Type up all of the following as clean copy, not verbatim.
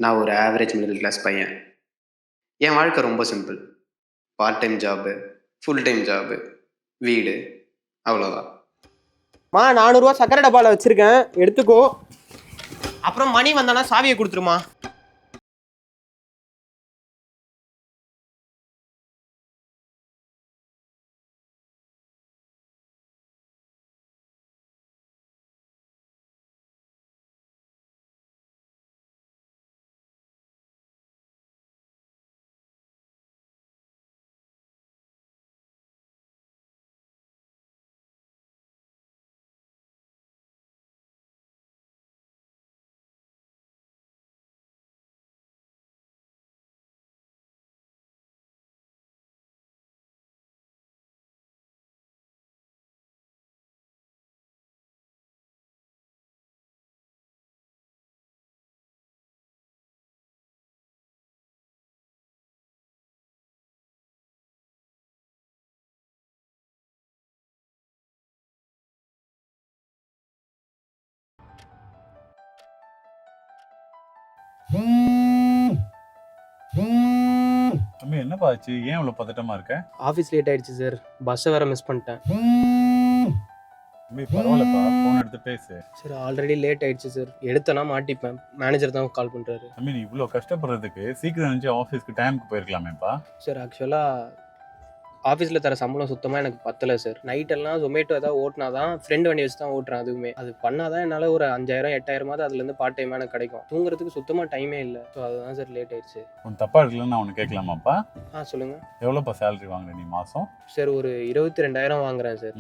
நான் ஒரு average middle class பையன். என் வாழ்க்கை ரொம்ப simple. Part time job, full time job, வீடு, அவ்வளோதான். 400 ரூபா சக்கரை டப்பால வச்சிருக்கேன், எடுத்துக்கோ. அப்புறம் மணி வந்தானா சாவியை கொடுத்துருமா. தம்பி என்னப்பா ஆச்சு? ஏன் இவ்வளோ பதட்டமா இருக்க? ஆஃபீஸ் லேட் ஆயிடுச்சு சார், பஸ்ஸை வேற மிஸ் பண்ணிட்டேன். தம்பி பரவாயில்லப்பா, ஃபோன் எடுத்து பேசு. சார் ஆல்ரெடி லேட் ஆயிடுச்சு சார், எடுத்தனா மாட்டிப்பேன். மேனேஜர் தான் கால் பண்ணுறாரு. தம்பி நீ இவ்வளோ கஷ்டப்படுறதுக்கு சீக்கிரம் இருந்துச்சு ஆஃபீஸ்க்கு டைமுக்கு போயிருக்கலாமேப்பா. சார் ஆக்சுவலாக ஆஃபீஸில் தர சம்பளம் சுத்தமாக எனக்கு பத்தலை சார். நைட்டெல்லாம் ஜொமேட்டோ ஏதாவது ஓட்டினா தான், ஃப்ரெண்டு வண்டி வச்சு தான் ஓட்டுறேன். அதுவுமே அது பண்ணால் தான் என்னால் ஒரு 5000 8000 அதுலேருந்து பார்ட் டைமாக எனக்கு கிடைக்கும். தூங்குறதுக்கு சுத்தமாக டைமே இல்லை. ஸோ அதுதான் சார் லேட் ஆயிடுச்சு. உன் தப்பா இருக்குல்லன்னு நான் ஒன்று கேட்கலாமாப்பா? சொல்லுங்கள். எவ்வளோப்பா சேலரி வாங்குற நீ மாதம்? சார் ஒரு 22,000 வாங்குறேன் சார்.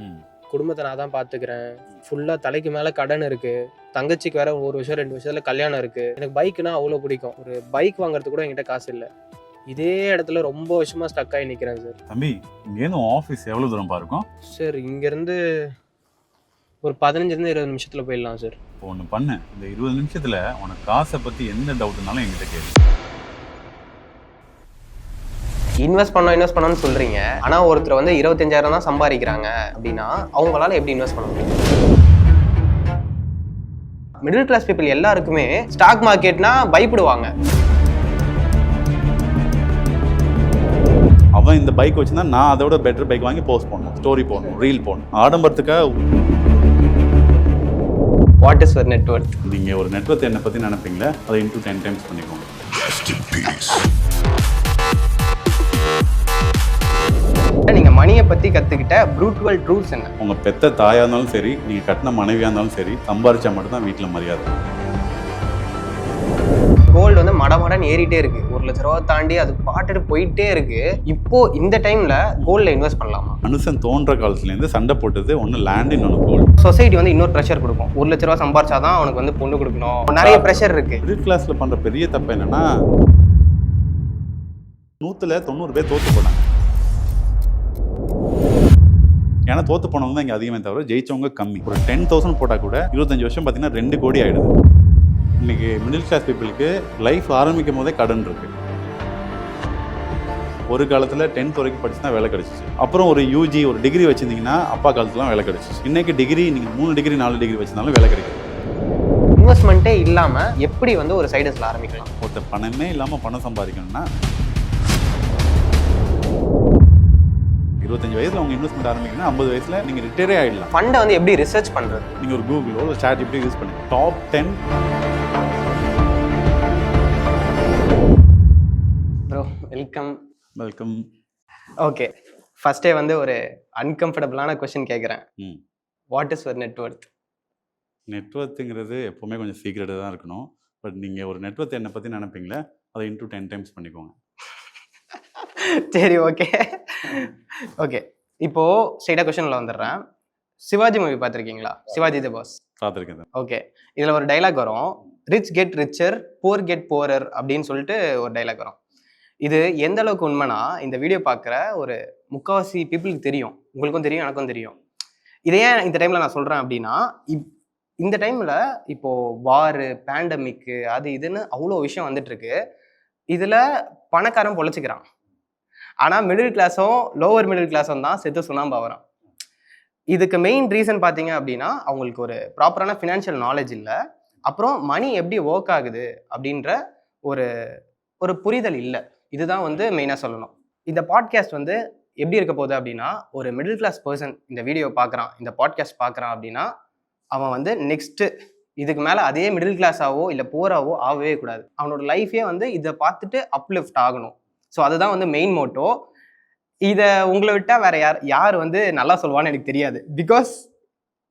குடும்பத்தை நான் தான் பார்த்துக்கிறேன். ஃபுல்லாக தலைக்கு மேலே கடன் இருக்குது. தங்கச்சிக்கு வேற 1 வருஷம் 2 வருஷத்தில் கல்யாணம் இருக்குது. எனக்கு பைக்குனா அவ்வளோ பிடிக்கும். ஒரு பைக் வாங்குறதுக்கு கூட என்கிட்ட காசு இல்லை. இதே இடத்துல ரொம்ப வருஷமாக ஸ்டக் ஆகி நிற்கிறேன் சார். தம்பி இங்கேருந்து ஆஃபீஸ் எவ்வளோ தூரம் இருக்கும்? சார் இங்கேருந்து ஒரு 15-20 நிமிஷத்தில் போயிடலாம் சார். இப்போ ஒன்று பண்ணு, இந்த 20 நிமிஷத்தில் உனக்கு காசை பற்றி எந்த டவுட்னாலும் என்கிட்ட கேளு. இன்வெஸ்ட் பண்ணணும்னு சொல்கிறீங்க, ஆனால் ஒருத்தர் வந்து 25,000 தான் சம்பாதிக்கிறாங்க அப்படின்னா அவங்களால எப்படி இன்வெஸ்ட் பண்ண முடியும்? மிடில் கிளாஸ் பீப்புள் எல்லாருக்குமே ஸ்டாக் மார்க்கெட்னா பயப்படுவாங்க. அவன் இந்த பைக் வச்சுருந்தா நான் அதோட பெட்டர் பைக் வாங்கி போஸ்ட் பண்ணணும், ஸ்டோரி போடணும், ரீல் போடணும். ஆடம்பரத்துக்காக what is your net worth? நீங்கள் ஒரு நெட்வொர்க் என்னை பற்றி நினைப்பீங்களே, அதை இன்டூ 10 டைம்ஸ் பண்ணிக்கோங்க. நீங்கள் மணியை பற்றி கற்றுக்கிட்ட ப்ரூட்வல் ட்ரூத்ஸ் என்ன? உங்கள் பெத்த தாயாக இருந்தாலும் சரி, நீங்கள் கட்டின மனைவியாக இருந்தாலும் சரி, சம்பாரிச்சா மட்டும்தான் வீட்டில் மரியாதை. கோல்டு வந்து மடமடன்னு ஏறிட்டே இருக்கு. 1 லட்ச ரூபா தாண்டி அது பாட்டுட்டு போயிட்டே இருக்கு. இப்போ இந்த டைம்ல கோல்ட்ல இன்வெஸ்ட் பண்ணலாமா? மனுஷன் தோன்ற காலத்துலேருந்து சண்டை போட்டது ஒன்று லேண்ட், இன்னொன்று கோல்டு. சொசைட்டி வந்து இன்னொரு ப்ரெஷர் கொடுக்கும். 1 லட்ச ரூபா சம்பாரிச்சாதான் அவனுக்கு வந்து பொண்ணு கொடுக்கணும். நிறைய ப்ரெஷர் இருக்கு. மிடில் கிளாஸ்ல பண்ற பெரிய தப்பு என்னன்னா, 100ல் 90 பேர் தோத்து போனாங்க. ஏன்னா தோத்து போனவங்க தான் இங்கே அதிகமே தவிர ஜெயிச்சவங்க கம்மி. ஒரு 10,000 போட்டால் கூட 25 வருஷம் பார்த்தீங்கன்னா 2 கோடி ஆயிடுது. இன்னைக்கு மிடில் கிளாஸ் பீப்புளுக்கு லைஃப் ஆரம்பிக்கும் போதே கடன் இருக்கு. ஒரு காலத்தில் 10th வரைக்கும் படிச்சு தான் வேலை கிடைச்சிச்சு. அப்புறம் ஒரு யூஜி ஒரு டிகிரி வச்சிருந்தீங்கன்னா அப்பா காலத்துலாம் வேலை கிடைச்சிச்சு. இன்னைக்கு டிகிரி நீங்கள் 3 டிகிரி 4 டிகிரி வச்சிருந்தாலும் வேலை கிடைக்கும். இன்வெஸ்ட்மெண்ட்டே இல்லாமல் எப்படி வந்து ஒரு சைடஸ்ல ஆரம்பிக்கலாம்? ஒருத்தர் பணமே இல்லாமல் பணம் சம்பாதிக்கணும்னா 25 வயசுல அவங்க இன்வெஸ்ட்மெண்ட் ஆரம்பிக்கணும். 50 வயசுல நீங்க ரிட்டையரே ஆயிடலாம். ஃபண்டை வந்து எப்படி ரிசர்ச் பண்றது? நீங்க ஒரு கூகுளோ ஒரு சாட் ஜிபிடி யூஸ் பண்ணுங்க. Top 10. Bro welcome. Welcome. Okay, ஃபர்ஸ்டே வந்து ஒரு அன்கம்ஃபர்டபுளான கொஸ்டின் கேட்குறேன். What is your net worth? நெட்வொர்த்துங்கிறது எப்போவுமே கொஞ்சம் சீக்ரெட்டாக தான் இருக்கணும். பட் நீங்கள் ஒரு நெட்வொர்த் என்னை பற்றி நினைப்பீங்களே, அதை இன்டூ 10 டைம்ஸ் பண்ணிக்கோங்க. சரி ஓகே ஓகே. இப்போது ஸ்ட்ரெயிட்டாக கொஸ்டினில் வந்துடுறேன். சிவாஜி மூவி பார்த்துருக்கீங்களா? சிவாஜி த பாஸ் பார்த்துருக்கேன். ஓகே, இதில் ஒரு டைலாக் வரும், rich get richer poor get poorer அப்படின்னு சொல்லிட்டு ஒரு டைலாக் வரும். இது எந்த அளவுக்கு உண்மைனா இந்த வீடியோ பார்க்குற ஒரு 3/4 பீப்புளுக்கு தெரியும், உங்களுக்கும் தெரியும், எனக்கும் தெரியும். இதை ஏன் இந்த டைமில் நான் சொல்கிறேன் அப்படின்னா, இந்த டைமில் இப்போது வாரு, பேண்டமிக்கு, அது இதுன்னு அவ்வளோ விஷயம் வந்துட்டுருக்கு. இதில் பணக்காரன் பொழைச்சிக்கிறான், ஆனால் மிடில் கிளாஸும் லோவர் மிடில் கிளாஸும் தான் செத்து சுண்ணாம்பு ஆகிறான். இதுக்கு மெயின் ரீசன் பார்த்தீங்க அப்படின்னா அவங்களுக்கு ஒரு ப்ராப்பரான ஃபினான்ஷியல் நாலேஜ் இல்லை, அப்புறம் மணி எப்படி ஒர்க் ஆகுது அப்படின்ற ஒரு ஒரு புரிதல் இல்லை. இதுதான் வந்து மெயினாக சொல்லணும். இந்த பாட்காஸ்ட் வந்து எப்படி இருக்க போகுது அப்படின்னா, ஒரு மிடில் கிளாஸ் பர்சன் இந்த வீடியோ பார்க்குறான், இந்த பாட்காஸ்ட் பார்க்குறான் அப்படின்னா அவன் வந்து நெக்ஸ்ட்டு இதுக்கு மேலே அதே மிடில் கிளாஸாவோ இல்லை போராவோ ஆகவே கூடாது. அவனோட லைஃபே வந்து இதை பார்த்துட்டு அப்லிஃப்ட் ஆகணும். ஸோ அதுதான் வந்து மெயின் மோட்டோ. இதை உங்களை விட்டால் வேற யார் வந்து நல்லா சொல்லுவான்னு எனக்கு தெரியாது. Because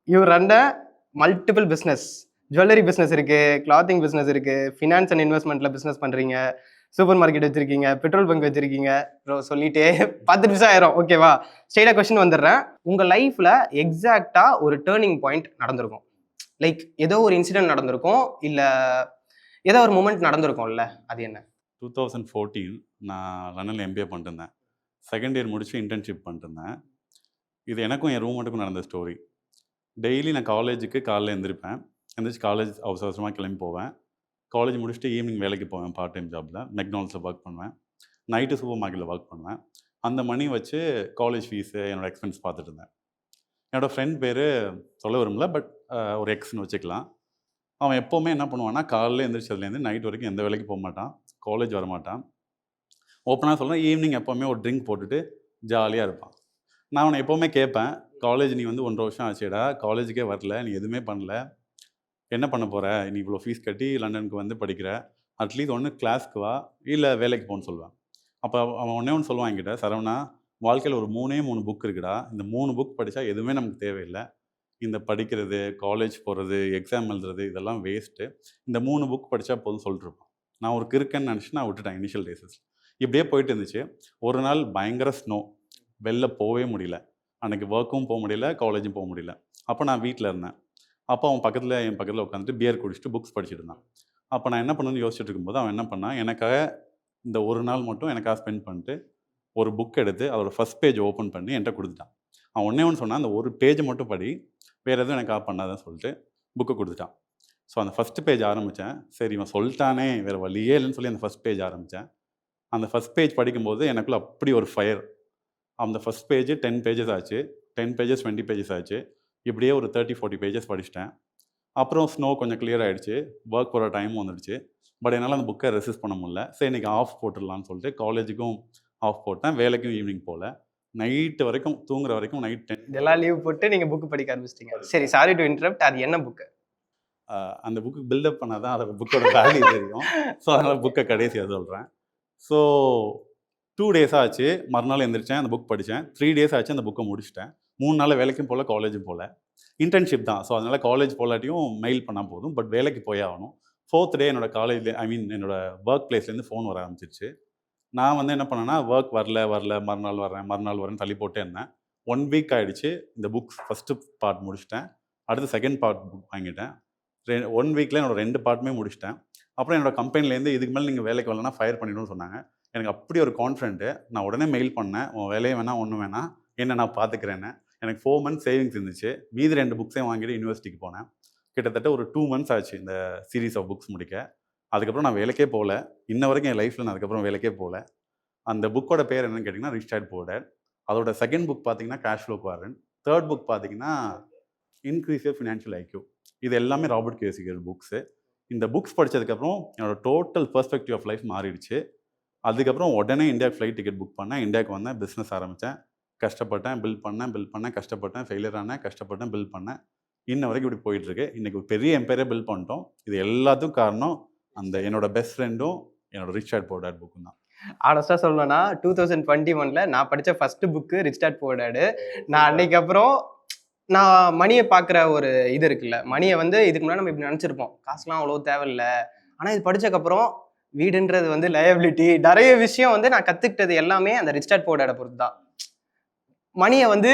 you run a multiple business. Jewellery business இருக்குது, கிளாத்திங் பிஸ்னஸ் இருக்குது, ஃபினான்ஸ் அண்ட் இன்வெஸ்ட்மெண்ட்டில் பிஸ்னஸ் பண்ணுறீங்க, சூப்பர் மார்க்கெட் வச்சுருக்கீங்க, பெட்ரோல் பங்க் வச்சுருக்கீங்க. சொல்லிட்டே 10 நிமிஷம் ஆயிரும். ஓகேவா, ஸ்ட்ரெயிட்டாக கொஸ்டின் வந்துடுறேன். உங்கள் லைஃப்பில் எக்ஸாக்டாக ஒரு டேர்னிங் பாயிண்ட் நடந்திருக்கும். லைக் ஏதோ ஒரு இன்சிடென்ட் நடந்திருக்கும், இல்லை ஏதோ ஒரு மூமெண்ட் நடந்திருக்கும்ல, அது என்ன? 2014 நான் லண்டனில் MBA பண்ணிருந்தேன். செகண்ட் இயர் முடிச்சு இன்டர்ன்ஷிப் பண்ணிருந்தேன். இது எனக்கும் என் ரூம்மேட்டுக்கும் நடந்த ஸ்டோரி. டெய்லி நான் காலேஜுக்கு காலைல எழுந்திருப்பேன். எந்திரிச்சு காலேஜ் அவசரமாக கிளம்பி போவேன். காலேஜ் முடிச்சுட்டு ஈவினிங் வேலைக்கு போவேன். பார்ட் டைம் ஜாப்பில் மெக்டானல்ட்ஸில் ஒர்க் பண்ணுவேன். நைட்டு சூப்பர் மார்க்கெட்டில் ஒர்க் பண்ணுவேன். அந்த மணி வச்சு காலேஜ் ஃபீஸு, என்னோடய எக்ஸ்பென்ஸ் பார்த்துட்டு இருந்தேன். என்னோடய ஃப்ரெண்ட் பேர் சொல்ல வரும்ல, பட் ஒரு எக்ஸ்ன்னு வச்சுக்கலாம். அவன் எப்போவுமே என்ன பண்ணுவான்னா, காலையில் எழுந்திரிச்சதுலேருந்து நைட் வரைக்கும் எந்த வேலைக்கு போக மாட்டான், காலேஜ் வரமாட்டான். ஓப்பனாக சொல்கிறேன், ஈவினிங் எப்போவுமே ஒரு ட்ரிங்க் போட்டுட்டு ஜாலியாக இருப்பான். நான் அவனை எப்போவுமே கேட்பேன், காலேஜ் நீ வந்து 1.5 வருஷம் ஆச்சுடா, காலேஜுக்கே வரல, நீ எதுவுமே பண்ணல, என்ன பண்ண போகிற? நீ இவ்வளோ ஃபீஸ் கட்டி லண்டனுக்கு வந்து படிக்கிற, அட்லீஸ்ட் ஒன்று கிளாஸ்க்கு வா, இல்லை வேலைக்கு போன்னு சொல்லுவேன். அப்போ அவன் ஒன்றே ஒன்று சொல்லுவான் என்கிட்ட, சரவணா, வாழ்க்கையில் ஒரு 3 புக் இருக்குடா, இந்த 3 புக் படித்தா எதுவுமே நமக்கு தேவையில்லை, இந்த படிக்கிறது, காலேஜ் போகிறது, எக்ஸாம் எழுதுறது இதெல்லாம் வேஸ்ட்டு, இந்த 3 புக் படித்தா போதும் சொல்லிட்டுருப்பான். நான் ஒரு கிறுக்கன்னு நினச்சி நான் விட்டுட்டேன் இனிஷியல் டேஸஸ். இப்படியே போயிட்டு இருந்துச்சு. ஒரு நாள் பயங்கர ஸ்னோ, வெளில போகவே முடியல. அன்றைக்கி ஒர்க்கும் போக முடியல, காலேஜும் போக முடியல. அப்போ நான் வீட்டில் இருந்தேன். அப்போ அவன் என் பக்கத்தில் உட்காந்துட்டு பியர் குடிச்சிட்டு புக்ஸ் படிச்சுட்டு இருந்தான். அப்போ நான் என்ன பண்ணணும்னு யோசிச்சுட்டு இருக்கும்போது அவன் என்ன பண்ணான், எனக்காக இந்த ஒரு நாள் மட்டும் எனக்காக ஸ்பெண்ட் பண்ணிட்டு ஒரு புக் எடுத்து அதோட ஃபஸ்ட் பேஜ் ஓப்பன் பண்ணி என்கிட்ட கொடுத்துட்டான். அவன் ஒன்றே ஒன்று சொன்னான், அந்த ஒரு பேஜை மட்டும் படி, வேறு எதுவும் எனக்காக பண்ணாதான்னு சொல்லிட்டு புக்கை கொடுத்துட்டான். ஸோ அந்த ஃபஸ்ட் பேஜ் ஆரம்பித்தேன். சரி இவன் சொல்லிட்டானே, வேறு வழியே இல்லைன்னு சொல்லி அந்த ஃபஸ்ட் பேஜ் ஆரம்பித்தேன். அந்த ஃபஸ்ட் பேஜ் படிக்கும்போது எனக்குள்ள அப்படி ஒரு ஃபயர். அந்த ஃபஸ்ட் பேஜ் 10 பேஜஸ் ஆச்சு, 10 பேஜஸ் 20 பேஜஸ் ஆச்சு. இப்படியே ஒரு 30-40 பேஜஸ் படிச்சிட்டேன். அப்புறம் ஸ்னோ கொஞ்சம் கிளியர் ஆகிடுச்சு, ஒர்க் போகிற டைமும் வந்துடுச்சு. பட் என்னால் அந்த புக்கை ரெசிஸ்ட் பண்ண முடியல. சரி இன்றைக்கி ஆஃப் போட்டுடலான்னு சொல்லிட்டு காலேஜுக்கும் ஆஃப் போட்டேன், வேலைக்கும் ஈவினிங் போகல. நைட்டு வரைக்கும் தூங்குற வரைக்கும் நைட் 10 இதெல்லாம் லீவ் போட்டு நீங்கள் புக்கு படிக்க ஆரம்பிச்சிட்டிங்க. சரி, சாரி டு இன்டரப்ட், அது என்ன புக்கு? அந்த புக்கு பில்டப் பண்ணால் தான் அதோட புக்கோட வேல்யூ தெரியும். ஸோ அதனால் புக்கை கடைசியாக சொல்கிறேன். ஸோ 2 days ஆச்சு, மறுநாள் எழுந்திரிச்சேன், அந்த புக் படித்தேன். 3 days ஆச்சு, அந்த புக்கை முடிச்சிட்டேன். 3 நாள் வேலைக்கும் போகல, காலேஜும் போகல. இன்டர்ன்ஷிப் தான், ஸோ அதனால் காலேஜ் போகலாட்டியும் மெயில் பண்ணால் போதும், பட் வேலைக்கு போயே ஆகணும். 4th day என்னோடய காலேஜில் என்னோடய ஒர்க் பிளேஸ்லேருந்து ஃபோன் வர ஆரம்பிச்சிருச்சு. நான் வந்து என்ன பண்ணேன்னா, ஒர்க் வரல, மறுநாள் வரேன்னு தள்ளி போட்டே இருந்தேன். 1 week ஆகிடுச்சு. இந்த புக்ஸ் ஃபஸ்ட்டு பார்ட் முடிச்சிட்டேன், அடுத்து செகண்ட் பார்ட் புக் வாங்கிட்டேன். 1 weekல என்னோட 2 பார்ட்டுமே முடிச்சிட்டேன். அப்புறம் என்னோட கம்பெனிலேருந்து இதுக்கு மேலே நீங்கள் வேலைக்கு வரலன்னா ஃபயர் பண்ணிடணும்னு சொன்னாங்க. எனக்கு அப்படி ஒரு கான்ஃபிடென்ட்டு. நான் உடனே மெயில் பண்ணேன், உன் வேலையை வேணாம், ஒன்றும் வேணாம், என்ன நான் பார்த்துக்கிறேன்னு. எனக்கு 4 months சேவிங்ஸ் இருந்துச்சு. மீதி 2 புக்ஸையும் வாங்கிட்டு யூனிவர்சிட்டிக்கு போனேன். கிட்டத்தட்ட ஒரு 2 months ஆச்சு இந்த சீரீஸ் ஆஃப் புக்ஸ் முடிக்க. அதுக்கப்புறம் நான் வேலைக்கே போகல. இன்ன வரைக்கும் என் லைஃப்பில் நான் அதுக்கப்புறம் வேலைக்கே போகல. அந்த புக்கோட பேர் என்னன்னு கேட்டிங்கன்னா, ரிச் டாட் புவர் டாட். அதோட செகண்ட் புக் பார்த்தீங்கன்னா cash flow quadrant. Third book பார்த்தீங்கன்னா இன்க்ரீஸ் யுவர் ஃபினான்ஷியல் ஐக்யூ. இது எல்லாமே ராபர்ட் கியோசாகி புக்ஸு. இந்த புக்ஸ் படித்ததுக்கப்புறம் என்னோட டோட்டல் பெர்ஸ்பெக்டிவ் ஆஃப் லைஃப் மாறிடுச்சு. அதுக்கப்புறம் உடனே இந்தியாவுக்கு ஃப்ளைட் டிக்கெட் புக் பண்ணேன், இந்தியாவுக்கு வந்தேன், பிஸ்னஸ் ஆரம்பித்தேன். கஷ்டப்பட்டேன், பில்ட் பண்ணேன், கஷ்டப்பட்டேன், ஃபெயிலியர் ஆனேன், கஷ்டப்பட்டேன், பில்ட் பண்ணேன். இன்ன வரைக்கும் இப்படி போயிட்டுருக்கு. இன்றைக்கி ஒரு பெரிய எம்பையரே பில்ட் பண்ணிட்டோம். இது எல்லாத்துக்கும் காரணம் அந்த என்னோட பெஸ்ட் ஃப்ரெண்டும் என்னோட ரிச் டாட் புவர் டாட் புக்கும் தான். ஆனஸ்டாக சொல்லணும்னா 2021 நான் படித்த first book rich dad poor dot. நான் அன்னைக்கு அப்புறம் நான் மணியை பார்க்குற ஒரு இது இருக்குல்ல, மணியை வந்து இதுக்கு முன்னாடி நம்ம இப்படி நினச்சிருப்போம், காசுலாம் அவ்வளோ தேவையில்லை. ஆனால் இது படித்ததுக்கப்புறம் வீடுன்றது வந்து லயபிலிட்டி, நிறைய விஷயம் வந்து நான் கற்றுக்கிட்டது எல்லாமே அந்த ரிச் டாட் புவர் டாட்டை பொறுத்து தான். மணியை வந்து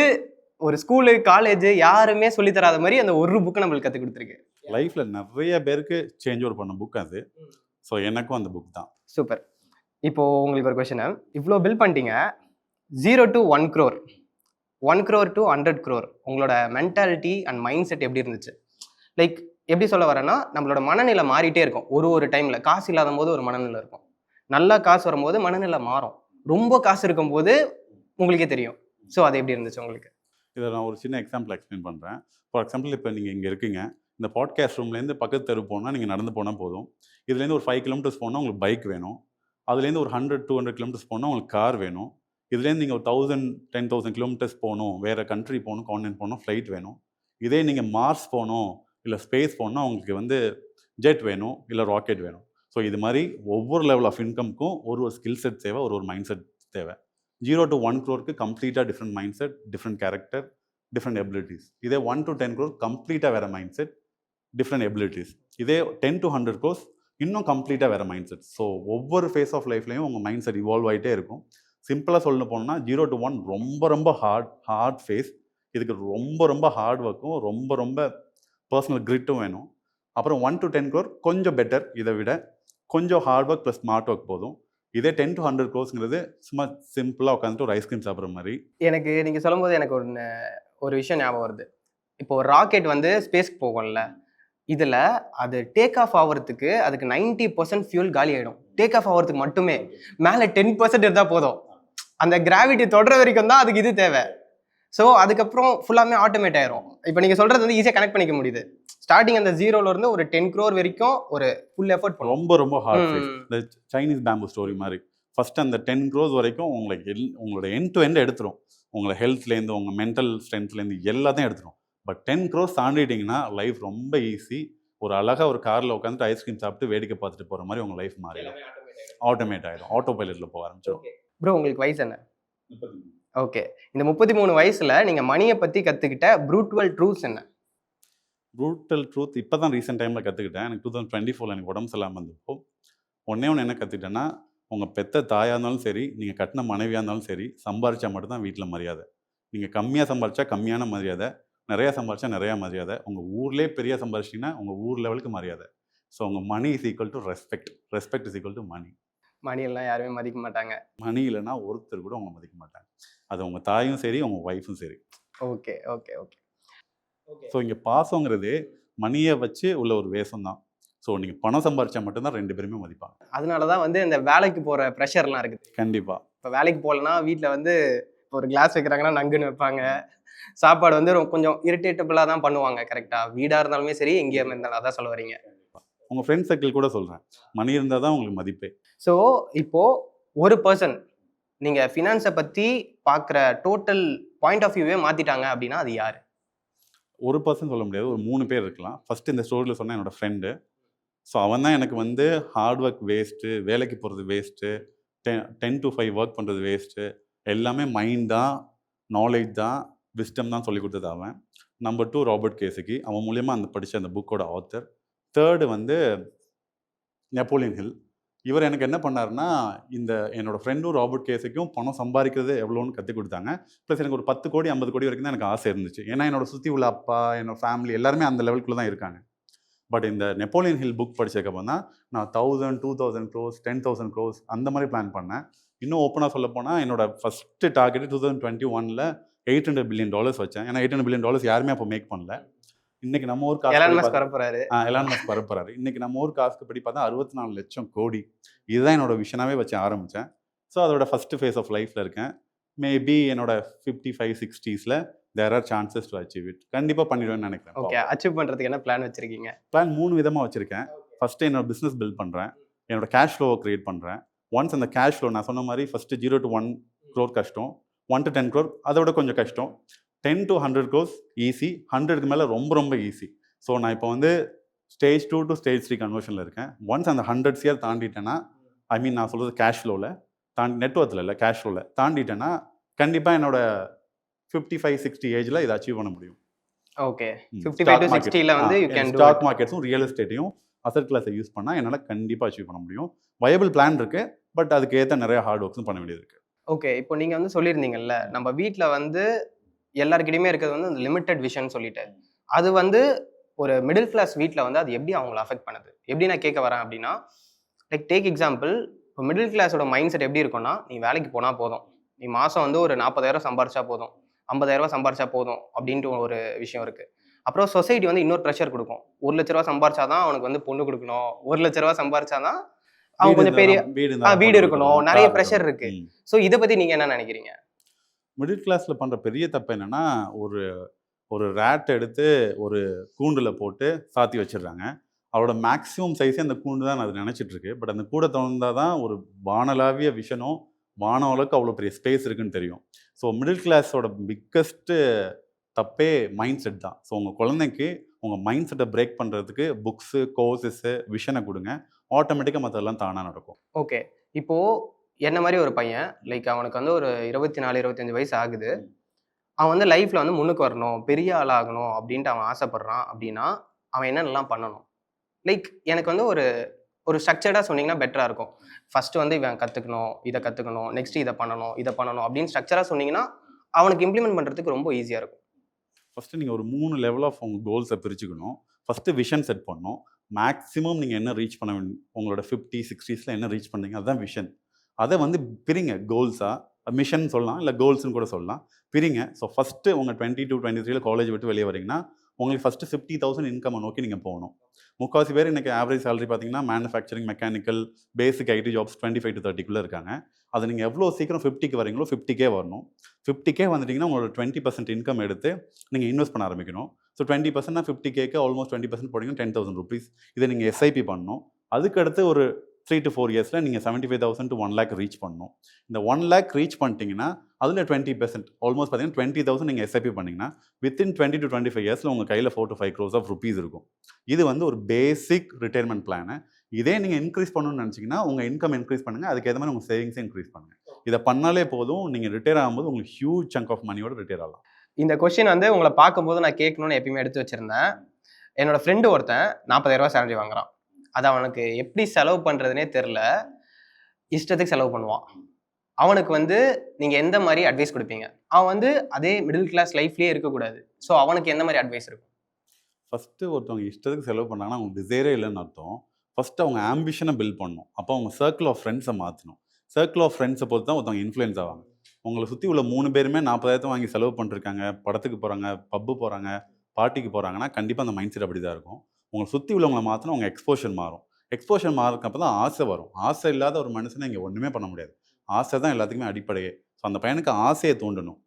ஒரு ஸ்கூலு, காலேஜ் யாருமே சொல்லித்தராத மாதிரி அந்த ஒரு புக்கு நம்மளுக்கு கற்றுக் கொடுத்துருக்கு. லைஃப்பில் நிறைய பேருக்கு சேஞ்ச் ஓவர் பண்ண புக் அது. ஸோ எனக்கும் அந்த புக் தான். சூப்பர். இப்போது உங்களுக்கு ஒரு கொஷனு, இவ்வளோ பில் பண்ணிட்டீங்க, 0 to 1 crore, 1 crore to 100 crore, உங்களோட மென்டாலிட்டி அண்ட் மைண்ட் செட் எப்படி இருந்துச்சு? லைக் எப்படி சொல்ல வரேன்னா, நம்மளோட மனநிலை மாறிட்டே இருக்கும். ஒரு டைமில் காசு இல்லாத போது ஒரு மனநிலை இருக்கும், நல்லா காசு வரும்போது மனநிலை மாறும், ரொம்ப காசு இருக்கும்போது உங்களுக்கே தெரியும். ஸோ அது எப்படி இருந்துச்சு உங்களுக்கு? இதை நான் ஒரு சின்ன எக்ஸாம்பிள் எக்ஸ்பிளைன் பண்ணுறேன். ஃபார் எக்ஸாம்பிள் இப்போ நீங்கள் இங்கே இருக்கீங்க, இந்த பாட்காஸ்ட் ரூம்லேருந்து பக்கத்து தெரு போனால் நீங்கள் நடந்து போனால் போதும். இதுலேருந்து ஒரு 5 கிலோமீட்டர்ஸ் போனால் உங்களுக்கு பைக் வேணும். அதுலேருந்து ஒரு 100-200 கிலோமீட்டர்ஸ் போனால் உங்களுக்கு கார் வேணும். இதுலேருந்து நீங்கள் ஒரு 1000-10,000 கிலோமீட்டர்ஸ் போகணும், வேறு கண்ட்ரி போகணும், கான்டினென்ட் போகணும், ஃப்ளைட் வேணும். இதே நீங்கள் மார்ஸ் போகணும் இல்லை ஸ்பேஸ் போகணுன்னா உங்களுக்கு வந்து ஜெட் வேணும் இல்லை ராக்கெட் வேணும். ஸோ இது மாதிரி ஒவ்வொரு லெவல் ஆஃப் இன்கம்க்கும் ஒரு ஸ்கில் செட் தேவை, ஒரு மைண்ட் செட் தேவை. 0 to 1 crore கம்ப்ளீட்டாக different mind set, different character, different abilities. இதே 1 to 10 crore கம்ப்ளீட்டாக வேறு மைண்ட் செட், டிஃப்ரெண்ட் எபிலிட்டிஸ். இதே 10 to 100 crores இன்னும் கம்ப்ளீட்டாக வேறு மைண்ட் செட். ஸோ ஒவ்வொரு ஃபேஸ் ஆஃப் லைஃப்லையும் உங்கள் மைண்ட் செட் இவால்வ் ஆகிட்டே இருக்கும். சிம்பிளாக சொல்ல போனோம்னா 0 to 1 ரொம்ப ஹார்ட் ஃபேஸ். இதுக்கு ரொம்ப ஹார்ட் ஒர்க்கும் ரொம்ப பர்சனல் கிரிட்டும் வேணும். அப்புறம் 1 to 10 crore கொஞ்சம் பெட்டர், இதை விட கொஞ்சம் hard work plus smart work போதும். இதே 10 to 100 crores சும்மா சிம்பிளாக உட்காந்துட்டு ஒரு ஐஸ்கிரீம் சாப்பிட்ற மாதிரி. எனக்கு நீங்கள் சொல்லும்போது எனக்கு ஒரு விஷயம் ஞாபகம் வருது. இப்போ ஒரு ராக்கெட் வந்து ஸ்பேஸ்க்கு போகும்ல, இதில் அது டேக் ஆஃப் ஆகிறதுக்கு அதுக்கு 90% ஃபியூல் காலி ஆகிடும். டேக் ஆஃப் ஆகிறதுக்கு மட்டுமே மேலே 10% இருந்தால் போதும். அந்த கிராவிட்டி தொடர வரைக்கும் தான் அதுக்கு இது தேவை. ஸோ அதுக்கப்புறம் ஃபுல்லாமே ஆட்டோமேட் ஆயிரும். இப்போ நீங்கள் சொல்கிறது வந்து ஈஸியாக கனெக்ட் பண்ணிக்க முடியுது. ஸ்டார்டிங் அந்த 0ல இருந்து ஒரு 10 crore வரைக்கும் ஒரு ஃபுல் எஃபர்ட் பண்ணும். ரொம்ப ஹார்ட் ஃபேஸ். இந்த சைனீஸ் பேம்பு ஸ்டோரி மாதிரி ஃபர்ஸ்ட் அந்த 10 crores வரைக்கும் உங்களோட எண்ட் டு எண்ட் எடுத்துரும். உங்களை ஹெல்த்லேருந்து உங்கள் மென்டல் ஸ்ட்ரென்த்லேருந்து எல்லாத்தையும் எடுத்துரும். பட் 10 crores தாண்டிட்டிங்கன்னா லைஃப் ரொம்ப ஈஸி. ஒரு அழகாக ஒரு காரில் உட்காந்துட்டு ஐஸ்கிரீம் சாப்பிட்டு வேடிக்கை பார்த்துட்டு போகிற மாதிரி உங்கள் லைஃப் மாறிடும். ஆட்டோமேட் ஆகிடும், ஆட்டோ பைலட்டில் போக ஆரம்பிச்சிடும். ப்ரோ உங்களுக்கு வயசு என்ன? ஓகே, இந்த 33 வயசுல நீங்கள் மணியை பற்றி கற்றுக்கிட்ட ப்ரூட்வல் ட்ரூத்ஸ் என்ன? ப்ரூட்டல் ட்ரூத் இப்போ தான் ரீசெண்ட் டைமில் கற்றுக்கிட்டேன். எனக்கு 2024 எனக்கு உடம்பு சரியில்லாமல் இருந்தப்போ ஒன்று என்ன கற்றுக்கிட்டேன்னா, உங்கள் பெத்த தாயாக இருந்தாலும் சரி, நீங்கள் கட்டின மனைவியாக இருந்தாலும் சரி, சம்பாரிச்சா மட்டும்தான் வீட்டில் மரியாதை. நீங்கள் கம்மியாக சம்பாரிச்சா கம்மியான மரியாதை, நிறையா சம்பாரிச்சா நிறையா மரியாதை. உங்கள் ஊர்லேயே பெரிய சம்பாரிச்சிங்கன்னா உங்கள் ஊர் லெவலுக்கு மரியாதை. ஸோ உங்கள் money is equal to respect, respect is equal to money. மணியெல்லாம் யாருமே மதிக்க மாட்டாங்க. மணி இல்லைன்னா ஒருத்தர் கூட உங்களை மதிக்க மாட்டாங்க. அது உங்கள் தாயும் சரி, உங்கள் ஒய்ஃபும் சரி. Okay okay okay. ஸோ இங்கே பாசங்கிறது மணியை வச்சு உள்ள ஒரு வேஷம் தான். ஸோ நீங்கள் பணம் சம்பாரிச்சா மட்டும்தான் 2 பேருமே மதிப்பாங்க. அதனால தான் வந்து இந்த வேலைக்கு போகிற ப்ரெஷர்லாம் இருக்குது. கண்டிப்பாக. இப்போ வேலைக்கு போகலன்னா வீட்டில் வந்து ஒரு கிளாஸ் வைக்கிறாங்கன்னா நங்குன்னு வைப்பாங்க. சாப்பாடு வந்து கொஞ்சம் இரிட்டேட்டபிளாக தான் பண்ணுவாங்க. கரெக்டாக வீடாக இருந்தாலுமே சரி, எங்கேயா இருந்தாலும் அதான் சொல்ல வரீங்க. உங்கள் ஃப்ரெண்ட் சர்க்கிள் கூட சொல்கிறேன், மணி இருந்தால் தான் உங்களுக்கு மதிப்பே. ஸோ இப்போது ஒரு பர்சன் நீங்கள் ஃபினான்ஸை பற்றி பார்க்குற டோட்டல் பாயிண்ட் ஆஃப் வியூவே மாற்றிட்டாங்க அப்படின்னா அது யார்? ஒரு பர்சன் சொல்ல முடியாது, ஒரு 3 பேர் இருக்கலாம். ஃபஸ்ட்டு இந்த ஸ்டோரியில் சொன்ன என்னோடய ஃப்ரெண்டு. ஸோ அவன் தான் எனக்கு வந்து ஹார்ட் ஒர்க் வேஸ்ட்டு, வேலைக்கு போகிறது வேஸ்ட்டு, 10 to 5 ஒர்க் பண்ணுறது வேஸ்ட்டு, எல்லாமே மைண்ட் தான், நாலேஜ் தான், விஸ்டம் தான் சொல்லி கொடுத்தது அவன். நம்பர் 2 ராபர்ட் கேசிகி, அவன் மூலியமாக படித்த அந்த புக்கோட ஆத்தர். தேர்டு வந்து நெப்போலியன் ஹில். இவர் எனக்கு என்ன பண்ணாருன்னா, என்னோடய ஃப்ரெண்டும் ராபர்ட் கேசிக்கும் பணம் சம்பாதிக்கிறது எவ்வளோன்னு கற்றுக் கொடுத்தாங்க. ப்ளஸ் எனக்கு ஒரு 10 கோடி 50 கோடி வரைக்கும் தான் எனக்கு ஆசை இருந்துச்சு. ஏன்னா என்னோட சுற்றி உள்ள அப்பா, என்னோடய ஃபேமிலி எல்லாருமே அந்த லெவலுக்குள்ளே தான் இருக்காங்க. பட் இந்த நெப்போலியன் ஹில் புக் படித்ததுக்கப்புறம் தான் நான் 1000, 2000 crores, 10,000 crores அந்த மாதிரி பிளான் பண்ணேன். இன்னும் ஓப்பனாக சொல்ல போனால் என்னோட ஃபஸ்ட்டு டார்கெட்டு 2021ல் $800 billion வச்சேன். ஏன்னா $800 billion யாருமே அப்போ மேக் பண்ணல. இன்னைக்கு நம்ம ஊர் காசு எலான் மஸ்க் பரப்புறாரு. எலான் மஸ்க் பரப்புறாரு. இன்னைக்கு நம்ம ஊர் காசுக்கு படி பார்த்தா 64 லட்சம் கோடி. இதுதான் என்னோட விஷனாவே வச்சு ஆரம்பித்தேன். ஸோ அதோட ஃபஸ்ட்டு ஃபேஸ் ஆஃப் லைஃப்பில் இருக்கேன். மேபி என்னோட 55, 60ஸ்ல there are chances to achieve it. கண்டிப்பாக பண்ணிடுவேன்னு நினைக்கிறேன். ஓகே, அச்சீவ் பண்ணுறதுக்கு என்ன பிளான் வச்சுருக்கீங்க? பிளான் 3 விதமாக வச்சுருக்கேன். ஃபஸ்ட்டு என்னோட பிஸ்னஸ் பில்ட் பண்ணுறேன், என்னோட கேஷ் ஃப்ளோவை க்ரியேட் பண்ணுறேன். ஒன்ஸ் அந்த கேஷ் ஃப்ளோ நான் சொன்ன மாதிரி ஃபஸ்ட்டு 0 to 1 crore கஷ்டம், 1 to 10 crore அதோட கொஞ்சம் கஷ்டம், 10 to 100 crores ஈஸி, 100க்கு மேலே ரொம்ப ஈஸி. ஸோ நான் இப்போ வந்து ஸ்டேஜ் 2 to stage 3 கன்வர்ஷனில் இருக்கேன். ஒன்ஸ் அந்த 100 year தாண்டிட்டேன்னா, ஐ மீன் நான் சொல்கிறது கேஷ் ஃப்ளோவில் நெட்வொர்த்தில் இல்லை, கேஷ் ஃப்ளோவில் தாண்டிட்டேன்னா கண்டிப்பாக என்னோட 55, 60 ஏஜில் இதை அச்சீவ் பண்ண முடியும். ஓகே, 55 to 60ல வந்து யூ கேன் டு ஸ்டாக் மார்க்கெட்ஸும் ரியல் எஸ்டேட்டையும் அசட் கிளாஸை யூஸ் பண்ணால் என்னால் கண்டிப்பாக அச்சீவ் பண்ண முடியும். வயபிள் பிளான் இருக்குது, பட் அதுக்கு ஏற்ற நிறைய ஹார்ட் ஒர்க்ஸும் பண்ண வேண்டியது இருக்குது. ஓகே, இப்போ நீங்கள் வந்து சொல்லியிருந்தீங்கல்ல, நம்ம வீட்டில் வந்து எல்லாருக்கிட்டையுமே இருக்கிறது வந்து அந்த லிமிட்டட் விஷன் சொல்லிட்டு, அது வந்து ஒரு மிடில் கிளாஸ் வீட்டில் வந்து அது எப்படி அவங்களை அஃபெக்ட் பண்ணுது? எப்படி நான் கேட்க வரேன் அப்படின்னா, லைக் டேக் எக்ஸாம்பிள், இப்போ மிடில் கிளாஸோட மைண்ட் செட் எப்படி இருக்கும்னா, நீ வேலைக்கு போனால் போதும், நீ மாதம் வந்து ஒரு 40,000 சம்பாரிச்சா போதும், 50,000 சம்பாரிச்சா போதும் அப்படின்ட்டு ஒரு விஷயம் இருக்குது. அப்புறம் சொசைட்டி வந்து இன்னொரு ப்ரெஷர் கொடுக்கும். 1 லட்ச ரூபா சம்பாரிச்சாதான் அவனுக்கு வந்து பொண்ணு கொடுக்கணும், 1 லட்ச ரூபா சம்பாரிச்சாதான் அவன் கொஞ்சம் பெரிய வீடு இருக்கணும், நிறைய ப்ரெஷர் இருக்கு. ஸோ இதை பற்றி நீங்கள் என்ன நினைக்கிறீங்க? மிடில் கிளாஸில் பண்ணுற பெரிய தப்பு என்னென்னா, ஒரு ஒரு ரேட் எடுத்து ஒரு கூண்டில் போட்டு சாத்தி வச்சிடுறாங்க. அவரோட மேக்ஸிமம் சைஸே அந்த கூண்டு தான் அது நினச்சிட்ருக்கு. பட் அந்த கூடை திறந்தால் தான் ஒரு வானளாவிய விஷனும் வானம் அளவுக்கு அவ்வளோ பெரிய ஸ்பேஸ் இருக்குன்னு தெரியும். ஸோ மிடில் கிளாஸோட பிக்கஸ்ட்டு தப்பே மைண்ட் செட் தான். ஸோ உங்கள் குழந்தைக்கு உங்கள் மைண்ட் செட்டை பிரேக் பண்ணுறதுக்கு புக்ஸு, கோர்சஸ்ஸு, விஷனை கொடுங்க. ஆட்டோமேட்டிக்காக மற்றதெல்லாம் தானாக நடக்கும். ஓகே. இப்போது என்ன மாதிரி ஒரு பையன், லைக் அவனுக்கு வந்து ஒரு 24, 25 வயசு ஆகுது. அவன் வந்து லைஃப்பில் வந்து முன்னுக்கு வரணும், பெரிய ஆளாகணும் அப்படின்ட்டு அவன் ஆசைப்படுறான் அப்படின்னா, அவன் என்னென்னலாம் பண்ணணும்? லைக் எனக்கு வந்து ஒரு ஸ்ட்ரக்சர்டாக சொன்னீங்கன்னா பெட்டராக இருக்கும். ஃபஸ்ட்டு வந்து இவன் கற்றுக்கணும், இதை கற்றுக்கணும், நெக்ஸ்ட்டு இதை பண்ணணும் அப்படின்னு ஸ்ட்ரக்சராக சொன்னீங்கன்னா, அவனுக்கு இம்ப்ளிமெண்ட் பண்ணுறதுக்கு ரொம்ப ஈஸியாக இருக்கும். ஃபஸ்ட்டு நீங்கள் ஒரு 3 லெவல் ஆஃப் உங்கள் கோல்ஸை பிரிச்சுக்கணும். ஃபஸ்ட்டு விஷன் செட் பண்ணணும். மேக்ஸிமம் நீங்கள் என்ன ரீச் பண்ண உங்களோட 50, 60ஸ்ல என்ன ரீச் பண்ணீங்க அதுதான் விஷன். அதை வந்து பிரிங்க கோல்ஸாக, மிஷன் சொல்லலாம், இல்லை கோல்ஸ்ன்னு கூட சொல்லலாம். பிரிங்க. ஸோ ஃபஸ்ட்டு உங்கள் 22, 23ல காலேஜ் விட்டு வெளியே வரீங்கன்னா, உங்களுக்கு ஃபஸ்ட்டு 50,000 இன்கம்மை நோக்கி நீங்கள் போகணும். முக்கால்வாசி பேர் இன்றைக்கி ஆவரேஜ் சேலரி பார்த்தீங்கன்னா manufacturing, mechanical, basic IT jobs 25 to 30க்குள்ளே இருக்காங்க. அதை நீங்கள் எவ்வளோ சீக்கிரம் 50க்கு வரீங்களோ 50K வரணும். 50K வந்துட்டிங்கன்னா உங்களோட 20% இன்கம் எடுத்து நீங்கள் இன்வெஸ்ட் பண்ண ஆரம்பிக்கணும். ஸோ 20%னா 50Kக்கு ஆல்மோஸ்ட் 20% போட்டிங்கன்னா 10,000 rupees. இதை நீங்கள் எஸ்ஐபி பண்ணணும். அதுக்கடுத்து ஒரு 3 to 4 இயர்ஸில் நீங்கள் 75,000 to 1 lakh ரீச் பண்ணணும். இந்த 1 lakh ரீச் பண்ணிட்டீங்கன்னா அதில் 20% ஆல்மோஸ்ட் பார்த்தீங்கன்னா 20,000 நீங்கள் எஸ்ஐபி பண்ணிங்கன்னா வித்தின் 20 to 25 இயர்ஸில் உங்கள் கையில் 4 to 5 crores of rupees இருக்கும். இது வந்து ஒரு பேசிக் ரிட்டையர்மெண்ட் பிளானு. இதே நீங்கள் இன்க்ரீஸ் பண்ணணும்னு நினச்சிங்கன்னா உங்கள் இன்கம் இன்க்ரீஸ் பண்ணுங்கள், அதுக்கேற்ற மாதிரி உங்கள் சேவிங்ஸை இன்க்ரீஸ் பண்ணுங்கள். இதை பண்ணாலே போதும், நீங்கள் ரிட்டையர் ஆகும்போது உங்களுக்கு ஹியூஜ் சங்க் ஆஃப் மணியோட ரிட்டையர் ஆகலாம். இந்த கொஸ்டின் வந்து உங்களை பார்க்கும்போது நான் கேட்கணும்னு எப்பயுமே எடுத்து வச்சுருந்தேன். என்னோட ஃப்ரெண்டு ஒருத்தன் 40,000 சேலரி வாங்குறான். அது அவனுக்கு எப்படி செலவு பண்ணுறதுனே தெரில, இஷ்டத்துக்கு செலவு பண்ணுவான். அவனுக்கு வந்து நீங்கள் எந்த மாதிரி அட்வைஸ் கொடுப்பீங்க? அவன் வந்து அதே மிடில் கிளாஸ் லைஃப்லேயே இருக்கக்கூடாது. ஸோ அவனுக்கு எந்த மாதிரி அட்வைஸ் இருக்கும்? ஃபஸ்ட்டு ஒருத்தவங்க இஷ்டத்துக்கு செலவு பண்ணாங்கன்னா அவங்க டிசைரே இல்லைன்னு அர்த்தம். ஃபஸ்ட்டு அவங்க ஆம்பிஷனை பில்ட் பண்ணணும். அப்போ அவங்க சர்க்கிள் ஆஃப் ஃப்ரெண்ட்ஸை மாற்றணும். சர்க்கிள் ஆஃப் ஃப்ரெண்ட்ஸை பொறுத்து தான் ஒருத்தவங்க இன்ஃப்ளூயன்ஸ் ஆவாங்க. உங்களை சுற்றி உள்ள 3 பேருமே 40,000 வாங்கி செலவு பண்ணிருக்காங்க, படத்துக்கு போகிறாங்க, பப்பு போகிறாங்க, பார்ட்டிக்கு போகிறாங்கன்னா கண்டிப்பாக அந்த மைண்ட் செட் அப்படி தான் இருக்கும். உங்களை சுற்றி உள்ளவங்களை மாற்றினா உங்கள் எக்ஸ்போஷர் மாறும். எக்ஸ்போஷர் மாறுறப்ப தான் ஆசை வரும். ஆசை இல்லாத ஒரு மனுஷனை இங்கே ஒன்றுமே பண்ண முடியாது. ஆசை தான் எல்லாத்துக்குமே அடிப்படையே. ஸோ அந்த பையனுக்கு ஆசையை தூண்டணும்.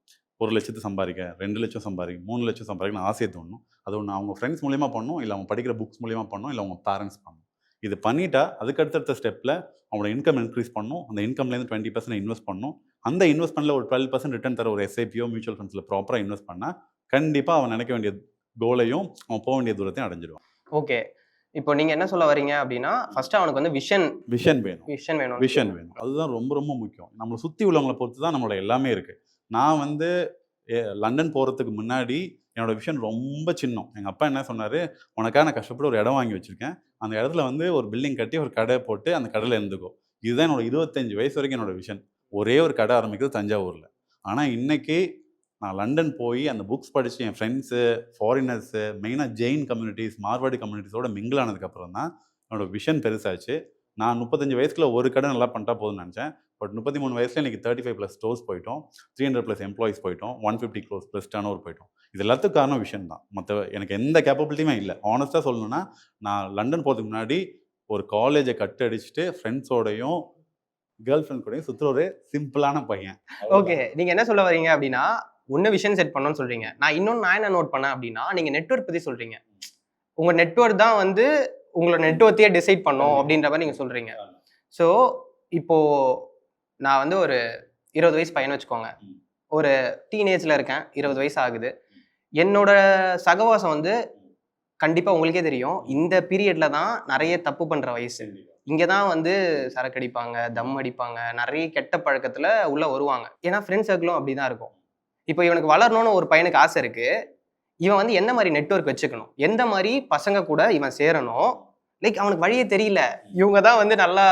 1 லட்சத்தை சம்பாதிக்க, 2 லட்சம் சம்பாதிக்க, 3 லட்சம் சம்பாதிக்கணும் ஆசையை தோணும். அது ஒன்று அவங்க ஃப்ரெண்ட்ஸ் மூலியமாக பண்ணணும், இல்லை அவங்க படிக்கிற புக்ஸ் மூலியமாக பண்ணணும், இல்லை அவங்க பேரண்ட்ஸ் பண்ணணும். இது பண்ணிட்டா அதுக்கு அடுத்தடுத்த ஸ்டெப்பில் அவங்களோட இன்கம் இன்க்ரீஸ் பண்ணணும். அந்த இன்கம்லேருந்து 20% இன்வெஸ்ட் பண்ணணும். அந்த இன்வெஸ்ட்மெண்ட்டில் ஒரு 12% ரிட்டர்ன் தர ஒரு எஸ்ஐபியோ மியூச்சுவல் ஃபண்ட்ஸில் ப்ராப்பராக இன்வெஸ்ட் பண்ணால் கண்டிப்பாக அவன் நினைக்க வேண்டிய கோலையும் அவன் போக வேண்டிய தூரத்தையும் அடைஞ்சிடுவான். ஓகே. இப்போ நீங்கள் என்ன சொல்ல வரீங்க அப்படின்னா, ஃபஸ்ட்டு அவனுக்கு வந்து விஷன் வேணும். அதுதான் ரொம்ப ரொம்ப முக்கியம். நம்மளை சுற்றி உள்ளவங்களை பொறுத்து தான் நம்மளோட எல்லாமே இருக்குது. நான் வந்து லண்டன் போகிறதுக்கு முன்னாடி என்னோட விஷன் ரொம்ப சின்னம். எங்கள் அப்பா என்ன சொன்னார், உனக்காக நான் கஷ்டப்பட்டு ஒரு இடம் வாங்கி வச்சுருக்கேன், அந்த இடத்துல வந்து ஒரு பில்டிங் கட்டி ஒரு கடை போட்டு அந்த கடையில் இருந்துக்கோ. இதுதான் என்னோட 25 வயசு வரைக்கும் என்னோட விஷன். ஒரே ஒரு கடை ஆரம்பிக்கிறது தஞ்சாவூரில். ஆனால் இன்றைக்கி நான் லண்டன் போய் அந்த புக்ஸ் படித்து என் ஃப்ரெண்ட்ஸு, ஃபாரினர்ஸு, மெயினாக ஜெயின் கம்யூனிட்டிஸ், மார்வாடி கம்யூனிட்டிஸோட மிங்கிள் ஆனதுக்கப்புறம் தான் என்னோடய விஷன் பெருசாச்சு. நான் 35 வயசுக்குள்ள ஒரு கடை நல்லா பண்ணிட்டா போதும்னு நினச்சேன். பட் 33 வயசுல இன்றைக்கி 35+ ஸ்டோர்ஸ் போயிட்டோம், 300+ எம்ப்ளாயிஸ் போயிட்டோம், 150 crores+ டர்ன் ஓவர் போயிட்டோம். இது எல்லாத்துக்கும் காரணம் விஷன் தான். எனக்கு எந்த கேப்பபிலிட்டியுமே இல்லை. ஆனஸ்ட்டாக சொல்லணும்னா நான் லண்டன் போகிறதுக்கு முன்னாடி ஒரு காலேஜை கட் அடிச்சுட்டு ஃப்ரெண்ட்ஸோடையும் கேர்ள் ஃப்ரெண்ட் கூடயும் சுற்றுற ஒரு சிம்பிளான பையன். ஓகே, நீங்கள் என்ன சொல்ல வரீங்க அப்படின்னா, ஒன்று விஷன் செட் பண்ணணும்னு சொல்கிறீங்க. நான் என்ன நோட் பண்ணேன் அப்படின்னா, நீங்கள் நெட்வொர்க் பற்றி சொல்கிறீங்க. உங்கள் நெட்வொர்க் தான் வந்து உங்களோட நெட்வொர்க்கையே டிசைட் பண்ணும் அப்படின்ற மாதிரி நீங்கள் சொல்கிறீங்க. ஸோ இப்போது நான் வந்து ஒரு 20 வயசு பையன் வச்சுக்கோங்க. ஒரு டீனேஜில் இருக்கேன், 20 வயசு ஆகுது. என்னோட சகவாசம் வந்து கண்டிப்பாக உங்களுக்கே தெரியும், இந்த பீரியடில் தான் நிறைய தப்பு பண்ணுற வயசு. இங்கே தான் வந்து சரக்கு அடிப்பாங்க, தம் அடிப்பாங்க, நிறைய கெட்ட பழக்கத்தில் உள்ளே வருவாங்க. ஏன்னா ஃப்ரெண்ட் சர்க்கிளும் அப்படி தான் இருக்கும். இப்போ இவனுக்கு வளரணும்னு ஒரு பையனுக்கு ஆசை இருக்குது. இவன் வந்து எந்த மாதிரி நெட்வொர்க் வச்சுக்கணும், எந்த மாதிரி பசங்க கூட இவன் சேரணும், லைக் அவனுக்கு வழியே தெரியல. இவங்க தான் வந்து நல்லா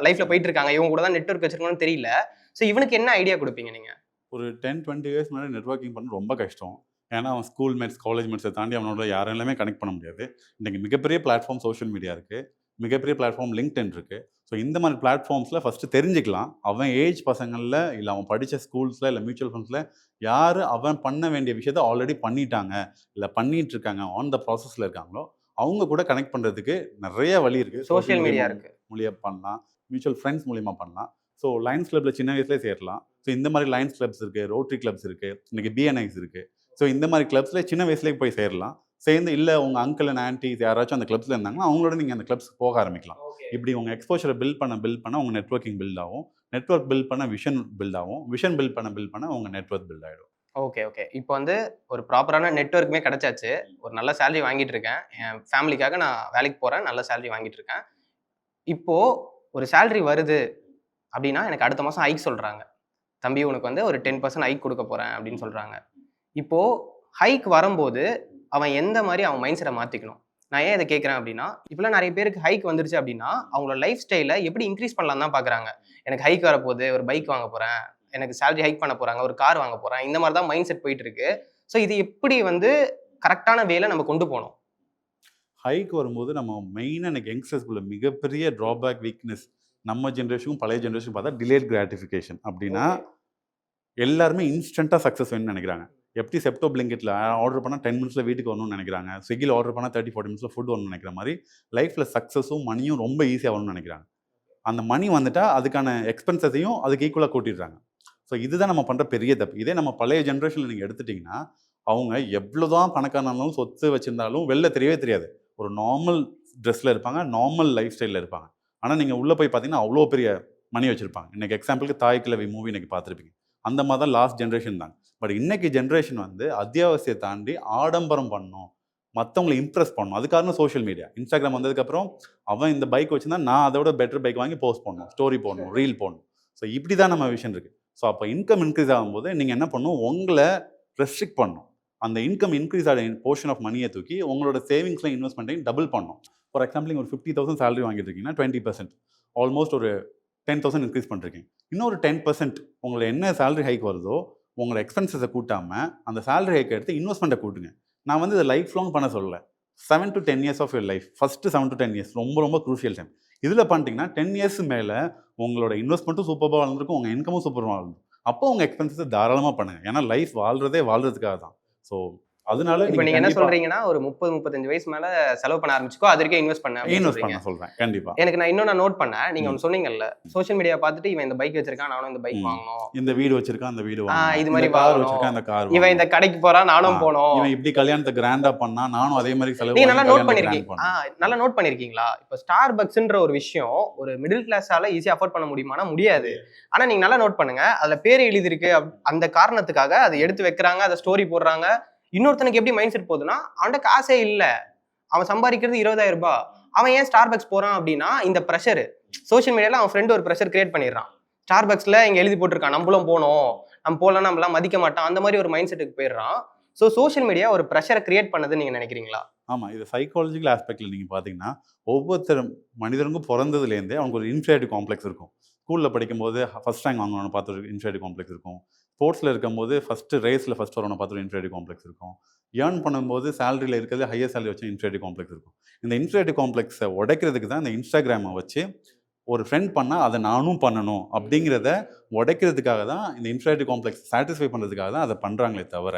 லைஃப்பில் போயிட்டு இருக்காங்க, இவங்க கூட தான் நெட்வொர்க் வச்சுருக்கணும்னு தெரியல. ஸோ இவனுக்கு என்ன ஐடியா கொடுப்பீங்க நீங்கள்? ஒரு 10-20 இயர்ஸ் முன்னாடி நெட்வொர்க்கிங் பண்ண ரொம்ப கஷ்டம். ஏன்னா அவன் ஸ்கூல் மேட்ஸ், காலேஜ் மேட்ஸை தாண்டி அவனோட யாரெல்லாமே கனெக்ட் பண்ண முடியாது. இன்றைக்கி மிகப்பெரிய பிளாட்ஃபார்ம் சோஷியல் மீடியா இருக்குது, மிகப்பெரிய பிளாட்ஃபார்ம் லிங்க்டின் இருக்குது. ஸோ இந்த மாதிரி பிளாட்ஃபார்ம்ஸில் ஃபஸ்ட்டு தெரிஞ்சுக்கலாம் அவன் ஏஜ் பசங்களில், இல்லை அவன் படித்த ஸ்கூல்ஸில், இல்லை மியூச்சுவல் ஃபண்ட்ஸில் யார் அவன் பண்ண வேண்டிய விஷயத்தை ஆல்ரெடி பண்ணிட்டாங்க, இல்லை பண்ணிகிட்ருக்காங்க, ஆன் த ப்ராசஸில் இருக்காங்களோ அவங்க கூட கனெக்ட் பண்ணுறதுக்கு நிறைய வழி இருக்குது. சோஷியல் மீடியா இருக்குது, மூலியமாக பண்ணலாம், மியூச்சுவல் ஃப்ரெண்ட்ஸ் மூலியமாக பண்ணலாம். ஸோ லைன்ஸ் கிளப்பில் சின்ன வயசுலேயே சேரலாம். ஸோ இந்த மாதிரி லயன்ஸ் கிளப்ஸ் இருக்குது, ரோட்டரி கிளப்ஸ் இருக்குது, இன்றைக்கி பிஎன்ஐஸ் இருக்குது. ஸோ இந்த மாதிரி கிளப்ஸில் சின்ன வயசுலேயே போய் சேரலாம். சேர்ந்து இல்லை உங்கள் அங்கிள் அண்ட் ஆன்டிஸ் யாராச்சும் அந்த கிளப்ஸில் இருந்தாங்கன்னா அவங்களோட நீங்கள் அந்த கிளப்ஸ் போக ஆரம்பிக்கலாம். இப்படி உங்கள் எக்ஸ்போஷரை பில்ட் பண்ண உங்கள் நெட்வொர்க்கிங் பில்ட் ஆகும். நெட்வொர்க் பில்ட் பண்ண விஷன் பில்ட் ஆகும். விஷன் பில்ட் பண்ண உங்கள் நெட்வொர்க் பில்ட் ஆகிடும். Okay okay. இப்போ வந்து ஒரு ப்ராப்பரான நெட்வொர்க்குமே கிடைச்சாச்சு. ஒரு நல்ல சேலரி வாங்கிட்டு இருக்கேன். என் ஃபேமிலிக்காக நான் வேலைக்கு போகிறேன். நல்ல சேலரி வாங்கிட்டு இருக்கேன். இப்போது ஒரு சேலரி வருது அப்படின்னா எனக்கு அடுத்த மாதம் ஹைக் சொல்கிறாங்க. தம்பி உனக்கு வந்து ஒரு 10% ஹைக் கொடுக்க போகிறேன் அப்படின்னு சொல்கிறாங்க. இப்போது ஹைக் வரும்போது அவன் எந்த மாதிரி அவன் மைண்ட் செட்டை மாற்றிக்கணும்? நான் ஏன் இதை கேட்குறேன் அப்படின்னா, இப்போலாம் நிறைய பேருக்கு ஹைக் வந்துருச்சு அப்படின்னா அவங்களோட லைஃப் ஸ்டைலை எப்படி இன்க்ரீஸ் பண்ணலாம் தான் பார்க்குறாங்க. எனக்கு ஹைக் வரப்போகுது, ஒரு பைக் வாங்க போகிறேன், எனக்கு சேலரி ஹைக் பண்ண போகிறாங்க, ஒரு கார் வாங்க போகிறேன், இந்த மாதிரி தான் மைண்ட் செட் போயிட்டு இருக்கு. ஸோ இது எப்படி வந்து கரெக்டான வேல நம்ம கொண்டு போகணும்? ஹைக் வரும்போது நம்ம மெயினாக எனக்கு யங்ஸ்டர்ஸ்குள்ள மிகப்பெரிய ட்ராபேக் வீக்னஸ் நம்ம ஜென்ரேஷனுக்கும் பழைய ஜென்ரேஷன் பார்த்தா டிலேட் கிராட்டிஃபிகேஷன். அப்படின்னா எல்லாருமே இன்ஸ்டண்ட்டாக சக்ஸஸ் வேணும்னு நினைக்கிறாங்க. எப்படி செப்டோ பிளிங்கெட்டில் ஆர்டர் பண்ணால் 10 மினிட்ஸில் வீட்டுக்கு வரணும்னு நினைக்கிறாங்க. ஸ்விக்கியில் ஆர்டர் பண்ணால் 30-40 மினிட்ஸில் ஃபுட் வரணும்னு நினைக்கிற மாதிரி லைஃப்பில் சக்ஸஸும் மணியும் ரொம்ப ஈஸியாக வரணும்னு நினைக்கிறாங்க. அந்த மணி வந்துட்டால் அதுக்கான எக்ஸ்பென்சஸையும் அதுக்கு ஈக்குவலாக கூட்டிடுறாங்க. ஸோ இதுதான் நம்ம பண்ணுற பெரிய தப்பு. இதே நம்ம பழைய ஜென்ரேஷனில் நீங்கள் எடுத்துட்டிங்கன்னா அவங்க எவ்வளோதான் பணக்காரனாலும் சொத்து வச்சுருந்தாலும் வெளில தெரியவே தெரியாது. ஒரு நார்மல் ட்ரெஸ்ஸில் இருப்பாங்க, நார்மல் லைஃப் ஸ்டைலில் இருப்பாங்க. ஆனால் நீங்கள் உள்ளே போய் பார்த்தீங்கன்னா அவ்வளோ பெரிய மணி வச்சுருப்பாங்க. இன்றைக்கி எக்ஸாம்பிளுக்கு தாய் கிழவி மூவி இன்றைக்கி பார்த்துருப்பீங்க. அந்த மாதிரி தான் லாஸ்ட் ஜென்ரேஷன் தான். பட் இன்றைக்கி ஜென்ரேஷன் வந்து அத்தியாவசியத்தை தாண்டி ஆடம்பரம் பண்ணணும், மற்றவங்களை இம்ப்ரெஸ் பண்ணணும். அதுக்காக சோஷியல் மீடியா, இன்ஸ்டாகிராம் வந்ததுக்கப்புறம் அவன் இந்த பைக் வச்சுருந்தா நான் அதோட பெட்டர் பைக் வாங்கி போஸ்ட் பண்ணணும், ஸ்டோரி போடணும், ரீல் போடணும். ஸோ இப்படி தான் நம்ம விஷயம் இருக்குது. ஸோ அப்போ இன்கம் இன்க்ரீஸ் ஆகும்போது நீங்கள் என்ன பண்ணணும், உங்களை ரெஸ்ட்ரிக்ட் பண்ணணும். அந்த இன்கம் இன்க்ரீஸ் ஆகிற போர்ஷன் ஆஃப் மணியை தூக்கி உங்களோட சேவிங்ஸில் இன்வெஸ்ட்மெண்ட்டையும் டபுள் பண்ணணும். ஃபார் எக்ஸாம்பிள் நீங்கள் ஒரு 50,000 சேலரி வாங்கிட்டு இருக்கீங்கன்னா 20% ஆல்மோஸ்ட் ஒரு 10,000 இன்க்ரீஸ் பண்ணிருக்கீங்க. இன்னொரு 10% உங்களை என்ன சேலரி ஹைக் வருதோ உங்களோட எக்ஸ்பென்சஸை கூட்டாமல் அந்த சேலரி ஹைக்கை எடுத்து இன்வெஸ்ட்மெண்ட்டை கூட்டுங்க. நான் வந்து இதை லைஃப் லாங் பண்ண சொல்லலை. 7 to 10 years of your life, first 7 to 10 years ரொம்ப ரொம்ப க்ரூஷியல் டைம். இதில் பண்ணிட்டீங்கன்னா 10 years மேலே உங்களோட இன்வெஸ்ட்மெண்ட்டும் சூப்பராக வளர்ந்துருக்கும், உங்கள் இன்கமும் சூப்பராக வளர்ந்துருக்கும். அப்போ உங்கள் எக்ஸ்பென்சஸை தாராளமாக பண்ணுங்கள். ஏன்னா லைஃப் வாழ்றதுக்காக தான். ஸோ அதனால இப்போ நீங்க என்ன சொல்றீங்கன்னா ஒரு 30-35 வயசு மேல செலவு பண்ண ஆரம்பிச்சுக்கோ, அது வரைக்கும் இன்வெஸ்ட் பண்ண சொல்றேன். கண்டிப்பா எனக்கு நான் இன்னும் நோட் பண்ணேன். நீங்க ஒன்று சொன்னீங்கல்ல, சோஷியல் மீடியா பார்த்துட்டு இவன் இந்த பைக் வச்சிருக்கான், நானும் இந்த பைக் வாங்கணும், இந்த வீடு வச்சிருக்கான், அந்த வீடு வாங்கணும், இது மாதிரி கார் வச்சிருக்கான், அந்த கார், இவன் இந்த கடைக்கு போறான், நானும் போனோம், இவன் இப்படி கல்யாணத்தை கிராண்டா பண்ணா நானும் அதே மாதிரி செலவு. நீங்க நல்லா நோட் பண்ணிருக்கீங்க. நல்லா நோட் பண்ணிருக்கீங்களா? இப்போ ஸ்டார் பக்ஸ்ன்ற ஒரு விஷயம் ஒரு மிடில் கிளாஸால ஈஸியா அஃபோர்ட் பண்ண முடியுமானா முடியாது. ஆனா நீங்க நல்லா நோட் பண்ணுங்க, அதுல பேர் எழுதி இருக்கு, அந்த காரணத்துக்காக அதை எடுத்து வைக்கிறாங்க, அதை ஸ்டோரி போடுறாங்க. இன்னொருத்தனுக்கு எப்படி மைண்ட் செட் போகுதுன்னா, அவன்கிட்ட காசே இல்லை, அவன் சம்பாதிக்கிறது 20,000 ரூபாய், அவன் ஏன் ஸ்டார் பக்ஸ் போறான் அப்படின்னா இந்த ப்ரெஷர் சோஷியல் மீடியால அவன் ஃப்ரெண்ட் ஒரு ப்ரெஷர் கிரியேட் பண்ணிடுறான். ஸ்டார் பக்ஸ்ல இங்க எழுதி போட்டிருக்கான், நம்மளும் போனோம், நம்ம போலாம், நம்மளாம் மதிக்க மாட்டான், அந்த மாதிரி ஒரு மைண்ட் செட்டுக்கு போயிடுறான். ஸோ சோஷியல் மீடியா ஒரு ப்ரெஷரை கிரியேட் பண்ணதுன்னு நீங்க நினைக்கிறீங்களா? ஆமாம், இது சைக்காலஜிக்கல் ஆஸ்பெக்டில் நீங்கள் பார்த்தீங்கன்னா ஒவ்வொருத்தர் மனிதருக்கும் பிறந்ததுலேருந்தே அவங்களுக்கு ஒரு இன்ஃபீரியாரிட்டி காம்ப்ளெக்ஸ் இருக்கும். ஸ்கூலில் படிக்கும்போது ஃபஸ்ட் ரேங்க் வாங்கணும்னு பார்த்து ஒரு இன்ஃபீரியாரிட்டி காம்ப்ளெக்ஸ் இருக்கும். ஸ்போர்ட்ஸில் இருக்கும்போது ரேஸில் ஃபஸ்ட் வரணும்னு பார்த்து ஒரு இன்ஃபீரியாரிட்டி காம்ப்ளெக்ஸ் இருக்கும். ஏர்ன் பண்ணும்போது சேலரியில் இருக்கிறது ஹையர் சேலரி வச்சு இன்ஃபீரியாரிட்டி காம்ப்ளெக்ஸ் இருக்கும். இந்த இன்ஃபீரியாரிட்டி காம்ப்ளெக்ஸை உடைக்கிறதுக்கு தான் இந்த இன்ஸ்டாகிராமை வச்சு ஒரு ஃப்ரெண்ட் பண்ணால் அதை நானும் பண்ணணும் அப்படிங்கிறத உடைக்கிறதுக்காக தான், இந்த இன்ஃபீரியாரிட்டி காம்ப்ளெக்ஸ் சாட்டிஸ்ஃபை பண்ணுறதுக்காக தான் அதை பண்ணுறாங்களே தவிர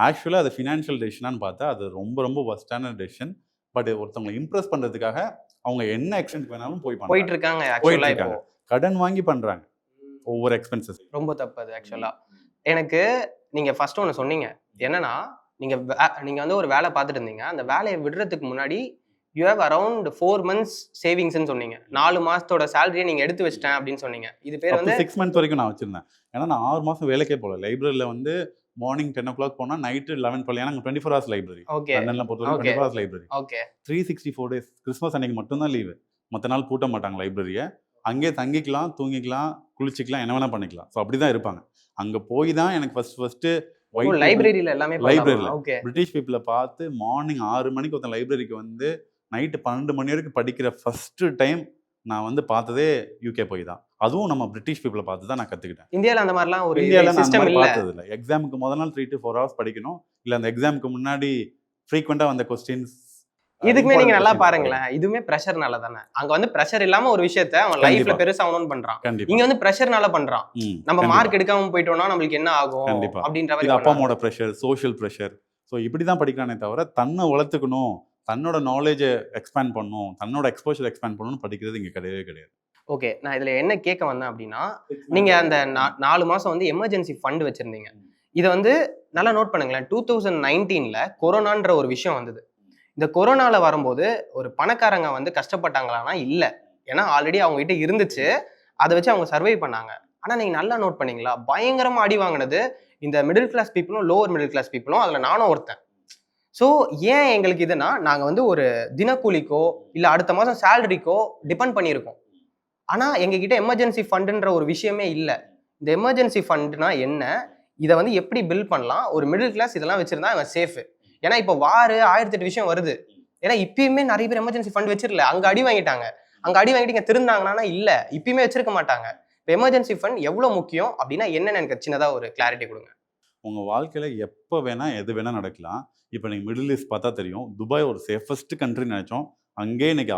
ஆக்சுவலாக அது ஃபினான்ஷியல் டெசிஷனான்னு பார்த்தா அது ரொம்ப ரொம்ப ஒஸ்டான டெசிஷன். பட் ஒருத்தவங்களை இம்ப்ரெஸ் பண்ணுறதுக்காக அவங்க என்ன எக்ஸ்டென்ட் வேணாலும் போயிட்டு இருக்காங்க. கடன் வாங்கி பண்ணுறாங்க ஒவ்வொரு எக்ஸ்பென்சஸ். ரொம்ப தப்பு அது. ஆக்சுவலாக எனக்கு நீங்கள் ஃபர்ஸ்ட் ஒன்று சொன்னீங்க என்னன்னா, நீங்கள் வந்து ஒரு வேலை பார்த்துட்டு இருந்தீங்க, அந்த வேலையை விடுறதுக்கு முன்னாடி யூ ஹேவ் அரௌண்ட் 4 months சேவிங்ஸ்ன்னு சொன்னீங்க. 4 மாசத்தோட சேலரியை நீங்கள் எடுத்து வச்சிட்டேன் அப்படின்னு சொன்னீங்க. இது பேர் வந்து 6 months வரைக்கும் நான் வச்சிருந்தேன். ஏன்னா நான் 6 மாதம் வேலைக்கே போகல. லைப்ரரியில் வந்து மார்னிங் 10 o'clock போனால் நைட்டு 11-12. ஏன்னா 24 hours லைப்ரரி. ஓகே, லண்டனில் பொறுத்தவரைக்கும் 24 hours library. Okay, 364 days. Christmas அன்னைக்கு மட்டும்தான் லீவு, மற்ற நாள் பூட்ட மாட்டாங்க லைப்ரரியை. அங்கேயே தங்கிக்கலாம், தூங்கிக்கலாம், குளிச்சிக்கலாம், என்ன வேணால் பண்ணிக்கலாம். ஸோ அப்படி தான் இருப்பாங்க. அங்கே போய் தான் எனக்கு ஃபஸ்ட்டு லைப்ரரியில் எல்லாமே லைப்ரரியில் பிரிட்டிஷ் பீப்புளை பார்த்து மார்னிங் 6 மணிக்கு ஒருத்தன் லைப்ரரிக்கு வந்து நைட்டு 12 மணி வரைக்கும் படிக்கிற ஃபஸ்ட்டு டைம் நான் வந்து பார்த்ததே யூகே போய் தான். அதுவும் நம்ம பிரிட்டிஷ் பீப்புளை பார்த்து தான் நான் கற்றுக்கிட்டேன். இந்தியாவில் அந்த மாதிரிலாம் ஒரு சிஸ்டம் பார்த்தது இல்லை. எக்ஸாமுக்கு முதல் நாள் 3 to 4 hours படிக்கணும், இல்லை அந்த எக்ஸாமுக்கு முன்னாடி ஃப்ரீக்வெண்ட்டாக வந்த கொஸ்டின்ஸ். இதுக்குமே நீங்க நல்லா பாருங்களேன், இதுவுமே பிரஷர்னால தானே. அங்க வந்து பிரஷர் இல்லாம ஒரு விஷயத்த அவன் லைஃப்ல பெருசா ஆகணும்னு பண்றான், இங்க வந்து பிரஷர்னால பண்றான். நம்ம மார்க் எடுக்காம போயிட்டோம்னா நம்மளுக்கு என்ன ஆகும் அப்படின்ற மாதிரி அப்பா அம்மாவோட பிரஷர், சோஷியல் பிரஷர். ஸோ இப்படிதான் படிக்கிறானே தவிர தன்னை வளர்த்துக்கணும், தன்னோட நாலேஜை எக்ஸ்பேண்ட் பண்ணணும், தன்னோட எக்ஸ்போஷர் எக்ஸ்பேண்ட் பண்ணணும்னு படிக்கிறது இங்கே கிடையவே கிடையாது. ஓகே. நான் இதுல என்ன கேட்க வந்தேன் அப்படின்னா, நீங்க அந்த 4 மாசம் வந்து எமர்ஜென்சி ஃபண்ட் வச்சிருந்தீங்க. இத வந்து நல்லா நோட் பண்ணுங்களேன். 2019ல கொரோனான்ற ஒரு விஷயம் வந்தது. இந்த கொரோனால வரும்போது ஒரு பணக்காரங்க வந்து கஷ்டப்பட்டாங்களான்னா இல்ல. ஏன்னா ஆல்ரெடி அவங்க கிட்ட இருந்துச்சு. அத வச்சு அவங்க சர்வை பண்ணாங்க. ஆனா நீங்க நல்லா நோட் பண்ணீங்களா? பயங்கரமா அடி வாங்குனது இந்த மிடில் கிளாஸ் பீப்பிளும், லோவர் மிடில் கிளாஸ் பீப்பிளும். அதுல நானும் ஒருத்தன். ஸோ ஏன் எங்களுக்கு இதுன்னா, நாங்க வந்து ஒரு தினக்கூலிக்கோ, இல்ல அடுத்த மாசம் சேலரிக்கோ டிபெண்ட் பண்ணியிருக்கோம். ஆனா எங்ககிட்ட எமர்ஜென்சி ஃபண்டுன்ற ஒரு விஷயமே இல்ல. இந்த எமர்ஜென்சி ஃபண்ட்னா என்ன? இத வந்து எப்படி பில்ட் பண்ணலாம்? ஒரு மிடில் கிளாஸ் இதெல்லாம் வச்சிருந்தா அவன் சேஃப். ஏன்னா இப்ப வார் 1008 விஷயம் வருது. ஏன்னா இப்பயுமே நெறைய பேர் எமர்ஜென்சி ஃபண்ட் வச்சிரல. அங்க அடி வாங்கிட்டாங்க. அங்க அடி வாங்கிட்டு இங்க திருந்தாங்களான்னா இல்ல. இப்பயுமே வச்சிருக்க மாட்டாங்க. இப்ப எமர்ஜென்சி ஃபண்ட் எவ்வளவு முக்கியம்? அப்படின்னா என்னன்னு எனக்கு சின்னதா ஒரு கிளாரிட்டி குடுங்க. உங்க வாழ்க்கையில எப்ப வேணா, எது வேணா நடக்கலாம். இப்ப நீங்க மிடில் ஈஸ்ட் பார்த்தா தெரியும். துபாய் ஒரு சேஃபஸ்ட் கண்ட்ரின்னு நெனைச்சோம். அங்கேயே இன்னைக்கு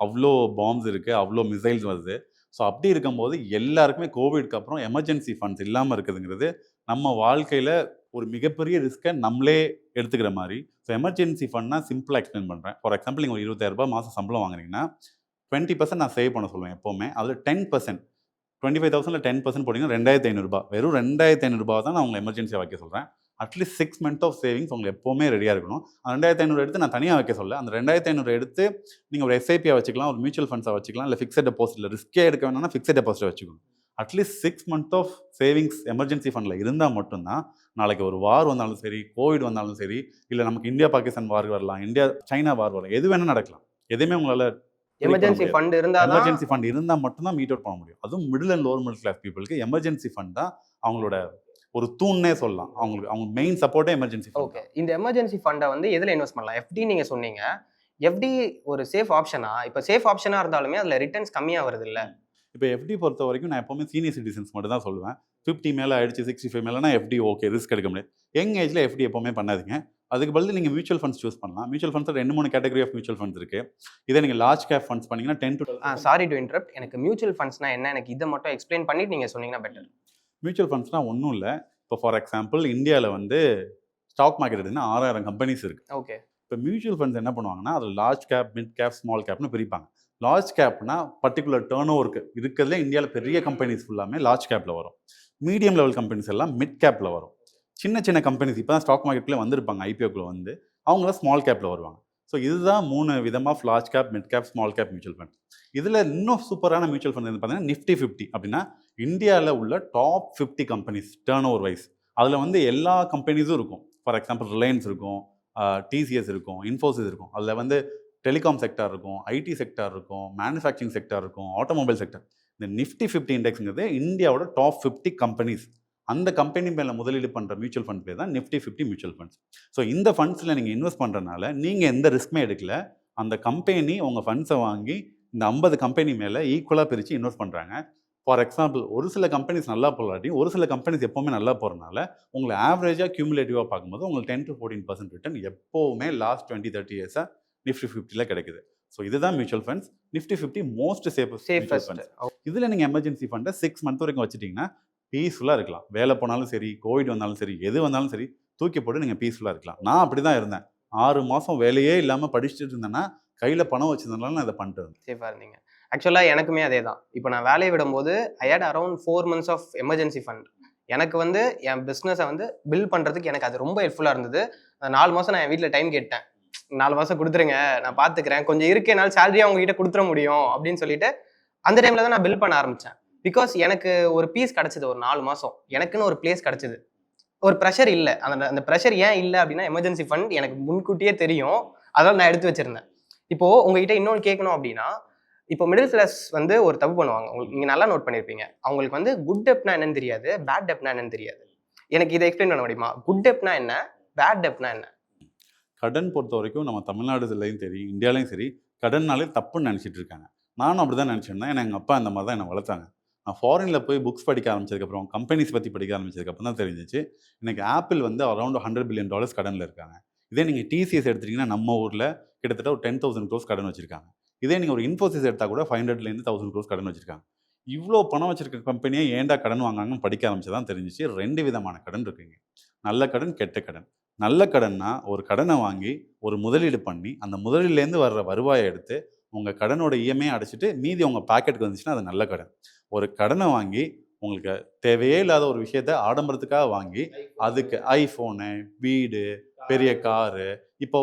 அவ்ளோ பாம்ப்ஸ் இருக்கு. அவ்ளோ மிசைல்ஸ் வருது. ஸோ அப்படி இருக்கும்போது எல்லாருக்குமே கோவிட்க்கு அப்புறம் எமர்ஜென்சி ஃபண்ட்ஸ் இல்லாம இருக்குதுங்கிறது, நம்ம வாழ்க்கையில ஒரு மிகப்பெரிய ரிஸ்க்க நம்மளே எடுத்துக்கிற மாரி. ஸோ எமர்ஜென்சி ஃபண்ட்னா சிம்பிளா எக்ஸ்பிளைன் பண்றேன். ஃபார் எக்ஸாம்பிள் நீங்க ஒரு ரூ. 20,000 மாசம் சம்பளம் வாங்குறீங்கன்னா, 20% நான் சேவ் பண்ண சொல்லுவேன் எப்பவுமே. அதுல 10% 25,000ல 10% போட்டீங்கன்னா ரூ. 2,500 வெறும் ரூ. 2,500 தான் நான் உங்கள எமர்ஜென்சியா வைக்க சொல்றேன். அட்லீஸ்ட் 6 மந்த் ஆஃப் சேவிங்ஸ் உங்களுக்கு எப்பவுமே ரெடியா இருக்கணும். அந்த 2,500 எடுத்து நான் தனியா வைக்க சொல்லல. அந்த 2,500 எடுத்து நீங்க ஒரு எஸ்ஐபியா வச்சுக்கலாம், ஒரு மியூச்சுவல் ஃபண்ட்ஸா வச்சுக்கலாம், இல்ல ஃபிக்ஸட் டெபாசிட்ல ரிஸ்கே எடுக்க வேணாம்னா ஃபிக்ஸட் டெபாசிட் வச்சுக்கோங்க. At least 6 month of savings emergency ஃபண்ட்ல இருந்தா மட்டும் தான், நாளைக்கு ஒரு வார் வந்தாலும் சரி, கோவிட் வந்தாலும் சரி, இல்ல நமக்கு இந்தியா பாகிஸ்தான் வார் வரலாம், இந்தியா சைனா வார் வரலாம். எது வேணா நடக்கலாம். எதுவுமே உங்களால எமர்ஜென்சி ஃபண்ட் இருந்தா தான் எமர்ஜென்சி ஃபண்ட் இருந்தா மட்டும் தான் மீட் அவுட் பண்ண முடியும். அதுவும் middle and lower middle class பீப்புளுக்கு எமர்ஜென்சி ஃபண்ட் தான் அவங்களோட ஒரு தூண்னே சொல்லலாம். அவங்க மெயின் சப்போர்ட்டே எமர்ஜென்சி ஃபண்ட் ஓகே. தான். இந்த எமர்ஜென்சி ஃபண்ட வந்து எதுல இன்வெஸ்ட் பண்ணலாம்? எஃப்டி நீங்க சொன்னீங்க. எஃப்டி ஒரு சேஃப் ஆப்ஷனா? இப்ப சேஃப் ஆப்ஷனா இருந்தாலுமே அதுல ரிட்டர்ன்ஸ் கம்மியா வருதுல்ல? இப்போ எஃப்டி பொறுத்த வரைக்கும் நான் எப்பவுமே சீனியர் சிட்டிசன்ஸ் மட்டும் தான் சொல்லுவேன். 50 மேல ஆயிடுச்சு, 65 மேலனா எஃப்டி ஓகே, ரிஸ்க் எடுக்க முடியாது. யங் ஏஜ்ல எஃப்டி எப்பவுமே பண்ணாதீங்க. அதுக்கு பதிலா நீங்க மியூச்சுவல் ஃபண்ட்ஸ் சூஸ் பண்ணலாம். மியூச்சுவல் ஃபண்ட்ஸ்ல 2, 3 கேட்டகரி ஆஃப் மியூச்சுவல் ஃபண்ட்ஸ் இருக்கு. இதே நீங்க லார்ஜ் கேப் ஃபண்ட்ஸ் பண்ணீங்கன்னா 10 to 12% சாரி டு இன்டரப்ட். எனக்கு மியூச்சுவல் ஃபண்ட்ஸ்னா என்ன? எனக்கு இத மட்டும் எக்ஸ்பிளைன் பண்ணிட்டு நீங்க சொன்னீங்கன்னா பெட்டர். மியூச்சுவல் ஃபண்ட்ஸ்னா ஒண்ணும் இல்ல. இப்போ ஃபார் எக்ஸாம்பிள் இந்தியால வந்து ஸ்டாக் மார்க்கெட் எடுத்தீங்கன்னா 6,000 கம்பெனிஸ் இருக்கு. ஓகே. இப்போ மியூச்சுவல் ஃபண்ட்ஸ் என்ன பண்ணுவாங்கன்னா, அதில் large cap, mid cap, small கேப்னு பிரிப்பாங்க. லார்ஜ் கேப்னா பர்டிகுலர் டர்ன் ஓவருக்கு இருக்கிறதுல இந்தியாவில் பெரிய கம்பெனிஸ் ஃபுல்லாமே லார்ஜ் கேப்பில் வரும். மீடியம் லெவல் கம்பெனிஸ் எல்லாம் மிட் கேப்பில் வரும். சின்ன சின்ன கம்பெனிஸ் இப்போ தான் ஸ்டாக் மார்க்கெட்லேயே வந்திருப்பாங்க, ஐபிஓக்குள்ள வந்து அவங்களாம் ஸ்மால் கேப்பில் வருவாங்க. ஸோ இதுதான் 3 விதமாக large cap, mid cap, small gap mutual fund. இதில் இன்னும் சூப்பரான மியூச்சுவல் ஃபண்ட் பார்த்தீங்கன்னா நிஃப்டி 50 அப்படின்னா இந்தியாவில் உள்ள top 50 companies turnover wise. அதில் வந்து எல்லா கம்பெனிஸும் இருக்கும். ஃபார் எக்ஸாம்பிள் ரிலையன்ஸ் இருக்கும், டிசிஎஸ் இருக்கும், இன்ஃபோசிஸ் இருக்கும். அதில் வந்து டெலிகாம் செக்டார் இருக்கும், ஐடி செக்டார் இருக்கும், மேனுஃபேக்சரிங் செக்டார் இருக்கும், ஆட்டோமொபைல் செக்டார். இந்த நிஃப்டி 50 இண்டெக்ஸ்ங்கிறது இந்தியாவோட டாப் 50 கம்பெனிஸ். அந்த கம்பெனி மேலே முதலீடு பண்ணுற மியூச்சுவல் ஃபண்ட் பேர் தான் நிஃப்டி 50 மியூச்சுவல் ஃபண்ட்ஸ். ஸோ இந்த ஃபண்ட்ஸில் நீங்கள் இன்வெஸ்ட் பண்ணுறதுனால நீங்கள் எந்த ரிஸ்க்குமே எடுக்கல. அந்த கம்பெனி உங்கள் ஃபண்ட்ஸை வாங்கி இந்த 50 கம்பெனி மேலே ஈக்குவலாக பிரித்து இன்வெஸ்ட் பண்ணுறாங்க. ஃபார் எக்ஸாம்பிள் ஒரு சில கம்பெனிஸ் நல்லா போகலாட்டி ஒரு சில கம்பெனிஸ் எப்போவுமே நல்லா போகிறனால உங்களை ஆவரேஜாக கியூமுலேட்டிவாக பார்க்கும்போது உங்களுக்கு 10 to 14% ரிட்டர்ன் எப்போவுமே லாஸ்ட் 20-30 இயர்ஸாக நிஃப்டி 50ல கிடைக்குது. ஸோ இதுதான் mutual funds. Nifty 50 most safest funds. இதில் நீங்கள் எமர்ஜென்சி ஃபண்டை 6 மந்த் வரைக்கும் வச்சுட்டிங்கன்னா பீஸ்ஃபுல்லாக இருக்கலாம். வேலை போனாலும் சரி, கோவிட் வந்தாலும் சரி, எது வந்தாலும் சரி, தூக்கி போட்டு நீங்கள் பீஸ்ஃபுல்லாக இருக்கலாம். நான் அப்படி தான் இருந்தேன். 6 மாதம் வேலையே இல்லாமல் படிச்சுட்டு இருந்தேன்னா கையில் பணம் வச்சிருந்தனால நான் இதை பண்ணிட்டு இருந்தேன். சேஃபாக இருந்தீங்க. ஆக்சுவலாக எனக்குமே அதே தான். இப்போ நான் வேலையை விடும்போது I had around 4 months of emergency fund. எனக்கு வந்து என் பிஸ்னஸை வந்து பில்ட் பண்ணுறதுக்கு எனக்கு அது ரொம்ப ஹெல்ப்ஃபுல்லாக இருந்தது. 4 மாதம் நான் என் வீட்டில் டைம் கேட்டேன். 4 மாதம் கொடுத்துருங்க, நான் பார்த்துக்கிறேன், கொஞ்சம் இருக்கு, என்னால் சேலரியாக உங்ககிட்ட கொடுத்துட முடியும் அப்படின்னு சொல்லிட்டு அந்த டைமில் தான் நான் பில்ட் பண்ண ஆரம்பித்தேன். பிகாஸ் எனக்கு ஒரு பீஸ் கிடச்சிது. ஒரு 4 மாதம் எனக்குன்னு ஒரு பிளேஸ் கிடச்சிது. ஒரு ப்ரெஷர் இல்லை. அந்த ப்ரெஷர் ஏன் இல்லை அப்படின்னா எமர்ஜென்சி ஃபண்ட் எனக்கு முன்கூட்டியே தெரியும். அதனால் நான் எடுத்து வச்சிருந்தேன். இப்போ உங்ககிட்ட இன்னொன்று கேட்கணும் அப்படின்னா, இப்போ மிடில் கிளாஸ் வந்து ஒரு தப்பு பண்ணுவாங்க. உங்களுக்கு நீங்க நல்லா நோட் பண்ணியிருப்பீங்க. அவங்களுக்கு வந்து குட் டெப்ட்னா என்னன்னு தெரியாது, பேட் டெப்ட்னா என்னன்னு தெரியாது. எனக்கு இதை எக்ஸ்பிளைன் பண்ண முடியுமா? குட் டெப்ட்னா என்ன, பேட் டெப்ட்னா என்ன? கடன் பொறுத்த வரைக்கும் நம்ம தமிழ்நாடுலையும் சரி, இந்தியாலையும் சரி, கடன்னாலே தப்புன்னு நினச்சிட்டு இருக்காங்க. நானும் அப்படி தான் நினச்சிருந்தேன். ஏன்னா எங்கள் அப்பா அந்த மாதிரி தான் என்னை வளர்த்தாங்க. நான் ஃபாரினில் போய் புக்ஸ் படிக்க ஆரம்பிச்சதுக்கப்புறம், கம்பெனிஸ் பற்றி படிக்க ஆரம்பிச்சதுக்கப்புறம் தான் தெரிஞ்சிச்சு. இன்னைக்கு ஆப்பிள் வந்து அரௌண்ட் $100 billion கடனில் இருக்காங்க. இதே நீங்கள் டிசிஎஸ் எடுத்துட்டிங்கன்னா நம்ம ஊரில் கிட்டத்தட்ட ஒரு 10,000 crores கடன் வச்சுருக்காங்க. இதே நீங்கள் ஒரு இன்ஃபோசிஸ் எடுத்தால் கூட 500லேருந்து 1000 crores கடன் வச்சுருக்காங்க. இவ்வளோ பணம் வச்சிருக்க கம்பெனியை ஏன்டா கடன் வாங்காங்கன்னு படிக்க ஆரம்பிச்சதான் தெரிஞ்சிச்சு. 2 விதமான கடன் இருக்குங்க. நல்ல கடன், கெட்ட கடன். நல்ல கடன்னா ஒரு கடனை வாங்கி ஒரு முதலீடு பண்ணி அந்த முதலீடுலேருந்து வர்ற வருவாயை எடுத்து உங்கள் கடனோட இஎம்ஐ அடைச்சிட்டு மீதி உங்கள் பாக்கெட்டுக்கு வந்துச்சுன்னா அது நல்ல கடன். ஒரு கடனை வாங்கி உங்களுக்கு தேவையே இல்லாத ஒரு விஷயத்த ஆடம்பரத்துக்காக வாங்கி அதுக்கு ஐஃபோனு, வீடு, பெரிய காரு, இப்போ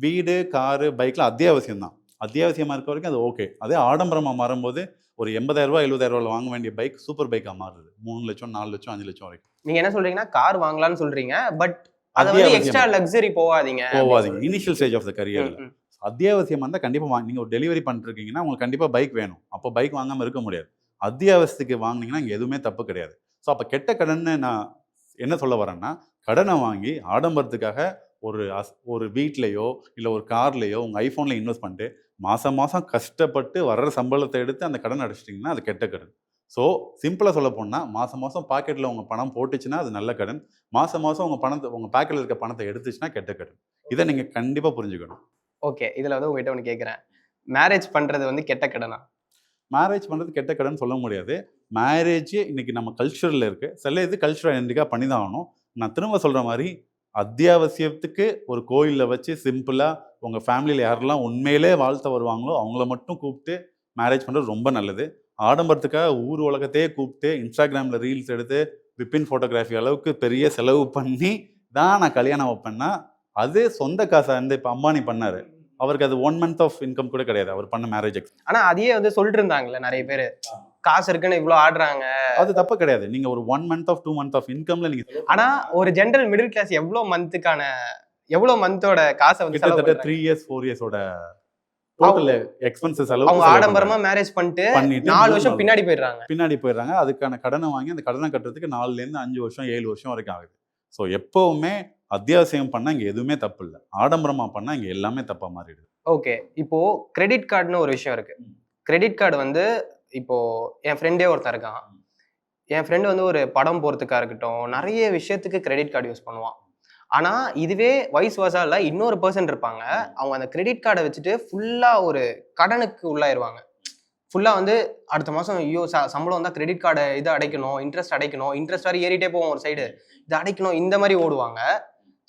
வீடு, காரு, பைக்லாம் அத்தியாவசியம் தான். அத்தியாவசியமாக இருக்க வரைக்கும் அது ஓகே. அதே ஆடம்பரமாக மாறும்போது ஒரு 80,000 70,000 வாங்க வேண்டிய பைக் சூப்பர் பைக்காக மாறுது 3 லட்சம் 4 லட்சம் 5 லட்சம் வரைக்கும். நீங்க என்ன சொல்றீங்கன்னா கார் வாங்கலாம்னு சொல்றீங்க, பட் அதை வந்து எக்ஸ்ட்ரா லக்ஸரி போகாதீங்க. இனிஷியல் ஸ்டேஜ் ஆஃப் த கரியர்ல அத்தியாவசியமாக இருந்தால் கண்டிப்பாக வாங்க. நீங்கள் ஒரு டெலிவரி பண்ணிருக்கீங்கன்னா உங்களுக்கு கண்டிப்பாக பைக் வேணும். அப்போ பைக் வாங்காமல் இருக்க முடியாது. அத்தியாவசியத்துக்கு வாங்கினீங்கன்னா இங்கே எதுவுமே தப்பு கிடையாது. ஸோ அப்போ கெட்ட கடன்னு நான் என்ன சொல்ல வரேன்னா, கடனை வாங்கி ஆடம்பரத்துக்காக ஒரு வீட்லேயோ இல்லை ஒரு கார்லேயோ உங்கள் ஐஃபோனில் இன்வெஸ்ட் பண்ணிட்டு மாதம் மாதம் கஷ்டப்பட்டு வர்ற சம்பளத்தை எடுத்து அந்த கடன் அடைச்சிட்டிங்கன்னா அது கெட்ட கடன். ஸோ சிம்பிளாக சொல்ல போனால் மாதம் மாதம் பாக்கெட்டில் உங்கள் பணம் போட்டுச்சுன்னா அது நல்ல கடன். மாதம் மாதம் உங்கள் பாக்கெட்டில் இருக்க பணத்தை எடுத்துச்சுன்னா கெட்ட கடன். இதை நீங்கள் கண்டிப்பாக புரிஞ்சுக்கணும். ஓகே, இதில் வந்து உங்ககிட்ட ஒன்று கேட்குறேன், மேரேஜ் பண்ணுறது வந்து கெட்ட கடனா? மேரேஜ் பண்ணுறது கெட்ட கடன் சொல்ல முடியாது. மேரேஜ் இன்னைக்கு நம்ம கல்ச்சரில் இருக்குது. சில இது கல்ச்சரல் ஐடென்டிக்காக பண்ணி தான் ஆகணும். நான் திரும்ப சொல்கிற மாதிரி அத்தியாவசியத்துக்கு ஒரு கோயிலில் வச்சு சிம்பிளாக உங்கள் ஃபேமிலியில் யாரெல்லாம் உண்மையிலே வாழ்த்த வருவாங்களோ அவங்கள மட்டும் கூப்பிட்டு மேரேஜ் பண்ணுறது ரொம்ப நல்லது. ஆடம்பரத்துக்காக ஊர் உலகத்தையே கூப்பிட்டு இன்ஸ்டாகிராமில் ரீல்ஸ் எடுத்து விப்பின் ஃபோட்டோகிராஃபி அளவுக்கு பெரிய செலவு பண்ணி தான் நான் கல்யாணம் வைப்பேன்னா அது சொந்த காசை வந்து இப்போ அம்பானி பண்ணார். அவருக்கு அது 1 month ஆஃப் இன்கம் கூட கிடையாது அவர் பண்ண மேரேஜ். ஆனா அதையே வந்து சொல்லிட்டு இருந்தாங்கல்ல நிறைய பேர், காசு இருக்குன்னு இவ்வளோ ஆடுறாங்க. அது தப்பு கிடையாது. நீங்க ஒரு 1 month ஆஃப் 2 month ஆஃப் இன்கம்ல நீங்க ஆனா ஒரு ஜெனரல் மிடில் கிளாஸ் எவ்வளோ மந்தோட காசை வந்து கிட்டத்தட்ட 3 years 4 yearsோட டோட்டல் எக்ஸ்பென்சஸ் அளவுக்கு அவங்க ஆடம்பரமா மேரேஜ் பண்ணிட்டு 4 வருஷம் பின்னாடி போயிடுறாங்க. அதுக்கான கடனை வாங்கி அந்த கடனை கட்டுறதுக்கு 4ல இருந்து 5 வருஷம் 7 வருஷம் வரைக்கும் ஆகுது. ஸோ எப்பவுமே அத்தியாவசியம் பண்ணா இங்க எதுவுமே தப்பு இல்லை, ஆடம்பரமா பண்ணா இங்க எல்லாமே தப்பா மாறிடுது. ஓகே, இப்போ கிரெடிட் கார்டுன்னு ஒரு விஷயம் இருக்கு. கிரெடிட் கார்டு வந்து இப்போ என் ஃப்ரெண்டே ஒருத்தர் இருக்கான். என் ஃப்ரெண்டு வந்து ஒரு படம் போறதுக்கா இருக்கட்டும், நிறைய விஷயத்துக்கு கிரெடிட் கார்டு யூஸ் பண்ணுவான். ஆனா இதுவே வைஸ் வர்சா இல்ல, இன்னொரு பர்சன் இருப்பாங்க, அவங்க அந்த கிரெடிட் கார்டை வச்சுட்டு ஃபுல்லா ஒரு கடனுக்கு உள்ளாயிருவாங்க. ஃபுல்லா வந்து அடுத்த மாசம் ஐயோ சம்பளம் வந்தா கிரெடிட் கார்டை இதை அடைக்கணும், இன்ட்ரெஸ்ட் வேற ஏறிட்டே போவோம் ஒரு சைடு, இதை அடைக்கணும், இந்த மாதிரி ஓடுவாங்க.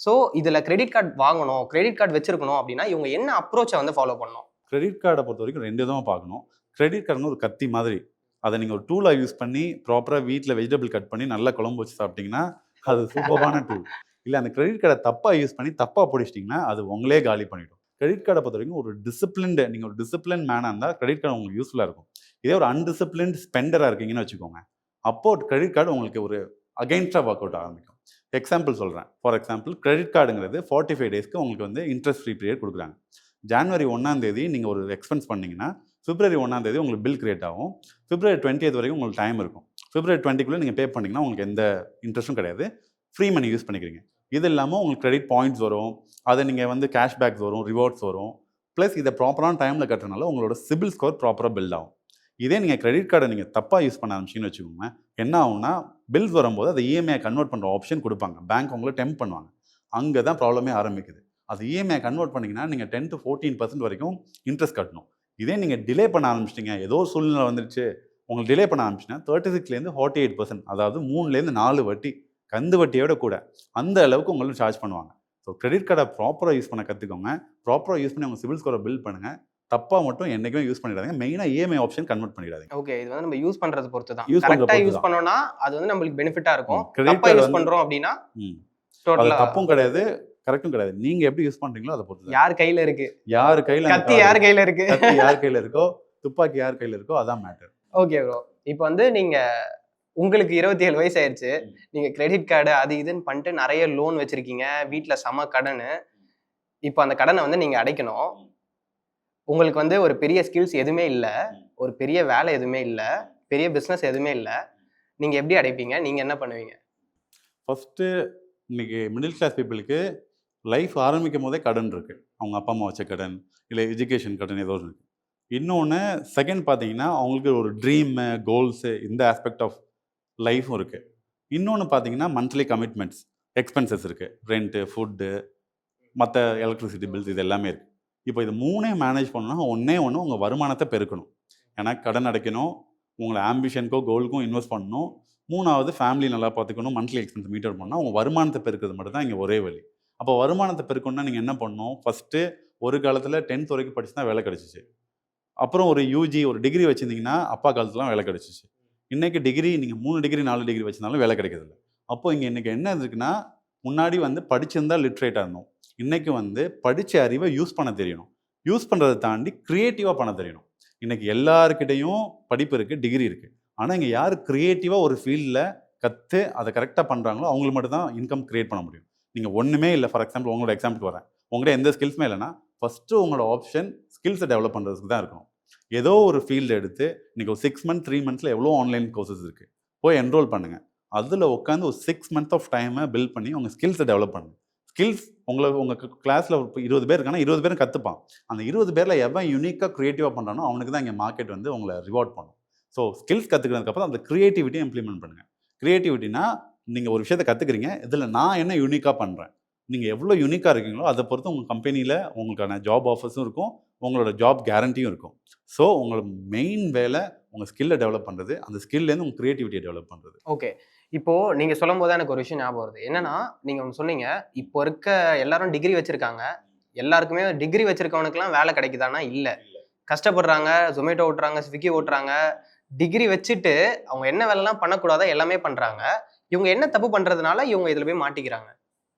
ஸோ இதில் கிரெடிட் கார்டு வாங்கணும், கிரெடிட் கார்டு வச்சிருக்கணும் அப்படின்னா இவங்க என்ன அப்ரோச்சை வந்து ஃபாலோ பண்ணணும்? கிரெடிட் கார்டை பொறுத்த வரைக்கும் 2 விதமாக பார்க்கணும். கிரெடிட் கார்டுன்னு ஒரு கத்தி மாதிரி, அதை நீங்கள் ஒரு டூலாக யூஸ் பண்ணி ப்ராப்பராக வீட்டில் வெஜிடபிள் கட் பண்ணி நல்லா குழம்பு வச்சு சாப்பிட்டீங்கன்னா அது சூப்பரான டூல். இல்லை அந்த கிரெடிட் கார்டை தப்பாக யூஸ் பண்ணி தப்பாக பிடிச்சிட்டிங்கன்னா அது உங்களே காலி பண்ணிவிடும். கிரெடிட் கார்டை பொறுத்த வரைக்கும் ஒரு நீங்கள் ஒரு டிசிப்ளின் மேனாக இருந்தால் கிரெடிட் கார்டு உங்களுக்கு யூஸ்ஃபுல்லாக இருக்கும். இதே ஒரு அன்டிசிப்ளின்ட் ஸ்பெண்டராக இருக்கீங்கன்னு வச்சுக்கோங்க, அப்போது கிரெடிட் கார்டு உங்களுக்கு ஒரு அகெயின்ஸ்டாக ஒர்க் அவுட் ஆரம்பிக்கும். எக்ஸாம்பிள் சொல்கிறேன். ஃபார் எக்ஸாம்பிள் கிரெடிட் கார்டுங்கிறது 45 டேஸ்க்கு உங்களுக்கு வந்து இன்ட்ரெஸ்ட் ஃப்ரீ பீரியட் கொடுக்குறாங்க. ஜனவரி 1ஆம் தேதி நீங்கள் ஒரு எக்ஸ்பென்ஸ் பண்ணிங்கன்னா பிப்ரவரி 1ஆம் தேதி உங்களுக்கு பில் கிரியேட் ஆகும். பிப்ரவரி 20th வரைக்கும் உங்களுக்கு டைம் இருக்கும். பிப்ரவரி 20க்குள்ளே நீங்கள் பே பண்ணிங்கன்னா உங்களுக்கு எந்த இன்ட்ரெஸ்ட்டும் கிடையாது, ஃப்ரீ மணி யூஸ் பண்ணிக்கிறீங்க. இது இல்லாமல் உங்களுக்கு கிரெடிட் பாயிண்ட்ஸ் வரும், அதை நீங்கள் வந்து கேஷ்பேக்ஸ் வரும், ரிவார்ட்ஸ் வரும். ப்ளஸ் இதை ப்ராப்பரான டைமில் கட்டுறதுனால உங்களோட சிபில் ஸ்கோர் ப்ராப்பராக பில்ட் ஆகும். இதே நீங்கள் கிரெடிட் கார்டை நீங்கள் தப்பாக யூஸ் பண்ண ஆரம்பிச்சிங்கன்னு வச்சுக்கோங்க, என்ன ஆகும்னா பில்ஸ் வரும்போது அதை இஎம்ஐ கன்வெர்ட் பண்ணுற ஆப்ஷன் கொடுப்பாங்க, பேங்க் உங்களை டெம்ப் பண்ணுவாங்க. அங்கே தான் ப்ராப்ளமே ஆரம்பிக்குது. அது இஎம்ஐ கன்வெர்ட் பண்ணிங்கன்னா நீங்கள் 10 to 14% வரைக்கும் இன்ட்ரெஸ்ட் கட்டணும். இதே நீங்கள் டிலே பண்ண ஆரம்பிச்சிட்டிங்க, ஏதோ ஒரு சூழ்நிலை வந்துருச்சு உங்களுக்கு டிலே பண்ண ஆரம்பிச்சிங்கன்னா 36லேருந்து 48%, அதாவது 3லேருந்து 4 வட்டி, கந்து வட்டியோட கூட அந்த அளவுக்கு உங்களுக்கு சார்ஜ் பண்ணுவாங்க. ஸோ கிரெடிட் கார்டை ப்ராப்பராக யூஸ் பண்ண கற்றுக்கோங்க. ப்ராப்பராக யூஸ் பண்ணி உங்கள் சிபில் ஸ்கோரை பில்ட் பண்ணுங்கள். தப்பாக மட்டும் என்றைக்குமே யூஸ் பண்ணிடாதீங்க. மெயினாக இஎம்ஐ ஆப்ஷன் கன்வெர்ட் பண்ணிடாதீங்க. ஓகே, இது வந்து நம்ம யூஸ் பண்ணுறது பொறுத்து தான். கரெக்டாக யூஸ் பண்ணோம்னா அது வந்து நம்மளுக்கு பெனிஃபிட்டாக இருக்கும். தப்பாக யூஸ் பண்ணுறோம் அப்படின்னா டோட்டலாக தப்பும் கிடையாது, கரெக்டும் கிடையாது. நீங்க எப்படி யூஸ் பண்றீங்களோ அதை பொறுத்து. யார் கையில இருக்கு, கத்தி யார் கையில இருக்கு, யார் கையில இருக்கோ, துப்பாக்கி யார் கையில இருக்கோ அதான் மேட்டர். ஓகே ப்ரோ, இப்போ வந்து நீங்க உங்களுக்கு 27 வயசு ஆயிடுச்சு, நீங்க கிரெடிட் கார்டு அது இதுன்னு பண்ணிட்டு நிறைய லோன் வச்சிருக்கீங்க, வீட்டுல சம கடன். இப்போ அந்த கடனை வந்து நீங்க அடைக்கணும். உங்களுக்கு வந்து ஒரு பெரிய ஸ்கில்ஸ் எதுவுமே இல்லை, ஒரு பெரிய வேலை எதுவுமே இல்லை, பெரிய பிஸ்னஸ் எதுவுமே இல்லை, நீங்க எப்படி அடைப்பீங்க? நீங்க என்ன பண்ணுவீங்க? ஃபர்ஸ்ட் இன்னைக்கு மிடில் கிளாஸ் பீப்புளுக்கு லைஃப் ஆரம்பிக்கும் போதே கடன் இருக்கு. அவங்க அப்பா அம்மா வச்ச கடன், இல்லை எஜுகேஷன் கடன் ஏதோ இருக்கு. இன்னொன்று செகண்ட் பார்த்தீங்கன்னா அவங்களுக்கு ஒரு ட்ரீமு, கோல்ஸு, இந்த ஆஸ்பெக்ட் ஆஃப் லைஃப்பும் இருக்குது. இன்னொன்று பார்த்தீங்கன்னா மந்த்லி கமிட்மெண்ட்ஸ், எக்ஸ்பென்சஸ் இருக்குது, ரெண்ட்டு, ஃபுட்டு, மற்ற எலக்ட்ரிசிட்டி பில்ஸ், இது எல்லாமே இருக்குது. இப்போ இது 3ஐயும் மேனேஜ் பண்ணணும்னா ஒன்று உங்கள் வருமானத்தை பெருக்கணும். ஏன்னா கடன் அடைக்கணும், உங்களை ஆம்பிஷனுக்கோ கோலுக்கும் இன்வெஸ்ட் பண்ணணும், 3வது ஃபேமிலி நல்லா பார்த்துக்கணும், மந்த்லி எக்ஸ்பென்ஸ் மீட் அவுட் பண்ணால் உங்கள் வருமானத்தை பெருக்கிறது மட்டும் தான் இங்கே ஒரே வழி. அப்போ வருமானத்தை பெருக்கணும்னா நீங்கள் என்ன பண்ணணும்? ஃபஸ்ட்டு ஒரு காலத்தில் 10th வரைக்கும் படிச்சு தான் வேலை கிடச்சிச்சு. அப்புறம் ஒரு யூஜி ஒரு டிகிரி வச்சுருந்தீங்கன்னா அப்பா காலத்துலாம் வேலை கிடச்சிச்சு. இன்றைக்கி டிகிரி நீங்கள் 3 டிகிரி 4 டிகிரி வச்சிருந்தாலும் வேலை கிடைக்கிறதில்ல. அப்போது இங்கே இன்றைக்கி என்ன இருக்குன்னா, முன்னாடி வந்து படிச்சிருந்தா லிட்ரேட்டாக இருந்தோம். இன்றைக்கி வந்து படித்த அறிவை யூஸ் பண்ண தெரியணும். யூஸ் பண்ணுறதை தாண்டி க்ரியேட்டிவாக பண்ண தெரியணும். இன்றைக்கி எல்லாருக்கிட்டையும் படிப்பு இருக்குது, டிகிரி இருக்குது. ஆனால் இங்கே யார் க்ரியேட்டிவாக ஒரு ஃபீல்டில் கற்று அதை கரெக்டாக பண்ணுறாங்களோ அவங்களுக்கு மட்டும் தான் இன்கம் க்ரியேட் பண்ண முடியும். நீங்கள் ஒன்றுமே இல்லை, ஃபார் எக்ஸாம்பிள் உங்களோட எக்ஸாம்பிளுக்கு வரேன். உங்கள்கிட்ட எந்த ஸ்கில்ஸுமே இல்லைன்னா ஃபஸ்ட்டு உங்களோட ஆப்ஷன் ஸ்கில்ஸை டெவலப் பண்ணுறதுக்கு தான் இருக்கணும். ஏதோ ஒரு ஃபீல்டு எடுத்து இன்றைக்கி ஒரு 6 மந்த் 3 மந்த்ஸில் எவ்வளோ ஆன்லைன் கோர்சஸ் இருக்குது, போய் என்ரோல் பண்ணுங்கள். அதில் உட்காந்து ஒரு 6 மந்த் ஆஃப் டைமை பில்ட் பண்ணி உங்கள் ஸ்கில்ஸை டெவலப் பண்ணுங்கள். ஸ்கில்ஸ் உங்கள் கிளாஸில் இப்போ 20 பேர் இருக்காங்கன்னா 20 பேரும் கற்றுப்பான். அந்த 20 பேரில் எவன் யூனிக்காக க்ரியேட்டிவாக பண்ணுறானோ அவனுக்கு தான் இங்கே மார்க்கெட் வந்து உங்களை ரிவார்ட் பண்ணும். ஸோ ஸ்கில்ஸ் கற்றுக்கிறதுக்கப்புறம் அந்த க்ரியேட்டிவிட்டியை இம்ப்ளிமெண்ட் பண்ணுங்கள். க்ரியேட்டிவிட்டினா நீங்கள் ஒரு விஷயத்தை கற்றுக்குறீங்க, இதில் நான் என்ன யூனிக்காக பண்ணுறேன். நீங்கள் எவ்வளோ யூனிக்காக இருக்கீங்களோ அதை பொறுத்து உங்கள் கம்பெனியில் உங்களுக்கான ஜாப் ஆஃபர்ஸும் இருக்கும், உங்களோட ஜாப் கேரண்டியும் இருக்கும். ஸோ உங்களோட மெயின் வேலை உங்கள் ஸ்கில்லை டெவலப் பண்ணுறது, அந்த ஸ்கில்லேருந்து உங்கள் க்ரியேட்டிவிட்டியை டெவலப் பண்ணுறது. ஓகே, இப்போது நீங்கள் சொல்லும் போது எனக்கு ஒரு விஷயம் ஞாபகம் வருது. என்னன்னா, நீங்கள் ஒன்று சொன்னீங்க, இப்போ இருக்க எல்லாரும் டிகிரி வச்சுருக்காங்க, எல்லாருக்குமே டிகிரி வச்சுருக்கவனுக்குலாம் வேலை கிடைக்குதானா? இல்லை, கஷ்டப்படுறாங்க, ஜொமேட்டோ ஓட்டுறாங்க, ஸ்விக்கி ஓட்டுறாங்க. டிகிரி வச்சுட்டு அவங்க என்ன வேலைலாம் பண்ணக்கூடாதோ எல்லாமே பண்ணுறாங்க. இவங்க என்ன தப்பு பண்ணுறதுனால இவங்க இதில் போய் மாட்டிக்கிறாங்க?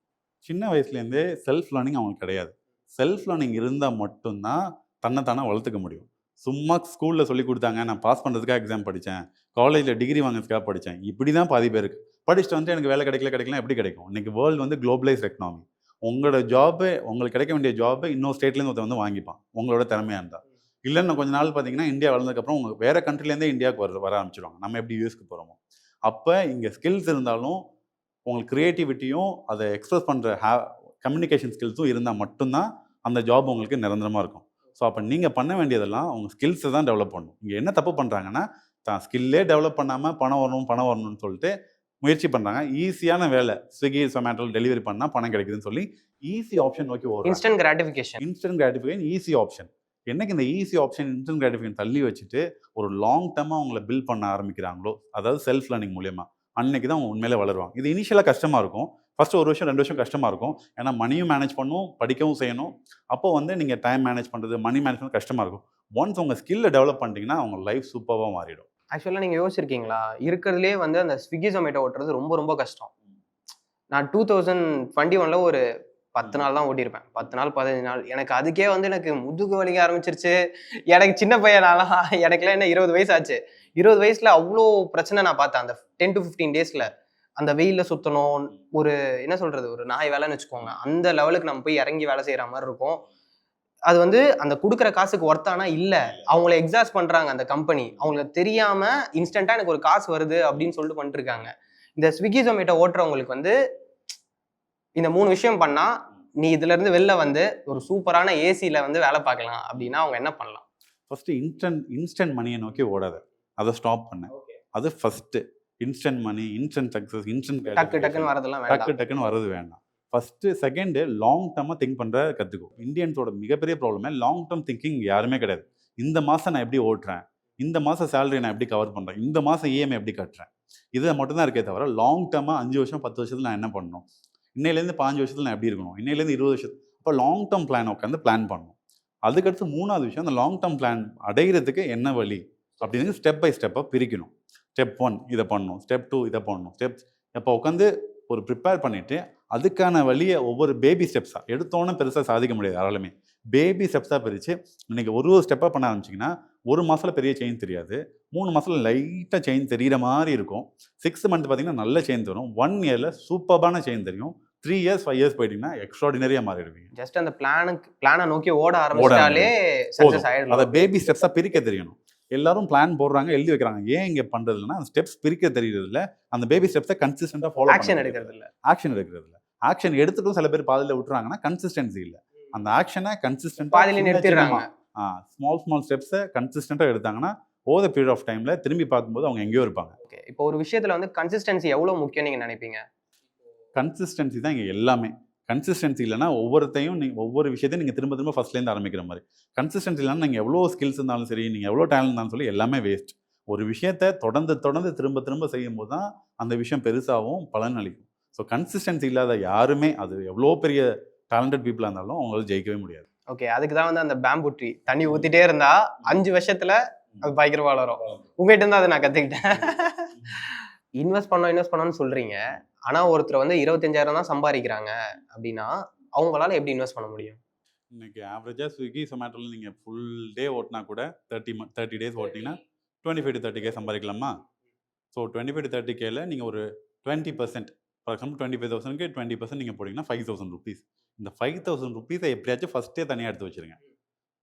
சின்ன வயசுலேருந்தே செல்ஃப் லேர்னிங் அவங்களுக்கு கிடையாது. செல்ஃப் லேர்னிங் இருந்தால் மட்டும்தான் தன்னைத்தானே வளர்த்துக்க முடியும். சும்மா ஸ்கூலில் சொல்லி கொடுத்தாங்க, நான் பாஸ் பண்ணுறதுக்காக எக்ஸாம் படித்தேன், காலேஜில் டிகிரி வாங்கிறதுக்காக படித்தேன், இப்படி தான் பாதி பேருக்கு. படிச்சுட்டு வந்து எனக்கு வேலை கிடைக்கலாம் எப்படி கிடைக்கும்? இன்றைக்கி வேர்ல்டு வந்து குளோபலைஸ் எக்கனாமி. உங்களோட ஜாபு, உங்களுக்கு கிடைக்க வேண்டிய ஜாபு இன்னொரு ஸ்டேட்லேருந்து ஒருத்தர் வந்து வாங்கிப்பான் உங்களோட திறமையாக இருந்தால். இல்லைன்னு கொஞ்ச நாள் பார்த்தீங்கன்னா இந்தியா வளர்ந்ததுக்கப்புறம் உங்கள் வேறு கண்ட்ரிலேருந்தே இந்தியாவுக்கு வர ஆரம்பிச்சிடுவாங்க. நம்ம எப்படி யூஎஸ்க்கு போகிறோமோ. அப்போ இங்கே ஸ்கில்ஸ் இருந்தாலும் உங்களுக்கு க்ரியேட்டிவிட்டியும் அதை எக்ஸ்ப்ரெஸ் பண்ணுற கம்யூனிகேஷன் ஸ்கில்ஸும் இருந்தால் மட்டும்தான் அந்த ஜாப் உங்களுக்கு நிரந்தரமாக இருக்கும். ஸோ அப்போ நீங்கள் பண்ண வேண்டியதெல்லாம் உங்கள் ஸ்கில்ஸை தான் டெவலப் பண்ணணும். இங்கே என்ன தப்பு பண்ணுறாங்கன்னா, தான் ஸ்கில்லே டெவலப் பண்ணாமல் பணம் வரணும்னு சொல்லிட்டு முயற்சி பண்ணுறாங்க. ஈஸியான வேலை, ஸ்விக்கி சொமேட்டோவில் டெலிவரி பண்ணால் பணம் கிடைக்குதுன்னு சொல்லி ஈஸி ஆப்ஷன் நோக்கி வரும். Instant gratification easy option. என்னைக்கு இந்த ஈஸி ஆப்ஷன் இன்ஸ்டன்ட் கிராட்டிஃபிகேஷன் தள்ளி வச்சுட்டு ஒரு லாங் டர்மாக அவங்கள பில்ட் பண்ண ஆரம்பிக்கிறாங்களோ, அதாவது செல்ஃப் லேர்னிங் மூலியமாக, அன்னைக்கு தான் அவங்க உண்மையிலே வளருவாங்க. இது இனிஷியலாக கஷ்டமாக இருக்கும். ஃபஸ்ட்டு 1 வருஷம் 2 வருஷம் கஷ்டமாக இருக்கும். ஏன்னா மணியும் மேனேஜ் பண்ணணும், படிக்கவும் செய்யணும். அப்போது வந்து நீங்கள் டைம் மேனேஜ் பண்ணுறது, மணி மேனேஜ் பண்ணுறது கஷ்டமாக இருக்கும். ஒன்ஸ் உங்கள் ஸ்கில்லை டெவலப் பண்ணிட்டீங்கன்னா அவங்க லைஃப் சூப்பராக மாறிடும். ஆக்சுவலாக நீங்கள் யோசிச்சிருக்கீங்களா, இருக்கிறதுலே வந்து அந்த ஸ்விக்கி ஜொமேட்டோ ஓட்டுறது ரொம்ப ரொம்ப கஷ்டம். நான் 2021 ஒரு 10 நாள் தான் ஓட்டியிருப்பேன். 10 நாள் 15 நாள். எனக்கு அதுக்கே வந்து எனக்கு முதுகு வலிக்க ஆரம்பிச்சிருச்சு. எனக்கு சின்ன பையனாலாம் எனக்குலாம் என்ன 20 வயசு ஆச்சு. 20 வயசுல அவ்வளோ பிரச்சனை நான் பார்த்தேன். அந்த 10 to 15 டேஸில் அந்த வெயிலில் சுற்றணும், ஒரு என்ன சொல்கிறது, ஒரு நாய் வேலைன்னு வச்சுக்கோங்க. அந்த லெவலுக்கு நம்ம போய் இறங்கி வேலை செய்கிற மாதிரி இருக்கும். அது வந்து அந்த கொடுக்குற காசுக்கு ஒர்த்தானா இல்லை, அவங்கள எக்ஸாஸ்ட் பண்ணுறாங்க அந்த கம்பெனி. அவங்களுக்கு தெரியாமல் இன்ஸ்டண்ட்டாக எனக்கு ஒரு காசு வருது அப்படின்னு சொல்லிட்டு பண்ணிட்டுருக்காங்க. இந்த ஸ்விக்கி ஜொமேட்டோ ஓட்டுறவங்களுக்கு வந்து இந்த 3 விஷயம் பண்ணால் நீ இதுலேருந்து வெளில வந்து ஒரு சூப்பரான ஏசியில் வந்து வேலை பார்க்கலாம் அப்படின்னா அவங்க என்ன பண்ணலாம்? ஃபஸ்ட்டு இன்ஸ்டன்ட் மணியை நோக்கி ஓடாத, அதை ஸ்டாப் பண்ண. அது first. Instant money, instant success, instant டக்குன்னு வரதெல்லாம் வேண்டாம். டக்குன்னு வரது வேண்டாம். ஃபஸ்ட்டு. செகண்டு, லாங் டர்மாக திங்க் பண்ணுற கற்றுக்கும். இந்தியன்ஸோட மிகப்பெரிய ப்ராப்ளமே லாங் டர்ம் திங்கிங் யாருமே கிடையாது. இந்த மாதம் நான் எப்படி ஓட்டுறேன், இந்த மாதம் சேலரி நான் எப்படி கவர் பண்ணுறேன், இந்த மாதம் இஎம்ஐ எப்படி கட்டுறேன், இதை மட்டும்தான் இருக்கே தவிர லாங் டர்மாக 5 வருஷம் 10 வருஷத்தில் நான் என்ன பண்ணணும், இன்னையிலேருந்து 15 வருஷத்தில் நான் எப்படி இருக்கணும், இன்னையிலேருந்து 20 வருஷம். அப்போ லாங் டர்ம் பிளான் உட்காந்து பிளான் பண்ணணும். அதுக்கடுத்து 3வது விஷயம், அந்த லாங் டர்ம் பிளான் அடைகிறதுக்கு என்ன வழி அப்படின்னு ஸ்டெப் பை ஸ்டெப்பாக பிரிக்கணும். ஸ்டெப் 1 இதை பண்ணணும், ஸ்டெப் 2 இதை பண்ணணும், இப்போ உட்காந்து ஒரு ப்ரிப்பேர் பண்ணிவிட்டு அதுக்கான வழியை ஒவ்வொரு பேபி ஸ்டெப்ஸாக, எடுத்தோன்னே பெருசாக சாதிக்க முடியாது யாராலுமே. பேபி ஸ்டெப்ஸாக பிரித்து இன்றைக்கி ஒரு ஸ்டெப்பாக பண்ண ஆரம்பிச்சிங்கன்னா 1 மாதத்தில் பெரிய சேஞ்ச் தெரியாது, 3 மாதத்தில் லைட்டாக சேஞ்ச் தெரிகிற மாதிரி இருக்கும், 6 மந்த் பார்த்திங்கன்னா நல்ல சேஞ்ச் வரும், 1 இயரில் சூப்பரான சேஞ்ச் தெரியும், 3 இயர்ஸ் 5 இயர்ஸ் போயிட்டீங்கன்னா எக்ஸ்ட்ராடினரியாக மாறிடுவீங்க. ஜஸ்ட் அந்த பிளானை நோக்கி ஓட ஆரம்பிச்சாலே சக்ஸஸ் ஆயிடலாம். அதை பேபி ஸ்டெப்ஸாக பிரிக்க தெரியணும். எல்லாரும் பிளான் போடுறாங்க, எழுதி வைக்கிறாங்க. ஏன் இங்கே பண்ணுறதுனா அந்த ஸ்டெப்ஸ் பிரிக்க தெரியறது இல்லை, அந்த பேபி ஸ்டெப்ஸை கன்சிஸ்டண்டாக ஃபாலோ ஆக்ஷன் எடுக்கிறது இல்லை. ஆக்ஷன் எடுத்துட்டும் சில பேர் பாதியில் விட்டுறாங்கன்னா கன்சிஸ்டன்சி இல்லை. அந்த ஆக்ஷனை கன்சிஸ்டன்ட் பாதியில் நிறுத்திடுறாங்க. ஸ்மால் ஸ்டெப்ஸை கன்சிஸ்டண்டாக எடுத்தாங்கன்னா ஓவர் பீரியட் ஆஃப் டைமில் திரும்பி பார்க்கும்போது அவங்க எங்கேயோ இருப்பாங்க. ஓகே, இப்போ ஒரு விஷயத்தில் வந்து கன்சிஸ்டன்சி எவ்வளோ முக்கியம் நீங்கள் நினைப்பீங்க? கன்சிஸ்டன்சி தான் இங்கே எல்லாமே. கன்சிஸ்டன்சி இல்லைனா ஒவ்வொரு விஷயத்தையும் நீங்கள் திரும்ப திரும்ப ஃபஸ்ட்லேருந்து ஆரம்பிக்கிற மாதிரி. கன்சிஸ்டன்சி இல்லைனா நீங்கள் எவ்வளோ ஸ்கில்ஸ் இருந்தாலும் சரி, நீங்கள் எவ்வளோ டேலண்ட் இருந்தாலும் சொல்லி எல்லாமே வேஸ்ட். ஒரு விஷயத்தை தொடர்ந்து திரும்ப செய்யும் போது தான் அந்த விஷயம் பெருசாகவும் பலன் அளிக்கும். ஸோ கன்சிஸ்டன்சி இல்லாத யாருமே, அது எவ்வளோ பெரிய டேலண்டட் பீப்புளாக இருந்தாலும் அவங்களால ஜெயிக்கவே முடியாது. ஓகே. அதுக்கு தான் வந்து அந்த பேம்பு ட்ரீ தண்ணி ஊத்திட்டே இருந்தா 5 வருஷத்துல அது பயங்கரமா வளரும். உங்ககிட்ட இருந்து அத நான் கத்துக்கிட்டேன். இன்வெஸ்ட் பண்ணணும்னு சொல்றீங்க. ஆனா ஒருத்தர் வந்து 25,000 தான் சம்பாதிக்கிறாங்க அப்படின்னா, அவங்களால எப்படி இன்வெஸ்ட் பண்ண முடியும்? இன்னைக்கு ஆவரேஜா ஸ்விக்கி, சொமேட்டோல நீங்க ஃபுல் டே ஓட்டுனா கூட 30 டேஸ் ஓட்டினீங்கன்னா 25 to 30K சம்பாதிக்கலாமா? ஸோ 25 to 30Kல நீங்க ஒரு 20%, ஃபார் எக்ஸாம்பிள் 25,000க்கு 20% நீங்க போட்டீங்கன்னா ₹5,000. இந்த ₹5,000 எப்படியாச்சும் ஃபர்ஸ்ட்டே தனியா எடுத்து வச்சிருங்க.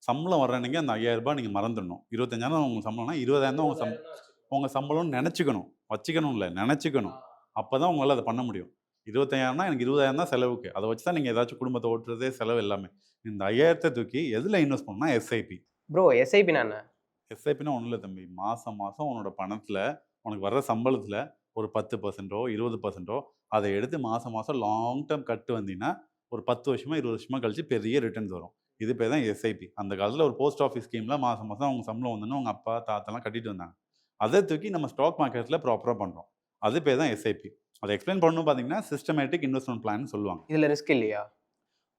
சம்பளம் வர்ற அன்னைக்கு அந்த ₹5,000 நீங்க மறந்துடணும். 25,000 உங்க சம்பளம்னா 20,000 தான் உங்க சம்பளம்னு நினைச்சுக்கணும். வச்சுக்கணும் இல்ல, நினைச்சுக்கணும். அப்பதான் உங்களால அதை பண்ண முடியும். 25,000னா எனக்கு 20,000 தான் செலவுக்கு. அதை வச்சு தான் நீங்க ஏதாச்சும் குடும்பத்தை ஓட்டுறதே செலவு எல்லாமே. இந்த 5,000 தூக்கி எதுல இன்வெஸ்ட் பண்ணணும்னா எஸ்ஐபி. ப்ரோ எஸ்ஐபினா என்ன? எஸ்ஐபினா ஒன்றும் இல்லை தம்பி. மாசம் மாசம் உன்னோட பணத்துல உனக்கு வர்ற சம்பளத்துல ஒரு 10%ஓ 20%ஓ அதை எடுத்து மாசம் மாசம் லாங் டேர்ம் கட்டு வந்தீங்கன்னா ஒரு 10 வருஷமா 20 வருஷமா கழிச்சு பெரிய ரிட்டர்ன்ஸ் வரும். இது பேர் தான் எஸ்ஐபி. அந்த காலத்துல ஒரு போஸ்ட் ஆஃபீஸ் ஸ்கீம்ல மாசம் மாசம் அவங்க சம்பளம் வந்தோன்னு உங்க அப்பா தாத்தாலாம் கட்டிட்டு வந்தாங்க. அதை தூக்கி நம்ம ஸ்டாக் மார்க்கெட்ல ப்ராப்பரா பண்றோம். அது பேர் தான் எஸ்ஐபி. அதை எக்ஸ்பிளைன் பண்ணணும் பார்த்தீங்கன்னா சிஸ்டமேட்டிக் இன்வெஸ்ட்மெண்ட் பிளான் சொல்லுவாங்க. இதுல ரிஸ்க் இல்லையா?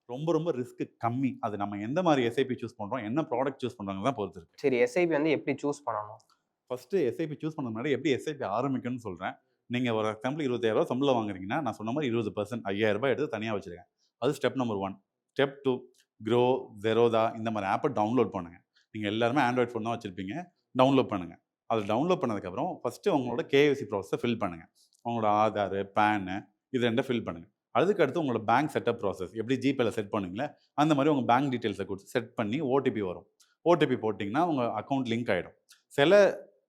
ரொம்ப ரொம்ப ரிஸ்க் கம்மி. அது நம்ம எந்த மாதிரி எஸ்ஐபி சூஸ் பண்றோம், என்ன ப்ராடக்ட் சூஸ் பண்றாங்க தான் பொறுத்து இருக்கு. சரி, எஸ்ஐபி வந்து எப்படி சூஸ் பண்ணணும்? ஃபர்ஸ்ட் எஸ்ஐபி சூஸ் பண்ண முன்னாடி எப்படி எஸ்ஐபி ஆரம்பிக்கணும்னு சொல்றேன். நீங்க ஒரு எக்ஸாம்பிள் ₹25,000 சம்பளம் வாங்குறீங்கன்னா, நான் சொன்ன மாதிரி 20% ₹5,000 எடுத்து தனியா வச்சிருங்க. அது step number 1. Step 2, grow, Zerodha இந்த மாதிரி ஆப்பை டவுன்லோட் பண்ணுங்க. நீங்க எல்லாருமே ஆண்ட்ராய்ட் ஃபோன் தான் வச்சிருப்பீங்க. டவுன்லோட் பண்ணுங்க. அதை டவுன்லோட் பண்ணதுக்கப்புறம் ஃபர்ஸ்ட் உங்களோட கேஒய்சி ப்ராசஸை ஃபில் பண்ணுங்க. உங்களோட ஆதார், பேனு இது ரெண்டும் ஃபில் பண்ணுங்க. அதுக்கு அடுத்து உங்களோட பேங்க் செட்டப் ப்ராசஸ் எப்படி ஜிபேல செட் பண்ணுவீங்களே அந்த மாதிரி உங்க பேங்க் டீட்டெயில்ஸை கொடுத்து செட் பண்ணி ஓடிபி வரும். ஓடிபி போட்டிங்கன்னா உங்க அக்கௌண்ட் லிங்க் ஆகிடும். சில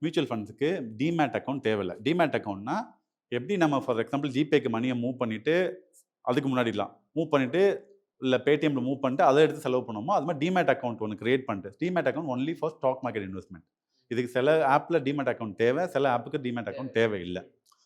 மியூச்சுவல் ஃபண்ட்ஸுக்கு டிமேட் அக்கௌண்ட் தேவையில்லை. டிமேட் அக்கௌண்ட்னா எப்படி நம்ம ஃபார் எக்ஸாம்பிள் ஜிபேக்கு மணியை மூவ் பண்ணிட்டு அதுக்கு முன்னாடிலாம் மூவ் பண்ணிட்டு இல்லை பேடிஎம்ல மூவ் பண்ணிட்டு அதை எடுத்து செலவு பண்ணுவோமோ அது மாதிரி டிமேட் அக்கௌண்ட் ஒன்று கிரியேட் பண்ணிட்டு demat account only for stock market investment. இதுக்கு சில ஆப்பில் டிமேட் அக்கௌண்ட் தேவை, சில ஆப்புக்கு டிமேட் அக்கௌண்ட் தேவையில்லை.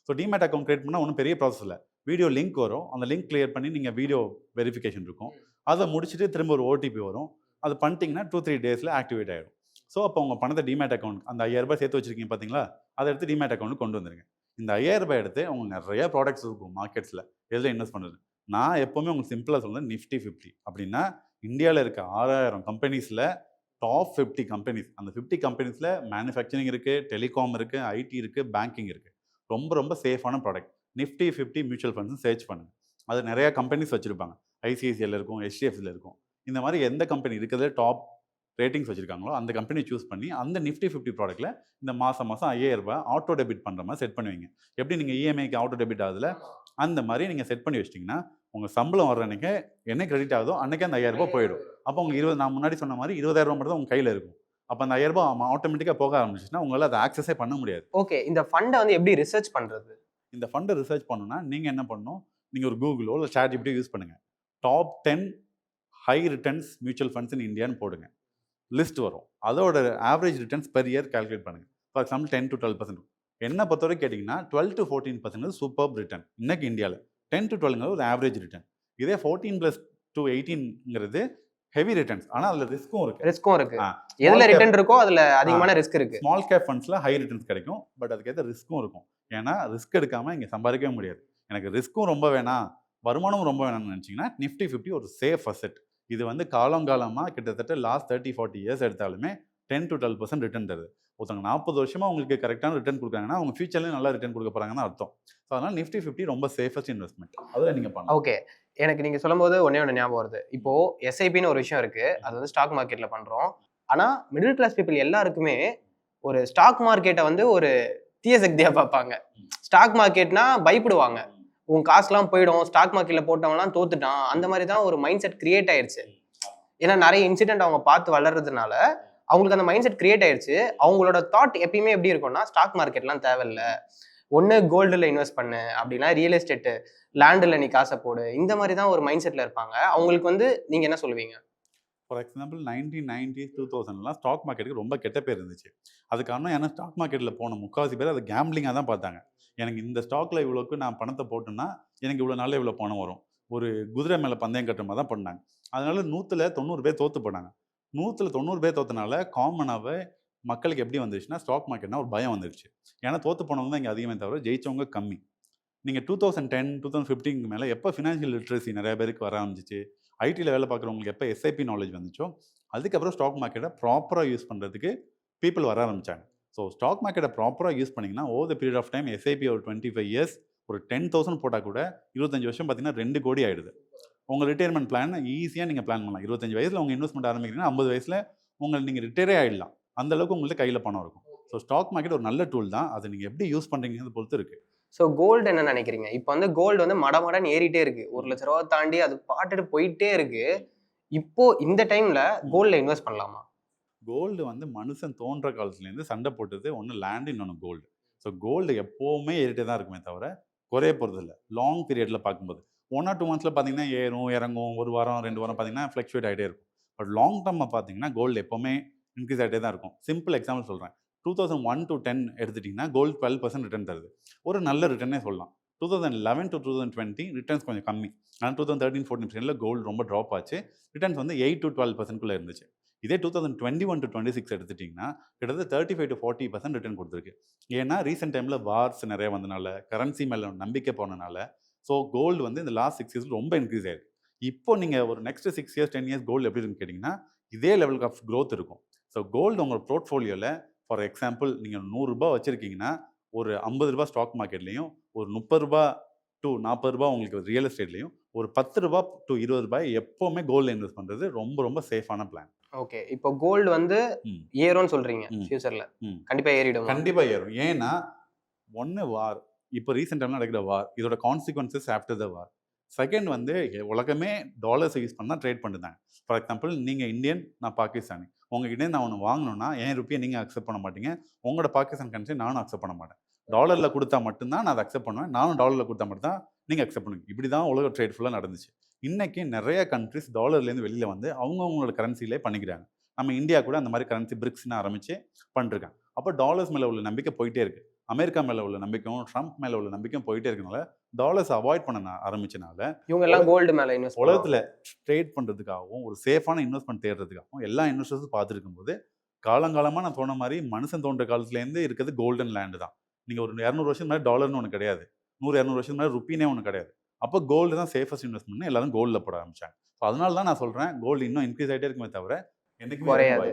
ஸோ டிமேட் அக்கௌண்ட் கிரியேட் பண்ணால் ஒன்றும் பெரிய ப்ராசஸ் இல்லை. வீடியோ லிங்க் வரும், அந்த லிங்க் கிளியர் பண்ணி நீங்கள் வீடியோ வெரிஃபிகேஷன் இருக்கும், அதை முடிச்சுட்டு திரும்ப ஒரு ஓடிபி வரும். அது பண்ணிட்டீங்கன்னா 2-3 டேஸில் ஆக்டிவேட் ஆகிடும். ஸோ அப்போ உங்கள் பணத்தை டிமேட் அக்கௌண்ட் அந்த ₹5,000 சேர்த்து வச்சிருக்கீங்க பார்த்தீங்களா, அதை எடுத்து டிமேட் அக்கௌண்ட் கொண்டு வந்துருங்க. இந்த ₹5,000 எடுத்து உங்களுக்கு நிறைய ப்ராடக்ட்ஸ் இருக்கும் மார்க்கெட்ஸில், எதில் இன்வெஸ்ட் பண்ணுறது. நான் எப்போவுமே உங்களுக்கு சிம்பிளாக சொல்கிறேன், நிஃப்டி 50 அப்படின்னா இந்தியாவில் இருக்க 6,000 கம்பெனிஸில் டாப் 50 கம்பெனிஸ். அந்த 50 கம்பெனிஸில் மேனுஃபேக்சரிங் இருக்குது, டெலிகாம் இருக்குது, ஐடி இருக்குது, பேங்கிங் இருக்குது. ரொம்ப ரொம்ப சேஃபான product. Nifty 50 mutual funds search பண்ணுங்க. அது நிறைய கம்பெனிஸ் வச்சிருப்பாங்க. ஐசிஐசிஐல இருக்கும், HDFCல இருக்கும். இந்த மாதிரி எந்த கம்பெனி இருக்கிறதுல டாப் ரேட்டிங்ஸ் வச்சிருக்காங்களோ அந்த கம்பெனி சூஸ் பண்ணி அந்த நிஃப்டி 50 ப்ராடக்ட்ல இந்த மாசம் மாசம் ₹5,000 ஆட்டோ டெபிட் பண்ற மாதிரி செட் பண்ணுவீங்க. எப்படி நீங்க இஎம்ஐக்கு ஆட்டோ டெபிட் ஆகுதுல அந்த மாதிரி நீங்க செட் பண்ணி வச்சிட்டீங்கன்னா உங்க சம்பளம் வர்ற அன்னைக்கு என்ன கிரெடிட் ஆகுதோ அன்னைக்கு அந்த ₹5,000 போயிடும். அப்போ உங்களுக்கு நான் முன்னாடி சொன்ன மாதிரி ₹20,000 மட்டும் தான் உங்க கையில இருக்கும். அப்போ அந்த ₹5,000 ஆட்டோமேட்டிக்கா போக ஆரம்பிச்சுன்னா உங்களால அதை ஆக்சஸே பண்ண முடியாது. ஓகே, இந்த ஃபண்டை வந்து எப்படி ரிசர்ச் பண்றது? இந்த ஃபண்டை ரிசர்ச் பண்ணணும்னா நீங்க என்ன பண்ணணும், நீங்க ஒரு கூகுளோ இல்லை ChatGPT யூஸ் பண்ணுங்க. Top 10 high returns mutual funds in இந்தியான்னு போடுங்க, லிஸ்ட் வரும். அதோட average returns per year calculate பண்ணுங்க. For example 10 to 12%. என்ன பொறுத்தவரை கேட்டிங்கன்னா 12 to 14% சூப்பர் ரிட்டர்ன் இன்னைக்கு இந்தியாவில். 10 to 12 ஒரு ஆவரேஜ் ரிட்டர்ன். இதே 14+ to 18 ஹெவி ரிட்டர்ன்ஸ். ஆனால் அதில் ரிஸ்க்கும் இருக்கு. எதுல ரிட்டர்ன் இருக்கோ அதுல அதிகமான ரிஸ்க் இருக்கு. ஸ்மால் கேப் ஃபண்ட்ஸ்ல ஹை ரிட்டர்ன்ஸ் கிடைக்கும், பட் அதுக்கேற்ற ரிஸ்க்கும் இருக்கும். ஏன்னா ரிஸ்க் எடுக்காம இங்கே சம்பாதிக்கவே முடியாது. எனக்கு ரிஸ்க்கும் ரொம்ப வேணாம், வருமானமும் ரொம்ப வேணாம்னு நினச்சிங்கன்னா நிஃப்டி 50 ஒரு சேஃப் அசெட். இது வந்து காலங்காலமாக கிட்டத்தட்ட லாஸ்ட் 30-40 இயர்ஸ் எடுத்தாலுமே 10 to 12% ரிட்டர்ன் தருது. ஒருத்தவங்க 40 வருஷமா உங்களுக்கு கரெக்டான ரிட்டர்ன் கொடுக்குறாங்கன்னா அவங்க ஃபியூச்சர்லேயும் நல்லா ரிட்டர்ன் கொடுக்க போறாங்கன்னு அர்த்தம். ஸோ அதனால நிஃப்டி 50 ரொம்ப சேஃபஸ்ட் இன்வெஸ்ட்மெண்ட். அதில் நீங்கள் பண்ணலாம். ஓகே, எனக்கு நீங்க சொல்லும்போது ஒன்னே ஒன்று ஞாபகம் வருது. இப்போ எஸ்ஐபின்னு ஒரு விஷயம் இருக்கு, அது வந்து ஸ்டாக் மார்க்கெட்ல பண்றோம். ஆனா மிடில் கிளாஸ் பீப்புள் எல்லாருக்குமே ஒரு ஸ்டாக் மார்க்கெட்டை வந்து ஒரு தீய சக்தியா பார்ப்பாங்க. ஸ்டாக் மார்க்கெட்னா பயப்படுவாங்க, உன் காசுலாம் போயிடும், ஸ்டாக் மார்க்கெட்ல போட்டவங்கலாம் தோத்துட்டான், அந்த மாதிரி தான் ஒரு மைண்ட் செட் கிரியேட் ஆயிடுச்சு. ஏன்னா நிறைய இன்சிடென்ட் அவங்க பார்த்து வளர்றதுனால அவங்களுக்கு அந்த மைண்ட் செட் கிரியேட் ஆயிடுச்சு. அவங்களோட தாட் எப்பயுமே எப்படி இருக்கும்னா ஸ்டாக் மார்க்கெட்லாம் தேவையில்ல, ஒன்று கோல்டில் இன்வெஸ்ட் பண்ணு, அப்படின்னா ரியல் எஸ்டேட்டு லேண்டில் நீ காசை போடு, இந்த மாதிரி தான் ஒரு மைண்ட் செட்டில் இருப்பாங்க. அவங்களுக்கு வந்து நீங்கள் என்ன சொல்லுவீங்க? ஃபார் எக்ஸாம்பிள் 1990s 2000லாம் ஸ்டாக் மார்க்கெட்டுக்கு ரொம்ப கெட்ட பேர் இருந்துச்சு. அது காரணம் ஏன்னா ஸ்டாக் மார்க்கெட்டில் போன முக்கால்வாசி பேர் அதை கேம்பிளிங்காக தான் பார்த்தாங்க. எனக்கு இந்த ஸ்டாக்ல இவ்வளோக்கு நான் பணத்தை போட்டேன்னா எனக்கு இவ்வளோ நாளில் இவ்வளோ பணம் வரும், ஒரு குதிரை மேலே பந்தயம் கட்டுற மாதிரி தான் பண்ணாங்க. அதனால 100ல் 90 பேர் தோற்று போனாங்க. 100ல் 90 பேர் தோத்தனால காமனாகவே மக்களுக்கு எப்படி வந்துருச்சுன்னா ஸ்டாக் மார்க்கெட்னா ஒரு பயம் வந்துருச்சு. ஏன்னா தோற்று போனவங்க தான் இங்கே அதிகமே தவிர ஜெயிச்சவங்க கம்மி. நீங்கள் 2010 2015 மேலே எப்போ ஃபினான்ஷியல் லிட்ரஸி நிறைய பேருக்கு வர ஆரம்பிச்சிச்சு, ஐடியில் வேலை பார்க்குறவங்களுக்கு எப்போ எஸ்ஐபி நாலேஜ் வந்துச்சோ அதுக்கப்புறம் ஸ்டாக் மார்க்கெட்டை ப்ராப்பராக யூஸ் பண்ணுறதுக்கு பீப்புள் வர ஆரம்பித்தாங்க. ஸோ ஸ்டாக் மார்க்கெட்டை ப்ராப்பராக யூஸ் பண்ணிங்கன்னா over the period of time SIP ஒரு 25 இயர்ஸ் ஒரு 10,000 போட்டால் கூட 25 வருஷம் பார்த்தீங்கன்னா 2 கோடி ஆகிடுது. உங்கள் ரிட்டையர்மெண்ட் பிளான் ஈஸியாக நீங்கள் பிளான் பண்ணலாம். 25 வயசில் உங்கள் இன்வெஸ்ட்மெண்ட் ஆரம்பிக்கிறீங்கன்னா 50 வயசில் நீங்கள் ரிட்டையரே ஆகிடலாம். அந்தளவுக்கு உங்களுக்கு கையில் பணம் இருக்கும். ஸோ ஸ்டாக் மார்க்கெட் ஒரு நல்ல டூல் தான். அதை நீங்கள் எப்படி யூஸ் பண்ணுறீங்கிறது பொறுத்து இருக்குது. ஸோ கோல்டு என்ன நினைக்கிறீங்க? இப்போ வந்து கோல்டு வந்து மடமடன்னு ஏறிட்டே இருக்கு. 1 லட்ச ரூபா தாண்டி அது பாட்டுட்டு போயிட்டே இருக்கு. இப்போ இந்த டைம்ல கோல்ட்ல இன்வெஸ்ட் பண்ணலாமா? கோல்டு வந்து மனுஷன் தோன்ற காலத்துலேருந்து சண்டை போட்டது ஒன்று லேண்டு, இன்னொன்று கோல்டு. ஸோ கோல்டு எப்போவுமே ஏறிட்டே தான் இருக்குமே தவிர குறைய போகிறது இல்லை. லாங் பீரியடில் பார்க்கும்போது 1 or 2 months பார்த்தீங்கன்னா ஏறும் இறங்கும், 1 வாரம் 2 வாரம் பார்த்தீங்கன்னா ஃப்ளக்சுவேட் ஆகிட்டே இருக்கும். பட் லாங் டர்மை பார்த்தீங்கன்னா கோல்டு எப்போவுமே இன்க்ரீஸ் ஆகிட்டே தான் இருக்கும். சிம்பிள் எக்ஸாம்பிள் சொல்கிறேன். 2001 to 10 எடுத்துட்டிங்கன்னா கோல்டு 12% ரிட்டர்ன் தருது. ஒரு நல்ல ரிட்டர்னே சொல்லலாம். 2011 to 2020 ரிட்டர்ன்ஸ் கொஞ்சம் கம்மி. ஆனால் 2013-14 கோல்டு ரொம்ப ட்ராப் ஆச்சு. ரிட்டர்ன்ஸ் வந்து 8 to 12% இருந்துச்சு. இதே 2021 to 26 எடுத்துட்டிங்கன்னா கிட்டத்தட்ட 35 to 40% ரிட்டர்ன் கொடுத்துருக்கு. ஏன்னா ரீசெண்ட் டைமில் வார்ஸ் நிறைய வந்தனால, கரன்சி மேலே நம்பிக்கை போனனால, ஸோ கோல்டு வந்து இந்த லாஸ்ட் 6 years ரொம்ப இன்க்ரீஸ் ஆயிருக்கு. இப்போ நீங்கள் ஒரு நெக்ஸ்ட் 6 years 10 years கோல்டு எப்படி இருக்குன்னு கேட்டிங்கன்னா இதே லெவலுக்கு ஆஃப் க்ரோத் இருக்கும். ஸோ கோல்டு உங்கள் போர்ட்ஃபோலியோவில் ஃபார் எக்ஸாம்பிள் நீங்கள் 100 ரூபாய் வச்சுருக்கீங்கன்னா ஒரு 50 ரூபாய் ஸ்டாக் மார்க்கெட்லேயும், ஒரு 30 ரூபாய் to 40 ரூபாய் உங்களுக்கு ரியல் எஸ்டேட்லேயும், ஒரு 10 ரூபாய் to 20 ரூபாய் எப்போவுமே கோல்டு இன்வெஸ்ட் பண்ணுறது ரொம்ப ரொம்ப சேஃபான பிளான். ஓகே. இப்போ கோல்டு வந்து ஏறும்னு சொல்றீங்க ஃபியூச்சர்ல. கண்டிப்பா ஏறிடும். கண்டிப்பா ஏறும். ஏன்னா ஒன்று வார், இப்போ ரீசெண்ட் டைம்ல நடக்கிற வார், இதோட consequences after the war. Second வந்து உலகமே டாலர்ஸை யூஸ் பண்ணால் ட்ரேட் பண்ணுறாங்க. ஃபார் எக்ஸாம்பிள் நீங்கள் இந்தியன், நான் பாகிஸ்தானி. உங்ககிட்டே நான் ஒன்று வாங்கணும்னா என் ருப்பியை நீங்கள் அக்செப்ட் பண்ண மாட்டீங்க, உங்களோட பாகிஸ்தான் கரன்சி நானும் அக்செப்ட் பண்ண மாட்டேன். டாலரில் கொடுத்தா மட்டும்தான் நான் அதை அக்செப்ட் பண்ணுவேன், நானும் டாலரில் கொடுத்தா மட்டும் தான் நீங்கள் அக்செப்ட் பண்ணுவீங்க. இப்படி தான் உலக ட்ரேட் ஃபுல்லாக நடந்துச்சு. இன்றைக்கி நிறைய கண்ட்ரிஸ் டாலர்லேருந்து வெளியில் வந்து அவங்கவுங்களோட கரன்சிலே பண்ணிக்கிறாங்க. நம்ம இந்தியா கூட அந்த மாதிரி கரன்சி பிரிக்ஸ்னு ஆரம்பித்து பண்ணிருக்காங்க. அப்போ டாலர்ஸ் மேலே உள்ள நம்பிக்கை போயிட்டே இருக்குது. அமெரிக்கா மேலே உள்ள நம்பிக்கையும் ட்ரம்ப் மேலே உள்ள நம்பிக்கையும் போயிட்டே இருக்கனால டாலர்ஸ் அவாய்ட் பண்ண ஆரம்பிச்சனால இவங்க எல்லாம் கோல்டு மேலே இன்வெஸ்ட் உலகத்தில் ட்ரேட் பண்ணுறதுக்காகவும் ஒரு சேஃபான இன்வெஸ்ட்மெண்ட் தேடுறதுக்காகவும் எல்லா இன்வெஸ்டர்ஸும் பார்த்துருக்கும் போது காலங்காலமாக நான் சொன்ன மாதிரி மனுஷன் தோன்ற காலத்துலேருந்து இருக்கிறது கோல்டன் லேண்டு தான். நீங்கள் ஒரு 200 வருஷம் முன்னாடி டாலர்னு ஒன்று கிடையாது, 100-200 வருஷம் முன்னாடி ருப்பினே ஒன்று கிடையாது. அப்போ கோல்டு தான் சேஃபஸ்ட் இன்வெஸ்ட்மெண்ட், எல்லாரும் கோல்டில் போட ஆரம்பிச்சாங்க. ஸோ அதனால தான் நான் சொல்கிறேன் கோல்டு இன்னும் இன்க்ரீஸ் ஆகிட்டே இருக்குமே தவிர என்னைக்குமே குறையாது.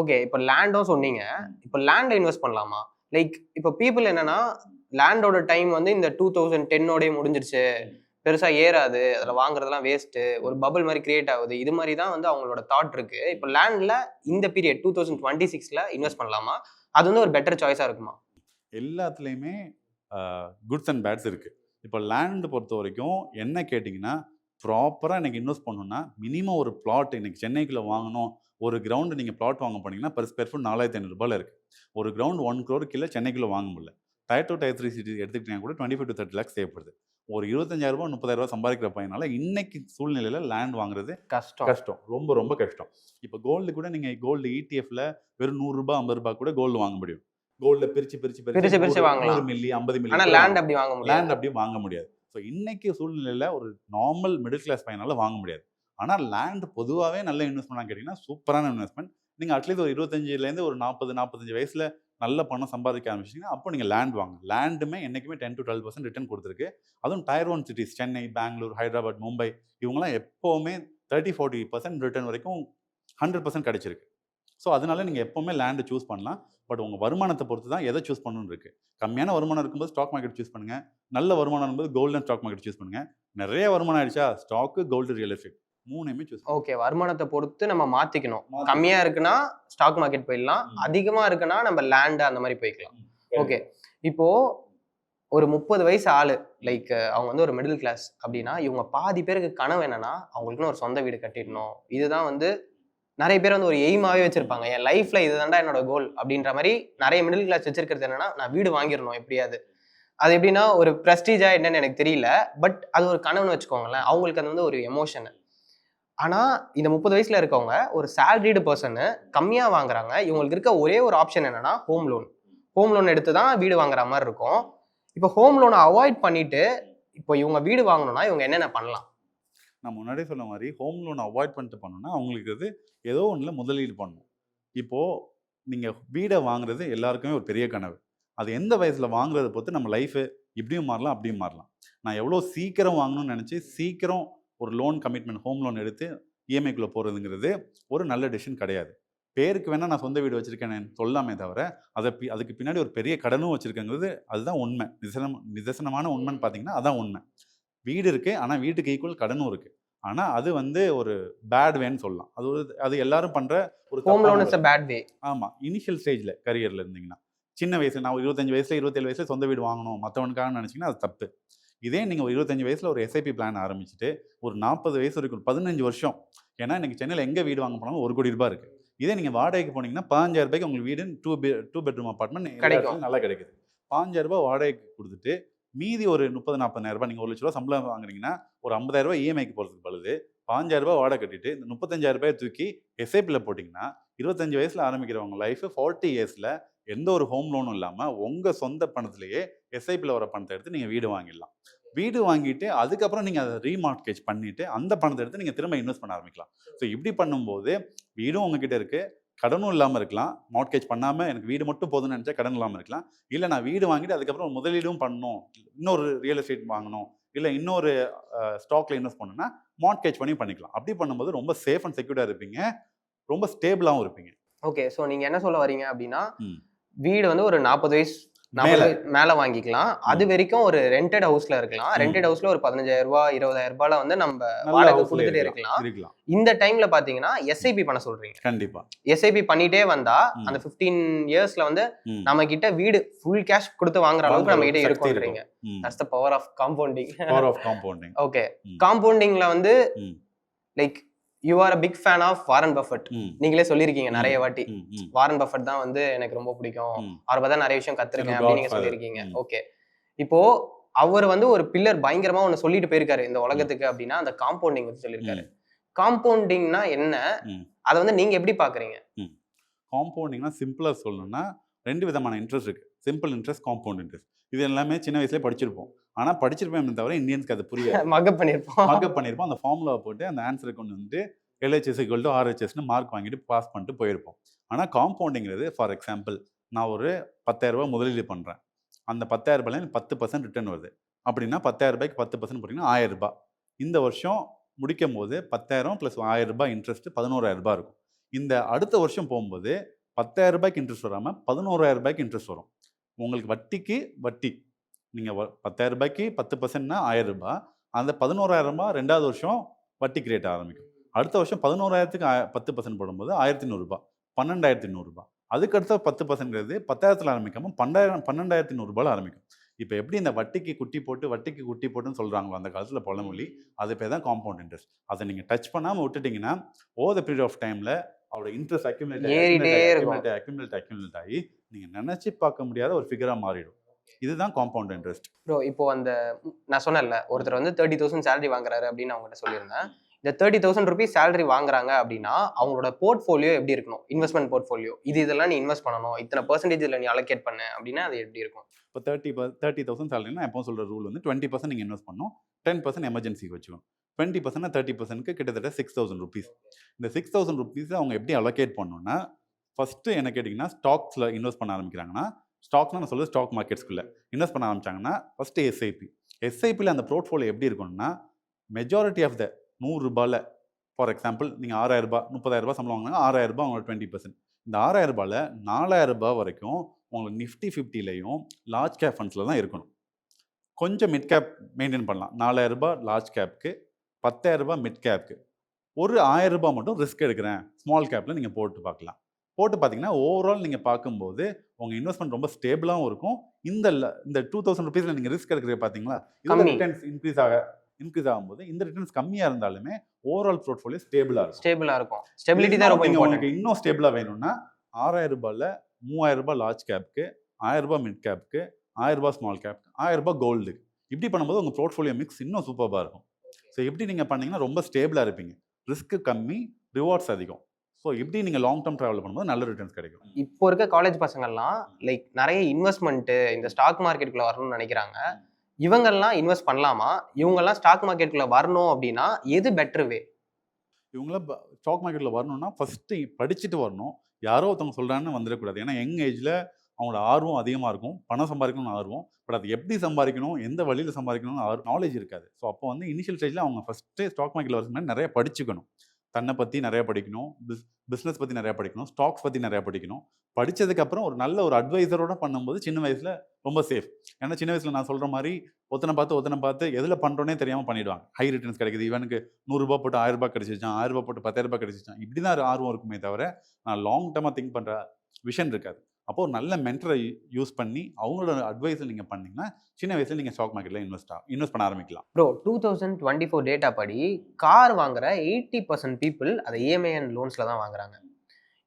ஓகே. இப்போ லேண்டும் சொன்னீங்க. இப்போ லேண்டை இன்வெஸ்ட் பண்ணலாமா? லைக் இப்போ பீப்புள் என்னன்னா லேண்டோட டைம் வந்து இந்த 2010 முடிஞ்சிருச்சு, பெருசா ஏறாது, அதில் வாங்குறதெல்லாம் வேஸ்ட்டு, ஒரு பபிள் மாதிரி கிரியேட் ஆகுது, இது மாதிரி தான் வந்து அவங்களோட தாட் இருக்கு. இப்போ லேண்டில் இந்த பீரியட் 2026ல் இன்வெஸ்ட் பண்ணலாமா? அது வந்து ஒரு பெட்டர் சாய்ஸாக இருக்குமா? எல்லாத்துலேயுமே குட்ஸ் அண்ட் பேட்ஸ் இருக்குது. இப்போ லேண்டு பொறுத்த வரைக்கும் என்ன கேட்டிங்கன்னா ப்ராப்பராக எனக்கு இன்வெஸ்ட் பண்ணணும்னா மினிமம் ஒரு பிளாட் இன்றைக்கி சென்னைக்குள்ளே வாங்கணும், ஒரு கிரவுண்டு நீங்கள் பிளாட் வாங்க போனீங்கன்னா per square foot 4,500 இருக்குது. ஒரு கிரவுண்ட் 1 crore கீழே சென்னைக்குள்ளே வாங்க முடியல. Tier 2 Tier 3 சிட்டி எடுத்துக்கிட்டீங்கன்னா கூட 25 to 30 lakhs தேவைப்படுது. ஒரு 25,000 30,000 சம்பாதிக்கிற பையனால இன்னைக்கு சூழ்நிலையில் லேண்ட் வாங்குறது கஷ்டம், ரொம்ப ரொம்ப கஷ்டம். இப்போ கோல்டு கூட நீங்கள் கோல்டு ETF-ல வெறும் 100 ரூபாய் 50 ரூபாய் கூட கோல்டு வாங்க முடியும். கோல்டில் பிரித்து வாங்கலாம். 100 மில்லி 50 மில்லி. ஆனால் லேண்ட் அப்படி வாங்க முடியாது. லேண்ட் அப்படி வாங்க முடியாது. ஸோ இன்னைக்கு சூழ்நிலையில் ஒரு நார்மல் மிடில் கிளாஸ் பையனால வாங்க முடியாது. ஆனால் லேண்ட் பொதுவாகவே நல்ல இன்வெஸ்ட்மெண்ட் கேட்டிங்கன்னா சூப்பரான இன்வெஸ்ட்மெண்ட். நீங்கள் அட்லீஸ்ட் ஒரு 25லேருந்து ஒரு 40-45 வயசில் நல்ல பணம் சம்பாதிக்க ஆரம்பிச்சிங்கன்னா அப்போ நீங்கள் லேண்ட் வாங்க. லேண்டுமே என்றைக்குமே 10 to 12% ரிட்டர்ன் கொடுத்துருக்கு. அதுவும் Tier 1 சிட்டிஸ் சென்னை, பெங்களூர், ஹைதராபாத், மும்பை இவங்கெல்லாம் எப்போவுமே 30-40% ரிட்டர்ன் வரைக்கும் 100% கிடைச்சிருக்கு. ஸோ அதனால நீங்கள் எப்போவுமே லேண்டு சூஸ் பண்ணலாம். பட் உங்கள் வருமானத்தை பொறுத்து தான் எதை சூஸ் பண்ணணும்னு இருக்குது. கம்மியான வருமானம் இருக்கும்போது ஸ்டாக் மார்க்கெட் சூஸ் பண்ணுங்கள். நல்ல வருமானம் இருக்கும்போது கோல்டன் ஸ்டாக் மார்க்கெட் சூஸ் பண்ணுங்கள். நிறைய வருமானம் ஆயிடுச்சா ஸ்டாக்கு, கோல்டு, ரியல் எஸ்டேட் 3மே சூஸ். ஓகே. வருமானத்தை பொறுத்து நம்ம மாற்றிக்கணும். கம்மியாக இருக்குன்னா ஸ்டாக் மார்க்கெட் போயிடலாம், அதிகமாக இருக்குன்னா நம்ம லேண்டு அந்த மாதிரி போய்க்கலாம். ஓகே. இப்போது ஒரு 30 வயசு ஆள் லைக் அவங்க வந்து ஒரு மிடில் கிளாஸ் அப்படின்னா இவங்க பாதி பேருக்கு கனவு என்னன்னா அவங்களுக்குன்னு ஒரு சொந்த வீடு கட்டிடணும். இதுதான் வந்து நிறைய பேர் வந்து ஒரு எய்மாவே வச்சிருப்பாங்க. என் லைஃப்ல இதுதான்டா என்னோட கோல் அப்படின்ற மாதிரி நிறைய மிடில் கிளாஸ் வச்சிருக்கிறது என்னன்னா நான் வீடு வாங்கிடணும் எப்படியாவது. அது எப்படின்னா ஒரு ப்ரெஸ்டீஜா என்னன்னு எனக்கு தெரியல, பட் அது ஒரு கனவுன்னு வச்சுக்கோங்களேன். அவங்களுக்கு அது வந்து ஒரு எமோஷன். ஆனால் இந்த 30 வயசுல இருக்கவங்க ஒரு சேலரிடு பர்சனு கம்மியாக வாங்குறாங்க. இவங்களுக்கு இருக்க ஒரே ஒரு ஆப்ஷன் என்னன்னா ஹோம் லோன் எடுத்து தான் வீடு வாங்குற மாதிரி இருக்கும். இப்போ ஹோம் லோனை அவாய்ட் பண்ணிட்டு இப்போ இவங்க வீடு வாங்கணும்னா இவங்க என்னென்ன பண்ணலாம்? நான் முன்னாடியே சொன்ன மாதிரி ஹோம் லோன் அவாய்ட் பண்ணிட்டு பண்ணணும்னா அவங்களுக்கு அது ஏதோ ஒன்றில் முதலீடு பண்ணணும். இப்போது நீங்கள் வீடை வாங்குறது எல்லாருக்குமே ஒரு பெரிய கனவு. அது எந்த வயசில் வாங்குறத பொறுத்து நம்ம லைஃபு இப்படியும் மாறலாம் அப்படியும் மாறலாம். நான் எவ்வளோ சீக்கிரம் வாங்கணும்னு நினச்சி சீக்கிரம் ஒரு லோன் கமிட்மெண்ட் ஹோம் லோன் எடுத்து இஎம்ஐக்குள்ளே போகிறதுங்கிறது ஒரு நல்ல டெசிஷன் கிடையாது. பேருக்கு வேணால் நான் சொந்த வீடு வச்சுருக்கேன் சொல்லாமே தவிர அதுக்கு பின்னாடி ஒரு பெரிய கடனும் வச்சுருக்கேங்கிறது அதுதான் உண்மை. நிதர்சனமான உண்மைன்னு பார்த்தீங்கன்னா அதான் உண்மை. வீடு இருக்குது, ஆனால் வீட்டுக்கு ஈக்குவல் கடனும் இருக்குது. ஆனால் அது ஒரு பேட் வேன்னு சொல்லலாம். அது எல்லாரும் பண்ணுற ஒரு home loan is a bad way. ஆமாம், இனிஷியல் ஸ்டேஜில் கரியரில் இருந்தீங்கன்னா, சின்ன வயசில் நான் ஒரு 25 வயசில் 27 வயசில் சொந்த வீடு வாங்கணும் மற்றவனுக்காக நினச்சிங்கன்னா அது தப்பு. இதே நீங்கள் ஒரு 25 வயசில் ஒரு எஸ்ஐபி பிளான் ஆரம்பிச்சுட்டு ஒரு 40 வயசு வரைக்கும் 15 வருஷம், ஏன்னா இன்றைக்கி சென்னையில் எங்கே வீடு வாங்க போனாலும் 1 கோடி ரூபாய் இருக்குது. இதே நீங்கள் வாடகைக்கு போனீங்கன்னா 15,000 ரூபாய்க்கு உங்களுக்கு வீடு டூ பெட்ரூம் அப்பார்ட்மெண்ட் கிடைக்கும், நல்லா கிடைக்குது. 15,000 ரூபாய் வாடகைக்கு கொடுத்துட்டு மீதி ஒரு 30,000-40,000 ரூபாய் நீங்கள் 1 லட்ச ரூபா சம்பளம் வாங்குறீங்கன்னா ஒரு 50,000 ரூபாய் இஎம்ஐக்கு போகிறதுக்கு பழுது 15,000 ரூபாய் வாடகை கட்டிட்டு இந்த 35,000 ரூபாய் தூக்கி எஸ்ஐபியில் போட்டிங்கன்னா 25 வயசில் ஆரம்பிக்கிறவங்க லைஃப் 40 இயர்ஸில் எந்த ஒரு ஹோம் லோனும் இல்லாமல் உங்கள் சொந்த பணத்திலேயே எஸ்ஐபியில் வர பணத்தை எடுத்து நீங்கள் வீடு வாங்கிடலாம். வீடு வாங்கிட்டு அதுக்கப்புறம் நீங்கள் அதை ரீமார்ட்கேஜ் பண்ணிவிட்டு அந்த பணத்தை எடுத்து நீங்கள் திரும்ப இன்வெஸ்ட் பண்ண ஆரம்பிக்கலாம். ஸோ இப்படி பண்ணும்போது வீடும் உங்ககிட்ட இருக்குது, கடனும் இல்லாமல் இருக்கலாம். மார்ட்கேஜ் பண்ணாமல் எனக்கு வீடு மட்டும் போதும்னு நினச்சா கடன் இல்லாமல் இருக்கலாம். இல்லை நான் வீடு வாங்கிட்டு அதுக்கப்புறம் முதலீடும் பண்ணணும், இன்னொரு ரியல் எஸ்டேட் வாங்கணும், இல்லை இன்னொரு ஸ்டாக்ல இன்வெஸ்ட் பண்ணணும்னா மார்ட்கேஜ் பண்ணிக்கலாம். அப்படி பண்ணும்போது ரொம்ப சேஃப் அண்ட் செக்யூர்டாக இருப்பீங்க, ரொம்ப ஸ்டேபிளாகவும் இருப்பீங்க. ஓகே, ஸோ நீங்கள் என்ன சொல்ல வரீங்க அப்படின்னா வீடு ஒரு 40 வயசு மேல வாங்கிக்கலாம். அது வரைக்கும் ஒரு ரெண்டட் ஹவுஸ்ல இருக்கலாம். ரெண்டட் ஹவுஸ்ல ஒரு 15,000 ரூபாய் 20,000 ரூபாய்ல நம்ம வாடகை கொடுத்துட்டே இருக்கலாம். இந்த டைம்ல பாத்தீங்கன்னா எஸ்ஐபி பண்ண சொல்றீங்க. கண்டிப்பா எஸ்ஐபி பண்ணிட்டே வந்தா அந்த 15 இயர்ஸ்ல நம்ம கிட்ட வீடு ஃபுல் கேஷ் கொடுத்து வாங்குற அளவுக்கு நம்ம கிட்ட இருக்கும்ன்றீங்க. That's the power of compounding. Okay, காம்பவுண்டிங்ல like you are a big fan of Warren Buffett. நீங்களே சொல்லியிருக்கீங்க நிறைய வாட்டி, வாரன் பஃபெட் தான் எனக்கு ரொம்ப பிடிக்கும், அவரை பார்த்தா நிறைய விஷயம் கத்துருக்கேன் அப்படின்னு நீங்க சொல்லியிருக்கீங்க. ஓகே, இப்போ அவர் ஒரு பில்லர் பயங்கரமா ஒன்னு சொல்லிட்டு போயிருக்காரு இந்த உலகத்துக்கு அப்படின்னா அந்த காம்பவுண்டிங் பத்தி சொல்லியிருக்காரு. காம்பவுண்டிங்னா என்ன, அதை நீங்க எப்படி பாக்குறீங்க? காம்பவுண்டிங்னா சிம்பிளா சொல்லணும்னா 2 விதமான இன்ட்ரெஸ்ட் இருக்கு. Simple interest, compound interest. இது எல்லாமே சின்ன வயசுலேயே படிச்சிருப்போம். ஆனால் படிச்சிருப்பேன் தவிர இந்தியன்ஸ்க்கு அது புரியாது. மகப் பண்ணியிருப்போம். அந்த ஃபார்முலாவை போட்டு அந்த ஆன்சரை கொண்டு வந்து LHS = RHSன்னு மார்க் வாங்கிட்டு பாஸ் பண்ணிட்டு போயிருப்போம். ஆனால் காம்பவுண்டிங்கிறது ஃபார் எக்ஸாம்பிள் நான் ஒரு 10,000 ரூபாய் முதலீடு பண்ணுறேன். அந்த 10,000 ரூபாயில 10% ரிட்டர்ன் வருது அப்படின்னா 10,000 ரூபாய்க்கு 10% போட்டிங்கன்னா 1,000 ரூபாய். இந்த வருஷம் முடிக்கும் போது 10,000 + 1,000 ரூபாய் இன்ட்ரெஸ்ட் 11,000 ரூபாய் இருக்கும். இந்த அடுத்த வருஷம் போகும்போது 10,000 ரூபாய்க்கு இன்ட்ரெஸ்ட் வராமல் 11,000 ரூபாய்க்கு இன்ட்ரெஸ்ட் வரும். உங்களுக்கு வட்டிக்கு வட்டி. நீங்கள் 10,000 ரூபாய்க்கு 10%னா 1,000 ரூபாய். அந்த 11,000 ரூபாய் 2வது வருஷம் வட்டிக்கு ரேட் ஆரம்பிக்கும். அடுத்த வருஷம் 11,000க்கு 10% போடும்போது 1,100 ரூபாய், 12,800 ரூபாய். அதுக்கடுத்த 10%ங்கிறது 10,000த்தில் ஆரம்பிக்காமல் 12,800 ரூபாயில் ஆரம்பிக்கும். இப்போ எப்படி இந்த வட்டிக்கு குட்டி போட்டுன்னு சொல்கிறாங்களோ அந்த காலத்தில் பழமொழி, அது பேர் தான் காம்பவுண்ட் இன்ட்ரெஸ்ட். அதை நீங்கள் டச் பண்ணாமல் விட்டுட்டிங்கன்னா ஓவர் த பீரியட் ஆஃப் டைமில் அவரோட இன்ட்ரெஸ்ட் அக்யூமுலேட் ஆகி நீங்கள் நினச்சி பார்க்க முடியாத ஒரு ஃபிகராக மாறிடும். இதுதான் காம்பவுண்ட் இன்ட்ரெஸ்ட். ப்ரோ, இப்போ நான் சொன்னேன்ல ஒருத்தர் 30,000 சேலரி வாங்குறாரு அப்படின்னு அவங்ககிட்ட சொல்லியிருந்தேன். இந்த 30,000 ருபீஸ் சேலரி வாங்குறாங்க அப்படின்னா அவங்களோட போர்ட்ஃபோலியோ எப்படி இருக்கணும்? இன்வெஸ்ட்மெண்ட் போர்ட்ஃபோலியோ, இதெல்லாம் நீ இன்வெஸ்ட் பண்ணணும், இத்தனை % இதில் நீ அலோகேட் பண்ணு அப்படின்னா அது எப்படி இருக்கும்? இப்போ 30,000 சேலரினா எப்போ சொல்கிற ரூல் 20% நீங்கள் இன்வெஸ்ட் பண்ணணும், 10% எமர்ஜென்சிக்கு வச்சுக்கணும். 20% 30%க்கு கிட்டத்தட்ட 6,000 ருபீஸ். இந்த 6,000 ருபீஸை அவங்க எப்படி அலோகேட் பண்ணணும்னா, ஃபஸ்ட்டு என்ன கேட்டிங்கன்னா ஸ்டாக்ஸில் இன்வெஸ்ட் பண்ண ஆரம்பிக்கிறாங்கன்னா, ஸ்டாக்ஸ்னால் நான் சொல்லுறது ஸ்டாக் மார்க்கெட்ஸ்குள்ளே இன்வெஸ்ட் பண்ண ஆரம்பிச்சாங்கன்னா ஃபஸ்ட்டு எஸ்ஐபியில் அந்த போர்ட்ஃபோலியோ எப்படி இருக்கணும்னா மெஜாரிட்டி ஆஃப் த 100 ரூபாயில் ஃபார் எக்ஸாம்பிள் நீங்கள் 6,000 ரூபாய் 30,000 ரூபாய் சம்பளம் வாங்கினா 6,000 ரூபாய் அவங்களோட 20%. இந்த 6,000 ரூபாயில் 4,000 ரூபாய் வரைக்கும் உங்களுக்கு நிஃப்டி 50லையும் லார்ஜ் கேப் ஃபண்ட்ஸில் தான் இருக்கணும். கொஞ்சம் மிட் கேப் மெயின்டைன் பண்ணலாம். 4,000 ரூபாய் லார்ஜ் கேப்க்கு, 10,000 ரூபாய் மிட் கேப்க்கு, ஒரு 1,000 ரூபாய் மட்டும் ரிஸ்க் எடுக்கிறேன் ஸ்மால் கேப்பில் நீங்கள் போட்டு பார்க்கலாம். போட்டு பார்த்தீங்கன்னா ஓவரால் நீங்கள் பார்க்கும்போது உங்கள் இன்வெஸ்ட்மெண்ட் ரொம்ப ஸ்டேபிளாகவும் இருக்கும். இந்த 2,000 ருபீஸில் நீங்கள் ரிஸ்க் எடுக்கிறத பார்த்தீங்களா, இதில் ரிட்டர்ன்ஸ் இன்க்ரீஸ் ஆகும்போது இந்த ரிட்டர்ன்ஸ் கம்மியாக இருந்தாலுமே ஓவரால் போர்ட்ஃபோலியோ ஸ்டேபிளாக இருக்கும். ஸ்டெபிலிட்டி தான் ரொம்ப இம்பார்ட்டன்ட். உங்களுக்கு இன்னும் ஸ்டேபிளாக வேணும்னா 6,000 ரூபாயில் 3,000 ரூபாய் லார்ஜ் கேப்க்கு, 1,000 ரூபாய் மிட் கேப்க்கு, 1,000 ரூபாய் ஸ்மால் கேப்க்கு, 1,000 ரூபாய் கோல்டுக்கு. இப்படி பண்ணும்போது உங்கள் போர்ட்ஃபோலியோ மிக்ஸ் இன்னும் சூப்பராக இருக்கும். ஸோ எப்படி நீங்கள் பண்ணீங்கன்னா ரொம்ப ஸ்டேபிளாக இருப்பீங்க, ரிஸ்க்கு கம்மி, ரிவார்ட்ஸ் அதிகம். ஸோ இப்படி நீங்கள் லாங் டேர்ம் ட்ராவல் பண்ணும்போது நல்ல ரிட்டர்ன்ஸ் கிடைக்கும். இப்போ இருக்க காலேஜ் பசங்கள்லாம் லைக் நிறைய இன்வெஸ்ட்மெண்ட்டு இந்த ஸ்டாக் மார்க்கெட்டுக்குள்ளே வரணும்னு நினைக்கிறாங்க. இவங்கெல்லாம் இன்வெஸ்ட் பண்ணலாமா? இவங்கெல்லாம் ஸ்டாக் மார்க்கெட்டுக்குள்ளே வரணும் அப்படின்னா எது பெட்டர் வே? இவங்களாம் ஸ்டாக் மார்க்கெட்டில் வரணும்னா ஃபஸ்ட்டு படிச்சுட்டு வரணும். யாரோ ஒருத்தவங்க சொல்கிறான்னு வந்துடக்கூடாது. ஏன்னா யங் ஏஜில் அவங்களோட ஆர்வம் அதிகமாக இருக்கும், பணம் சம்பாதிக்கணும்னு ஆர்வம். பட் அது எப்படி சம்பாதிக்கணும், எந்த வழியில் சம்பாதிக்கணும்னு நாலேஜ் இருக்காது. ஸோ அப்போ வந்து இனிஷியல் ஸ்டேஜில் அவங்க ஃபஸ்ட்டு ஸ்டாக் மார்க்கெட்டில் வரதுக்கு முன்னாடி நிறைய படிச்சுக்கணும். தன்னை பற்றி நிறைய படிக்கணும், பிஸ்னஸ் பற்றி நிறையா படிக்கணும், ஸ்டாக்ஸ் பற்றி நிறையா படிக்கணும். படித்ததுக்கப்புறம் ஒரு நல்ல ஒரு அட்வைசரோட பண்ணும்போது சின்ன வயசில் ரொம்ப சேஃப். ஏன்னா சின்ன வயசில் நான் சொல்கிற மாதிரி ஒருத்தனை பார்த்து எதில் பண்ணுறோன்னே தெரியாமல் பண்ணிவிடுவாங்க. ஹை ரிட்டர்ன்ஸ் கிடைக்குது, இவனுக்கு ₹100 போட்டு ₹1000 கிடைச்சிச்சான், ₹1000 போட்டு ₹10,000 கிடைச்சிச்சான், இப்படி தான் ஆர்வம் இருக்குமே தவிர நான் லாங் டேர்மாக திங்க் பண்ணுற விஷன் இருக்காது. அப்போ ஒரு நல்ல மென்டரை யூஸ் பண்ணி அவங்களோட அட்வைஸில் நீங்கள் பண்ணீங்கன்னா சின்ன வயசில் நீங்கள் ஸ்டாக் மார்க்கெட்டில் இன்வெஸ்ட் பண்ண ஆரம்பிக்கலாம். ப்ரோ 2024 டேட்டா படி கார் வாங்குற 80% பீப்புள் அதை இஎம்ஐ அண்ட் லோன்ஸில் தான் வாங்குறாங்க.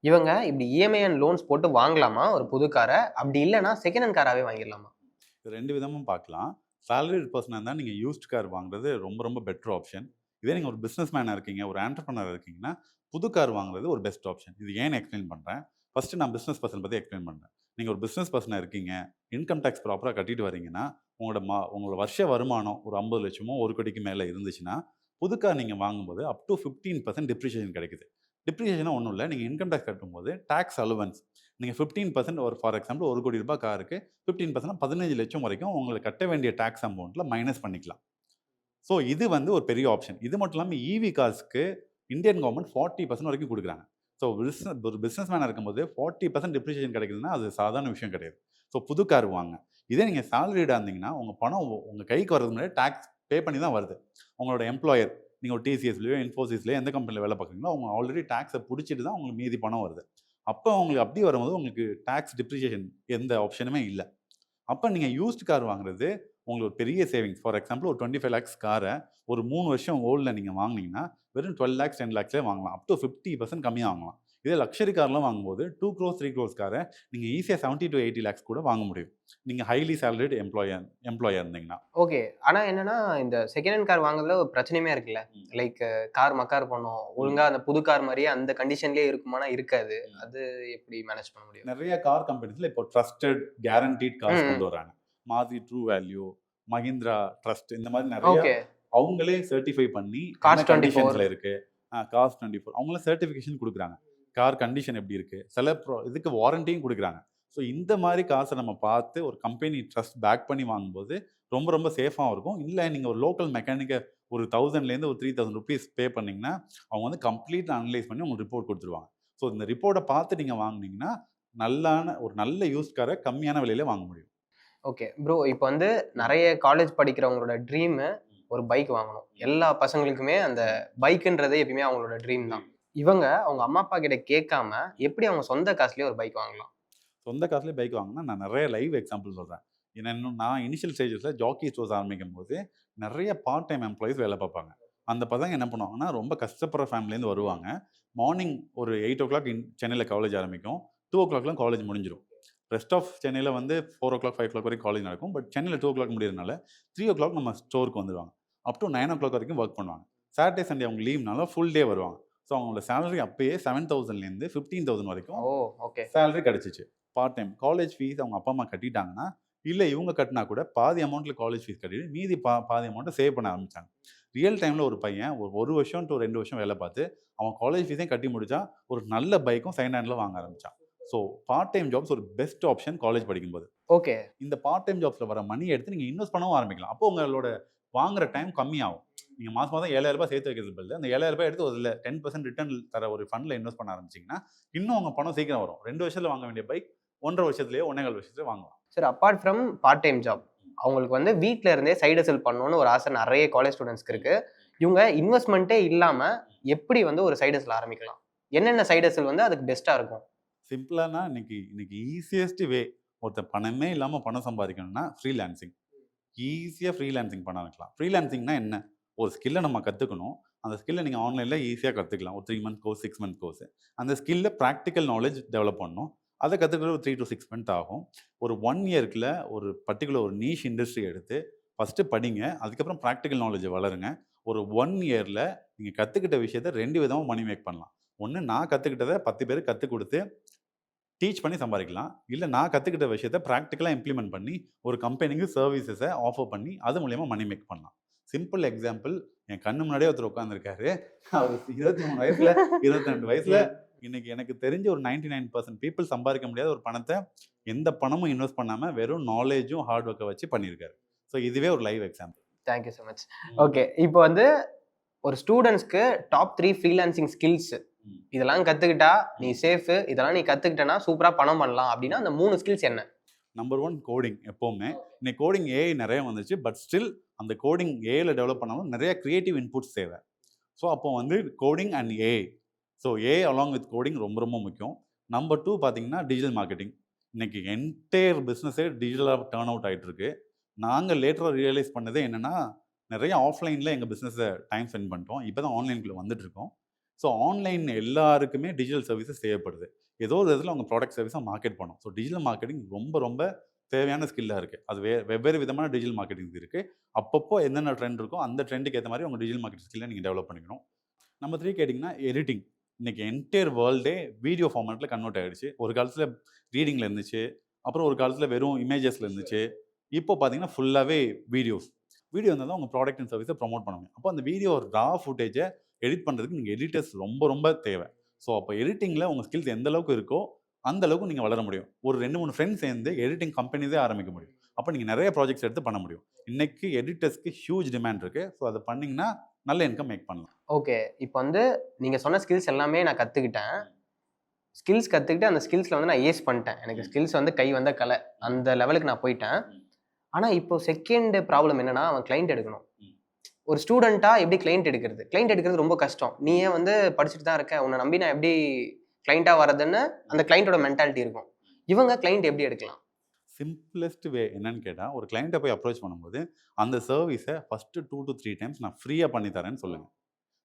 இவங்க இப்படி இஎம்ஐ அண்ட் லோன்ஸ் போட்டு வாங்கலாமா ஒரு புது காரை? அப்படி இல்லைன்னா செகண்ட் ஹேண்ட் காராகவே வாங்கிடலாமா? ரெண்டு விதமும் பார்க்கலாம். சேலரிட் பர்சனாக இருந்தால் நீங்கள் யூஸ்ட் கார் வாங்குறது ரொம்ப ரொம்ப பெட்டர் ஆப்ஷன். இதே நீங்கள் ஒரு பிஸ்னஸ் மேனாக இருக்கீங்க, ஒரு ஆண்டர்ப்ரனர் இருக்கீங்கன்னா புது கார் வாங்குறது ஒரு பெஸ்ட் ஆப்ஷன். இது ஏன்னு எக்ஸ்பிளைன் பண்ணுறேன். ஃபஸ்ட்டு நான் பிஸ்னஸ் பர்சன் பற்றி எக்ஸ்பிளைன் பண்ணுறேன். நீங்கள் ஒரு பிஸ்னஸ் பர்சனாக இருக்கீங்க, இன்கம் டேக்ஸ் ப்ராப்பராக கட்டிட்டு வரீங்கன்னா உங்களோட வருஷ வருமானம் ஒரு 50 லட்சமோ 1 கோடிக்கு மேலே இருந்துச்சுன்னா புது கார் நீங்கள் வாங்கும்போது அப் டு 15% டிப்ரிஷியேஷன் கிடைக்குது. டிப்ரிஷியேஷனாக ஒன்றும் இல்லை, நீங்கள் இன்கம் டேக்ஸ் கட்டும்போது டேக்ஸ் அலவன்ஸ் நீங்கள் 15% ஒரு ஃபார் எக்ஸாம்பிள் ₹1 கோடி காருக்கு 15% 15 லட்சம் வரைக்கும் உங்களுக்கு கட்ட வேண்டிய டேக்ஸ் அமௌண்ட்டில் மைனஸ் பண்ணிக்கலாம். ஸோ இது வந்து ஒரு பெரிய ஆப்ஷன். இது மட்டும் இல்லாமல் இவி கார்ஸ்க்கு இந்தியன் கவர்மெண்ட் 40% வரைக்கும் கொடுக்குறாங்க. ஸோ ஒரு பிஸ்னஸ் மேனாக இருக்கும்போது 40% டிப்ரிஷியேஷன் கிடைக்குதுன்னா அது சாதாரண விஷயம் கிடையாது. ஸோ புது கார் வாங்க. இதே நீங்கள் சேலரிடாக இருந்தீங்கன்னா உங்கள் பணம் உங்கள் கைக்கு வரதுக்கு முன்னாடி டேக்ஸ் பே பண்ணி தான் வருது. உங்களோட எம்ப்ளாயர் நீங்கள் ஒரு டிசிஎஸ்லையோ இன்ஃபோசிஸ்லையோ எந்த கம்பெனியில் வேலை பார்க்குறீங்களோ அவங்க ஆல்ரெடி டேக்ஸை பிடிச்சிட்டு தான் உங்களுக்கு மீதி பணம் வருது. அப்போ உங்களுக்கு அப்படி வரும்போது உங்களுக்கு டேக்ஸ் டிப்ரிஷியேஷன் எந்த ஆப்ஷனுமே இல்லை. அப்போ நீங்கள் யூஸ்ட் கார் வாங்குறது உங்களுக்கு ஒரு பெரிய சேவிங்ஸ். ஃபார் எக்ஸாம்பிள் ஒரு 25 lakhs காரை ஒரு 3 வருஷம் ஓல்டில் நீங்கள் வாங்கினீங்கன்னா வெறும் 12 lakhs 10 lakhsலே வாங்கலாம். அப் டு 50% கம்மியாக வாங்கலாம். இதே லக்ஸரி கார்லாம் வாங்கும்போது 2 crores 3 crores காரை நீங்கள் ஈஸியாக 70 to 80 lakhs கூட வாங்க முடியும் நீங்கள் ஹைலி சேலரிட் எம்ப்ளாயர் இருந்தீங்கன்னா. ஓகே, ஆனால் என்னன்னா இந்த செகண்ட் ஹேண்ட் கார் வாங்குறதுல ஒரு பிரச்சனையுமே இருக்குல்ல. லைக் கார் மக்கார் பண்ணும், ஒழுங்காக அந்த புது கார் மாதிரியே அந்த கண்டிஷன்லேயே இருக்குமானா இருக்காது. அது எப்படி மேனேஜ் பண்ண முடியும்? நிறைய கார் கம்பெனிஸில் இப்போ ட்ரஸ்டட் கேரண்டீட் கார்ஸ் கொண்டு வராங்க. Maruti true value, Mahindra trust, இந்த மாதிரி நிறைய அவங்களே சர்டிஃபை பண்ணி காஸ்ட் 24 இருக்கு. காஸ்ட் 24 அவங்களே சர்டிஃபிகேஷன் கொடுக்குறாங்க. கார் கண்டிஷன் எப்படி இருக்கு, சில இதுக்கு வாரண்டியும் கொடுக்குறாங்க. ஸோ இந்த மாதிரி காசை நம்ம பார்த்து ஒரு கம்பெனி ட்ரஸ்ட் பேக் பண்ணி வாங்கும்போது ரொம்ப ரொம்ப சேஃபாகவும் இருக்கும். இல்லை நீங்கள் ஒரு லோக்கல் மெக்கானிக்கை ஒரு 1000லேருந்து ஒரு 3000 rupees பே பண்ணிங்கன்னா அவங்க வந்து கம்ப்ளீட்டாக அனலைஸ் பண்ணி உங்களுக்கு ரிப்போர்ட் கொடுத்துருவாங்க. ஸோ இந்த ரிப்போர்ட்டை பார்த்து நீங்கள் வாங்கினீங்கன்னா ஒரு நல்ல யூஸ்ட் காரை கம்மியான விலையில வாங்க முடியும். ஓகே ப்ரோ, இப்போ வந்து நிறைய காலேஜ் படிக்கிறவங்களோட ட்ரீமு ஒரு பைக் வாங்கணும். எல்லா பசங்களுக்குமே அந்த பைக்குன்றதே எப்பயுமே அவங்களோட ட்ரீம் தான். இவங்க அவங்க அம்மா அப்பா கிட்ட கேட்காம எப்படி அவங்க சொந்த காசுலேயே ஒரு பைக் வாங்கலாம்? சொந்த காசுலேயே பைக் வாங்கினா நான் நிறைய லைவ் எக்ஸாம்பிள் சொல்கிறேன். ஏன்னா இன்னும் நான் இனிஷியல் ஸ்டேஜஸில் ஜாக்கி ஸ்டோர்ஸ் ஆரம்பிக்கும் போது நிறைய பார்ட் டைம் எம்ப்ளாயிஸ் வேலை பார்ப்பாங்க. அந்த பசங்க என்ன பண்ணுவாங்கன்னா ரொம்ப கஷ்டப்படுற ஃபேமிலியிலேருந்து வருவாங்க. மார்னிங் ஒரு 8 o'clock சென்னையில் காலேஜ் ஆரம்பிக்கும், 2 o'clockலாம் காலேஜ் முடிஞ்சிடும். ரெஸ்ட் ஆஃப் சென்னையில் வந்து 4 o'clock 5 o'clock வரைக்கும் காலேஜ் நடக்கும். பட் சென்னையில் 2 o'clock முடியறதுனால 3 o'clock நம்ம ஸ்டோருக்கு வந்துடுவாங்க. அப் டு 9 o'clock வரைக்கும் ஒர்க் பண்ணுவாங்க. சாட்டர்டே சண்டே அவங்க லீவ்னால ஃபுல் டே வருவாங்க. ஸோ அவங்களோட சேலரி அப்பயே 7,000லேருந்து 15,000 வரைக்கும் சேலரி கிடச்சிச்சு. பார்ட் டைம் காலேஜ் ஃபீஸ் அவங்க அப்பா அம்மா கட்டிட்டாங்கன்னா, இல்லை இவங்க கட்டினா கூட பாதி அமௌண்ட்டில் காலேஜ் ஃபீஸ் கட்டிட்டு மீதி பாதி அமௌண்ட்டை சேவ் பண்ண ஆரம்பித்தாங்க. ரியல் டைமில் ஒரு பையன் ஒரு வருஷம் டு 2 வருஷம் வேலை பார்த்து அவன் காலேஜ் ஃபீஸையும் கட்டி முடிச்சா ஒரு நல்ல பைக்கும் செகண்ட் ஹேண்டில் வாங்க ஆரம்பித்தான். ஸோ பார்ட் டைம் ஜாப்ஸ் ஒரு பெஸ்ட் ஆப்ஷன் காலேஜ் படிக்கும்போது. ஓகே, இந்த பார்ட் டைம் ஜாப்ஸில் வர மணி எடுத்து நீங்கள் இன்வெஸ்ட் பண்ணவும் ஆரம்பிக்கலாம். அப்போ உங்களோட வாங்குற டைம் கம்மியாகும். நீங்கள் மாதம் 7,000 சேர்த்து வைக்கிறது பதில் அந்த 7,000 எடுத்து அதில் 10% ரிட்டர்ன் தர ஒரு ஃபண்டில் இன்வெஸ்ட் பண்ண ஆரம்பிச்சிங்கன்னா இன்னும் அவங்க பணம் சீக்கிரம் வரும். 2 வருஷத்தில் வாங்க வேண்டிய பைக் 1.5 வருஷத்துலேயே 1.25 வருஷத்துலேயே வாங்கலாம். Sir, apart from part time job அவங்களுக்கு வந்து வீட்டில் இருந்தே சைடு ஹசல் பண்ணணும்னு ஒரு ஆசை நிறைய காலேஜ் ஸ்டூடெண்ட்ஸ்க்கு இருக்குது. இவங்க இன்வெஸ்ட்மெண்ட்டே இல்லாமல் எப்படி வந்து ஒரு சைடு ஹசல் ஆரம்பிக்கலாம்? என்னென்ன சைடு ஹசல் வந்து அதுக்கு பெஸ்ட்டாக இருக்கும்? சிம்பிளானா இன்னைக்கு ஈஸியஸ்ட் வே ஒருத்தர் பணமே இல்லாமல் பணம் சம்பாதிக்கணும்னா ஃப்ரீலான்சிங். ஈஸியாக ஃப்ரீலான்சிங் பண்ண வைக்கலாம். ஃப்ரீலான்சிங்னா என்ன? ஒரு ஸ்கில்லை நம்ம கற்றுக்கணும். அந்த ஸ்கில்லை நீங்கள் ஆன்லைனில் ஈஸியாக கற்றுக்கலாம். ஒரு 3 month கோர்ஸ் 6 month கோர்ஸ். அந்த ஸ்கில்லை ப்ராக்டிக்கல் நாலேஜ் டெவலப் பண்ணணும். அதை கற்றுக்கிறது ஒரு 3 to 6 months ஆகும். ஒரு 1 yearக்குள்ள ஒரு பர்டிகுலர் ஒரு நீஷ் இண்டஸ்ட்ரி எடுத்து ஃபஸ்ட்டு படிங்க. அதுக்கப்புறம் ப்ராக்டிக்கல் நாலேஜை வளருங்க. ஒரு 1 yearல நீங்கள் கற்றுக்கிட்ட விஷயத்தை 2 விதமாக மணி மேக் பண்ணலாம். ஒன்று, நான் கற்றுக்கிட்டதை 10 பேருக்கு கற்றுக் கொடுத்து டீச் பண்ணி சம்பாதிக்கலாம். இல்லை நான் கற்றுக்கிட்ட விஷயத்தை ப்ராக்டிக்கலாக இம்ப்ளிமெண்ட் பண்ணி ஒரு கம்பெனிக்கு சர்வீசஸை ஆஃபர் பண்ணி அது மூலயமா மணி மேக் பண்ணலாம். சிம்பிள் எக்ஸாம்பிள், என் கண்ணு முன்னாடியே ஒருத்தர் உட்காந்துருக்காரு. அவர் 23 வயசுல 22 வயசுல இன்னைக்கு எனக்கு தெரிஞ்ச ஒரு 99% பீப்புள் சம்பாதிக்க முடியாத ஒரு பணத்தை எந்த பணமும் இன்வெஸ்ட் பண்ணாமல் வெறும் நாலேஜும் ஹார்ட் ஒர்க்கை வச்சு பண்ணியிருக்காரு. ஸோ இதுவே ஒரு live example. Thank you so much. Okay, இப்போ வந்து ஒரு ஸ்டூடெண்ட்ஸ்க்கு டாப் 3 ஃப்ரீலான்சிங் ஸ்கில்ஸ் இதெல்லாம் கற்றுக்கிட்டா நீ சேஃபு, இதெல்லாம் நீ கற்றுக்கிட்டனா சூப்பராக பணம் பண்ணலாம் அப்படின்னா அந்த 3 ஸ்கில்ஸ் என்ன? Number 1 coding. எப்போவுமே இன்னைக்கு கோடிங் ஏஐ நிறைய வந்துச்சு. பட் ஸ்டில் அந்த கோடிங் ஏஐல டெவலப் பண்ணாலும் நிறைய கிரியேட்டிவ் இன்புட்ஸ் தேவை. ஸோ அப்போ வந்து coding and AI. So AI along with coding ரொம்ப ரொம்ப முக்கியம். நம்பர் 2 பார்த்தீங்கன்னா டிஜிட்டல் மார்க்கெட்டிங். இன்னைக்கு என்டையர் பிஸ்னஸே டிஜிட்டலாக டர்ன் அவுட் ஆகிட்டு இருக்கு. நாங்கள் லேட்டராக ரியலைஸ் பண்ணதே என்னென்னா, நிறைய ஆஃப்லைனில் எங்கள் பிஸ்னஸை டைம் ஸ்பெண்ட் பண்ணிட்டோம். இப்போ தான் ஆன்லைனுக்குள்ளே வந்துட்டு இருக்கோம். ஸோ ஆன்லைன் எல்லாருக்குமே டிஜிட்டல் சர்வீசஸ் தேவைப்படுது. ஏதோ ஒரு இதில் அவங்க ப்ராடக்ட் சர்வீஸாக மார்க்கெட் பண்ணோம். ஸோ டிஜிட்டல் மார்க்கெட்டிங் ரொம்ப ரொம்ப தேவையான ஸ்கில்லாக இருக்குது. அது வெவ்வேறு விதமான டிஜிட்டல் மார்க்கெட்டிங் இருக்குது. அப்பப்போ என்னென்ன ட்ரெண்ட் இருக்கோ அந்த ட்ரெண்டுக்கு ஏற்ற மாதிரி உங்கள் டிஜிட்டல் மார்க்கெட்டிங் ஸ்கில்லை நீங்கள் டெவலப் பண்ணிக்கணும். நம்பர் 3 கேட்டிங்கன்னா எடிட்டிங். இன்றைக்கி என்டையர் வேர்ல்டே வீடியோ ஃபார்மேட்டில் கன்வெர்ட் ஆகிடுச்சு. ஒரு காலத்தில் ரீடிங்கில் இருந்துச்சு, அப்புறம் ஒரு காலத்தில் வெறும் இமேஜஸில் இருந்துச்சு. இப்போ பார்த்தீங்கன்னா ஃபுல்லாகவே வீடியோ இருந்தால் தான் உங்கள் ப்ராடக்ட் அண்ட் சர்வீஸை ப்ரொமோட் பண்ண முடியும். அப்போ அந்த வீடியோ ரா ஃபுட்டேஜை எடிட் பண்ணுறதுக்கு நீங்கள் எடிட்டர்ஸ் ரொம்ப ரொம்ப தேவை. ஸோ அப்போ எடிட்டிங்கில் உங்கள் ஸ்கில்ஸ் எந்த அளவுக்கு இருக்கோ அந்த அளவுக்கு நீங்கள் வளர முடியும். ஒரு 2-3 ஃப்ரெண்ட்ஸ் சேர்ந்து எடிட்டிங் கம்பெனிஸே ஆரம்பிக்க முடியும். அப்போ நீங்கள் நிறைய ப்ராஜெக்ட்ஸ் எடுத்து பண்ண முடியும். இன்றைக்கி எடிட்டர்ஸ்க்கு ஹியூஜ் டிமாண்ட் இருக்குது. ஸோ அதை பண்ணிங்கன்னா நல்ல இன்கம் மேக் பண்ணலாம். ஓகே, இப்போ வந்து நீங்கள் சொன்ன ஸ்கில்ஸ் எல்லாமே நான் கற்றுக்கிட்டேன். ஸ்கில்ஸ் கற்றுக்கிட்டு அந்த ஸ்கில்ஸில் வந்து நான் ஏஸ் பண்ணிட்டேன். எனக்கு ஸ்கில்ஸ் வந்து கை வந்த கலை அந்த லெவலுக்கு நான் போயிட்டேன். ஆனால் இப்போ செகண்ட் ப்ராப்ளம் என்னன்னா, அவன் கிளைண்ட் எடுக்கணும். ஒரு ஸ்டூடெண்ட்டாக எப்படி கிளைண்ட் எடுக்கிறது? கிளைண்ட் எடுக்கிறது ரொம்ப கஷ்டம். நீயே வந்து படிச்சுட்டு தான் இருக்க, உன்னை நம்பி நான் எப்படி கிளைண்ட்டாக வரதுன்னு அந்த கிளைண்ட்டோட மென்டாலிட்டி இருக்கும். இவங்க கிளைண்ட் எப்படி எடுக்கலாம்? சிம்பிளஸ்ட் வே என்னன்னு கேட்டால், ஒரு கிளைண்ட்டை போய் அப்ரோச் பண்ணும்போது அந்த சர்வீஸை ஃபஸ்ட்டு 2 to 3 டைம்ஸ் நான் ஃப்ரீயாக பண்ணித்தரேன்னு சொல்லுங்கள்.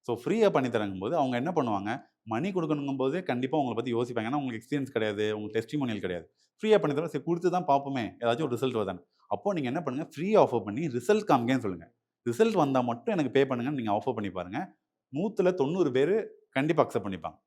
ஸோ ஃப்ரீயாக பண்ணித்தரங்கும் போது அவங்க என்ன பண்ணுவாங்க, மணி கொடுக்கணுங்கும் போது கண்டிப்பாக உங்களை பற்றி யோசிப்பாங்க. ஏன்னா உங்களுக்கு எக்ஸ்பீரியன்ஸ் கிடையாது, உங்களுக்கு டெஸ்டிமோனியல் கிடையாது. ஃப்ரீயாக பண்ணித்தரோம், சரி கொடுத்து தான் பார்ப்போமே ஏதாச்சும் ஒரு ரிசல்ட் வருதானே. அப்போது நீங்கள் என்ன பண்ணுங்கள், ஃப்ரீ ஆஃபர் பண்ணி ரிசல்ட் காமிக்கன்னு சொல்லுங்கள். ரிசல்ட் வந்தால் மட்டும் எனக்கு பே பண்ணுங்கன்னு நீங்கள் ஆஃபர் பண்ணி பாருங்கள். 100ல் 90 பேர் கண்டிப்பாக அக்செப்ட் பண்ணிப்பாங்க.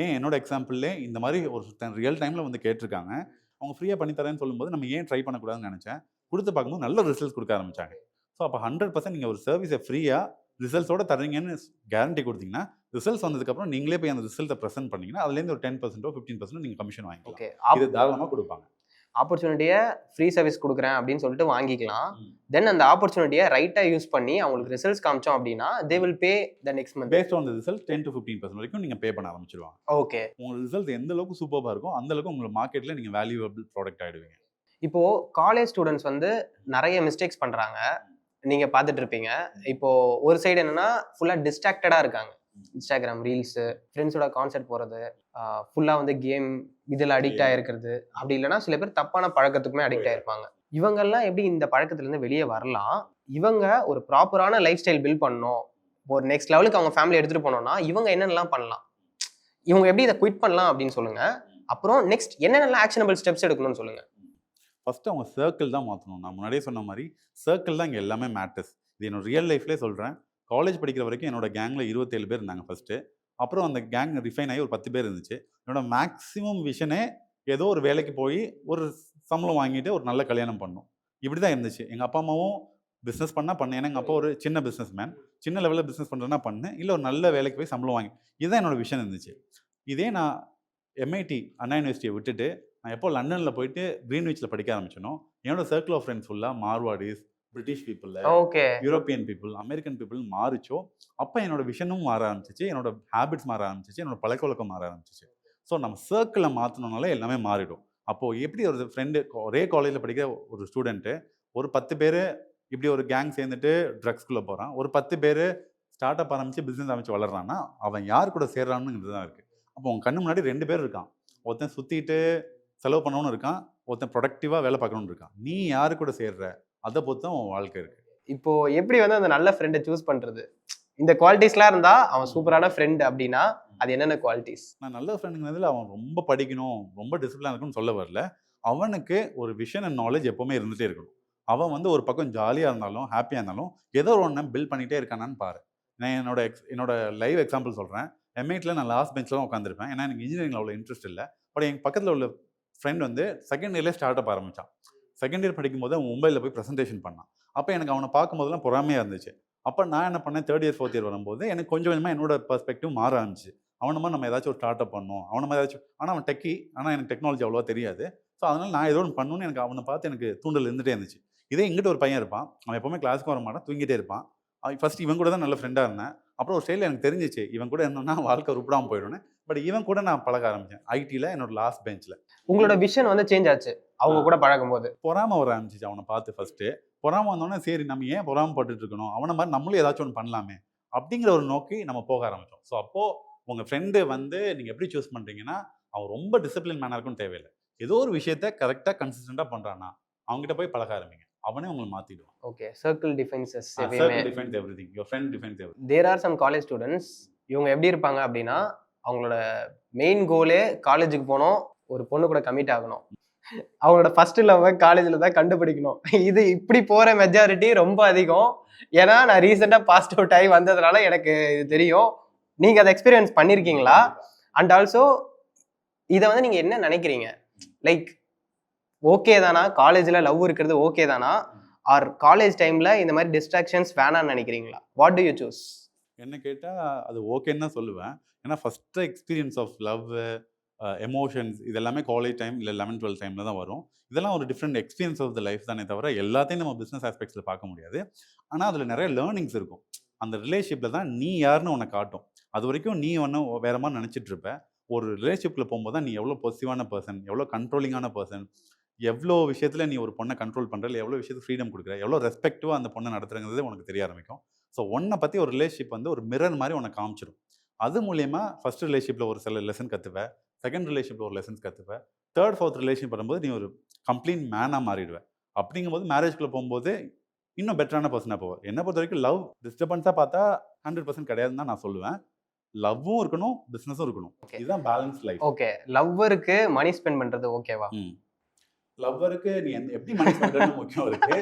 ஏன் என்னோட எக்ஸாம்பிள்லே இந்த மாதிரி ஒரு ரியல் டைமில் வந்து கேட்டிருக்காங்க. அவங்க ஃப்ரீயாக பண்ணித்தரேன்னு சொல்லும்போது நம்ம ஏன் ட்ரை பண்ணக்கூடாதுன்னு நினச்சேன். கொடுத்து பார்க்கும்போது நல்ல ரிசல்ட்ஸ் கொடுக்க ஆரம்பித்தாங்க. ஸோ அப்போ 100% நீங்கள் ஒரு சர்வீஸை ஃப்ரீயாக ரிசல்ட்ஸோட தரீங்கன்னு கேரண்டி கொடுத்தீங்கன்னா, ரிசல்ட்ஸ் வந்ததுக்கப்புறம் நீங்களே போய் அந்த ரிசல்ட்டை ப்ரெசென்ட் பண்ணிங்கன்னா அதுலேருந்து ஒரு 10% 15% நீங்கள் கமிஷன் வாங்கிக்கலாம். ஓகே, இது தாராளமாக கொடுப்பாங்க. ஆப்பர்ச்சுனிட்டியை ஃப்ரீ சர்வீஸ் கொடுக்குறேன் அப்படின்னு சொல்லிட்டு வாங்கிக்கலாம். தென் அந்த ஆப்பர்ச்சுனிட்டியை ரைட்டாக யூஸ் பண்ணி அவங்களுக்கு ரிசல்ட்ஸ் காமிச்சோம் அப்படின்னா they will pay the next month. Based on the result 10 to 15% வரைக்கும் நீங்கள் பே பண்ண ஆரம்பிச்சிடுவாங்க. ஓகே, உங்கள் ரிசல்ட் எந்த அளவுக்கு சூப்பராக இருக்கும் அந்த அளவுக்கு உங்களுக்கு மார்க்கெட்டில் நீங்கள் வேல்யூபிள் ப்ராடக்ட் ஆகிடுவீங்க. இப்போது காலேஜ் ஸ்டூடெண்ட்ஸ் வந்து நிறைய மிஸ்டேக்ஸ் பண்ணுறாங்க, நீங்கள் பார்த்துட்டு இருப்பீங்க. இப்போது ஒரு சைடு என்னென்னா ஃபுல்லாக டிஸ்ட்ராக்டடாக இருக்காங்க. இன்ஸ்டாகிராம் ரீல்ஸு, ஃப்ரெண்ட்ஸோட கான்சர்ட் போகிறது, ஃபுல்லாக வந்து கேம் இதில் அடிக்ட் ஆகிருக்கிறது, அப்படி இல்லைனா சில பேர் தப்பான பழக்கத்துக்குமே அடிக்ட் ஆகிருப்பாங்க. இவங்கெல்லாம் எப்படி இந்த பழக்கத்துலேருந்து வெளியே வரலாம்? இவங்க ஒரு ப்ராப்பரான லைஃப் ஸ்டைல் பில்ட் பண்ணணும், ஒரு நெக்ஸ்ட் லெவலுக்கு அவங்க ஃபேமிலி எடுத்துகிட்டு போனோம்னா இவங்க என்னென்னலாம் பண்ணலாம்? இவங்க எப்படி இதை குவிட் பண்ணலாம் அப்படின்னு சொல்லுங்கள். அப்புறம் நெக்ஸ்ட் என்னென்னலாம் ஆக்ஷனபிள் ஸ்டெப்ஸ் எடுக்கணும்னு சொல்லுங்கள். ஃபஸ்ட்டு அவங்க சர்க்கிள் தான் மாற்றணும். நான் முன்னாடியே சொன்ன மாதிரி சர்க்கிள் தான் இங்கே எல்லாமே மேட்டர்ஸ். இது என்னோட ரியல் லைஃப்லேயே சொல்கிறேன். காலேஜ் படிக்கிற வரைக்கும் என்னோட கேங்கில் 27 பேர் இருந்தாங்க ஃபஸ்ட்டு. அப்புறம் அந்த கேங் ரிஃபைன் ஆகி ஒரு 10 பேர் இருந்துச்சு. என்னோட மேக்ஸிமம் விஷனே ஏதோ ஒரு வேலைக்கு போய் ஒரு சம்பளம் வாங்கிட்டு ஒரு நல்ல கல்யாணம் பண்ணணும், இப்படி தான் இருந்துச்சு. எங்கள் அப்பா அம்மாவும் பிஸ்னஸ் பண்ணேன். ஏன்னா எங்கள் அப்பா ஒரு சின்ன பிஸ்னஸ் மேன். சின்ன லெவலில் பிஸ்னஸ் பண்ணுறேன்னா பண்ணேன், இல்லை ஒரு நல்ல வேலைக்கு போய் சம்பளம் வாங்கி, இதுதான் என்னோட விஷன் இருந்துச்சு. இதே நான் எம்ஐடி அண்ணா யூனிவர்சிட்டியை விட்டுட்டு நான் எப்போ லண்டனில் போயிட்டு கிரீன்விச்சில் படிக்க ஆரம்பிச்சனோ, என்னோட சர்க்கிள் ஆஃப் ஃப்ரெண்ட்ஸ் ஃபுல்லாக Marwaris, British people, European people, American people மாறிச்சோ, அப்போ என்னோட விஷனும் மாற ஆரம்பிச்சிச்சு, என்னோட ஹேபிட்ஸ் மாற ஆரம்பிச்சிச்சு, என்னோட பழக்கவழக்கம் மாற ஆரம்பிச்சிச்சு. ஸோ நம்ம சர்க்கிளை மாற்றினோனால எல்லாமே மாறிடும். அப்போது எப்படி ஒரு ஃப்ரெண்டு ஒரே காலேஜில் படிக்கிற ஒரு ஸ்டூடெண்ட்டு ஒரு 10 பேர் இப்படி ஒரு கேங் சேர்ந்துட்டு ட்ரக்ஸ்குள்ளே போகிறான், ஒரு 10 பேர் ஸ்டார்ட் அப் ஆரம்பித்து பிஸ்னஸ் ஆரம்பித்து வளர்றான்னா அவன் யார் கூட சேர்றான்னு தான் இருக்குது. அப்போ உங்கள் கண்ணு முன்னாடி 2 பேர் இருக்கான். ஒருத்தன் சுற்றிட்டு செலவு பண்ணணும்னு இருக்கான், ஒருத்தன் ப்ரொடக்டிவாக வேலை பார்க்கணும்னு இருக்கான். நீ யாரு கூட சேர்ற அதை பொறுத்து தான் உன் வாழ்க்கை இருக்குது. இப்போது எப்படி வந்து அந்த நல்ல ஃப்ரெண்டை சூஸ் பண்ணுறது? இந்த குவாலிட்டிஸ்லாம் இருந்தால் அவன் சூப்பரான ஃப்ரெண்ட் அப்படின்னா அது என்னென்ன குவாலிட்டிஸ்? நான் நல்ல ஃப்ரெண்டுங்கிறதுல அவன் ரொம்ப படிக்கணும், ரொம்ப டிசிப்ளினாக இருக்குன்னு சொல்ல வரல. அவனுக்கு ஒரு விஷன் அண்ட் நாலேஜ் எப்போவுமே இருந்துகிட்டே இருக்கணும். அவன் வந்து ஒரு பக்கம் ஜாலியாக இருந்தாலும் ஹாப்பியாக இருந்தாலும் ஏதோ ஒன்று பில்ட் பண்ணிகிட்டே இருக்கானான்னு பாரு. நான் என்னோட லைவ் எக்ஸாம்பிள் சொல்கிறேன். எம்ஐடியில் நான் லாஸ்ட் பெஞ்சில் தான் உட்காந்துருப்பேன். ஏன்னா எனக்கு இன்ஜினியரிங்கில் அவ்வளோ இன்ட்ரெஸ்ட் இல்லை. பட் எங்கள் பக்கத்தில் உள்ள ஃப்ரெண்ட் வந்து செகண்ட் இயர்லேயே ஸ்டார்ட் அப் ஆரம்பித்தான். செகண்ட் இயர் படிக்கும்போது அவன் மும்பையில் போய் ப்ரெசன்டேஷன் பண்ணான். அப்போ எனக்கு அவனை பார்க்கும்போதெல்லாம் பொறாமையாக இருந்துச்சு. அப்போ நான் என்ன பண்ணேன், தேர்ட் இயர் ஃபோர்த் இயர் வரும்போது எனக்கு கொஞ்சம் கொஞ்சமாக என்னோட பெர்ஸ்பெக்டிவ் மாற ஆரம்பிச்சு. அவன மாதிரி நம்ம ஏதாச்சும் ஒரு ஸ்டார்ட் அப் பண்ணணும், அவன மாதிரி ஏதாச்சும். ஆனால் அவன் டெக்கி, ஆனால் எனக்கு டெக்னாலஜி அவ்வளோவா தெரியாது. ஸோ அதனால் நான் ஏதோ ஒன்று பண்ணணும்னு எனக்கு அவனை பார்த்து எனக்கு தூண்டல் இருந்துகிட்டே இருந்துச்சு. இதே இங்கிட்ட ஒரு பையன் இருப்பான், அவன் எப்போவுமே கிளாஸுக்கு வர மாட்டான், தூங்கிட்டே இருப்பான். ஃபர்ஸ்ட் இவன் கூட தான் நல்ல ஃப்ரெண்டாக இருந்தேன். அப்புறம் ஒரு ஸ்டைலில் எனக்கு தெரிஞ்சிச்சு இவன் கூட இருந்தோம்னா வாழ்க்கை உருப்படாமல் போயிடுவேன். பட் இவன் கூட நான் பழக ஆரம்பித்தேன் ஐடியில், என்னோட லாஸ்ட் பெஞ்சில். உங்களோட விஷன் வந்து சேஞ்ச் ஆச்சு அவங்க கூட பழகும் போது. பொறாம வர ஆரம்பிச்சிச்சு அவனை பார்த்து. ஃபர்ஸ்ட்டு பொறாம வந்தோடனே சரி நம்ம ஏன் பொறாமப்பட்டுட்டு இருக்கணும், அவனை மாதிரி நம்மளும் ஏதாச்சும் ஒன்று பண்ணலாமே அப்படிங்கிற ஒரு நோக்கி நம்ம போக ஆரம்பித்தோம். ஸோ அப்போது உங்கள் ஃப்ரெண்டு வந்து நீங்கள் எப்படி சூஸ் பண்ணுறீங்கன்னா, அவன் ரொம்ப டிசிப்ளின் மேனாக இருக்குன்னு தேவையில்லை. ஏதோ ஒரு விஷயத்த கரெக்டாக கன்சிஸ்டண்டாக பண்ணுறான்னா அவங்ககிட்ட போய் பழக ஆரம்பிங்க, அவனே உங்களை மாற்றிடுவான். Okay, circle defines defines everything, your friend defines everything. There are some college students, இவங்க எப்படி இருப்பாங்க அப்படின்னா, அவங்களோட மெயின் கோலே காலேஜுக்கு போகணும், ஒரு பொண்ணு கூட கமிட் ஆகணும், அவங்களோட ஃபர்ஸ்ட் லவ் காலேஜில் தான் கண்டுபிடிக்கணும். இது இப்படி போகிற மெஜாரிட்டி ரொம்ப அதிகம். ஏன்னா நான் ரீசெண்டாக பாஸ்ட் அவுட் ஆகி வந்ததுனால எனக்கு இது தெரியும். நீங்கள் அதை எக்ஸ்பீரியன்ஸ் பண்ணியிருக்கீங்களா? அண்ட் ஆல்சோ இதை வந்து நீங்கள் என்ன நினைக்கிறீங்க? லைக் ஓகே தானா காலேஜில் லவ் இருக்கிறது ஓகே தானா, ஆர் காலேஜ் டைமில் இந்த மாதிரி டிஸ்ட்ராக்ஷன்ஸ் வேணான்னு நினைக்கிறீங்களா? What do you choose? என்ன கேட்டால் அது ஓகேன்னு தான் சொல்லுவேன். ஏன்னா first experience of love, emotions இது எல்லாமே காலேஜ் டைம் இல்லை 11th 12th டைமில் தான் வரும். இதெல்லாம் ஒரு different experience of the life தானே தவிர எல்லாத்தையும் நம்ம பிஸ்னஸ் ஆஸ்பெக்ட்ஸில் பார்க்க முடியாது. ஆனால் அதில் நிறைய லேர்னிங்ஸ் இருக்கும். அந்த ரிலேஷன்ஷிப்பில் தான் நீ யாருன்னு உன்னை காட்டும். அது வரைக்கும் நீ ஒன்றும் வேற மாதிரி நினச்சிட்டு இருப்ப. ஒரு ரிலேஷன்ஷிப்பில் போகும்போது தான் நீ எவ்வளோ பொசிட்டிவான பர்சன், எவ்வளோ கண்ட்ரோலிங்கான பர்சன், எவ்வளோ விஷயத்தில் நீ ஒரு பொண்ணை கண்ட்ரோல் பண்ணுற, இல்லை எவ்வளோ விஷயத்துக்கு ஃப்ரீடம் கொடுக்குற, எவ்வளோ ரெஸ்பெக்டிவாக அந்த பொண்ணை நடத்துறங்கிறது உனக்கு தெரிய ஆரம்பிக்கும். ஸோ உன்னை பற்றி ஒரு ரிலேஷன்ஷிப் வந்து ஒரு மிரர் மாதிரி உனக்கு காமிச்சிடும். அது மூலயமா ஃபர்ஸ்ட் ரிலேஷன்ஷிப்பில் ஒரு சில லெசன் கற்றுப்பேன், செகண்ட் ரிலேஷன்ஷிப்பில் ஒரு லெசன்ஸ் கற்றுப்பேன், தேர்ட் ஃபோர்த் ரிலேஷன் பண்ணும்போது நீ ஒரு கம்ப்ளீட் மேனாக மாறிடுவேன். அப்படிங்கும்போது மேரேஜ்குள்ளே போகும்போது இன்னும் பெட்டரான பர்சனாக போவேன். என்னை பொறுத்த வரைக்கும் லவ் டிஸ்டர்பன்ஸாக பார்த்தா 100% கிடையாதுன்னு தான் நான் சொல்லுவேன். லவ்வும் இருக்கணும், பிஸ்னஸும் இருக்கணும். இதுதான் பேலன்ஸ் லைஃப். ஓகே, லவ்வருக்கு மணி ஸ்பெண்ட் பண்ணுறது ஓகேவா? லவ்வருக்கு நீ எப்படி மணி ஸ்பெண்ட் பண்ணுறது முக்கியம் இருக்கு.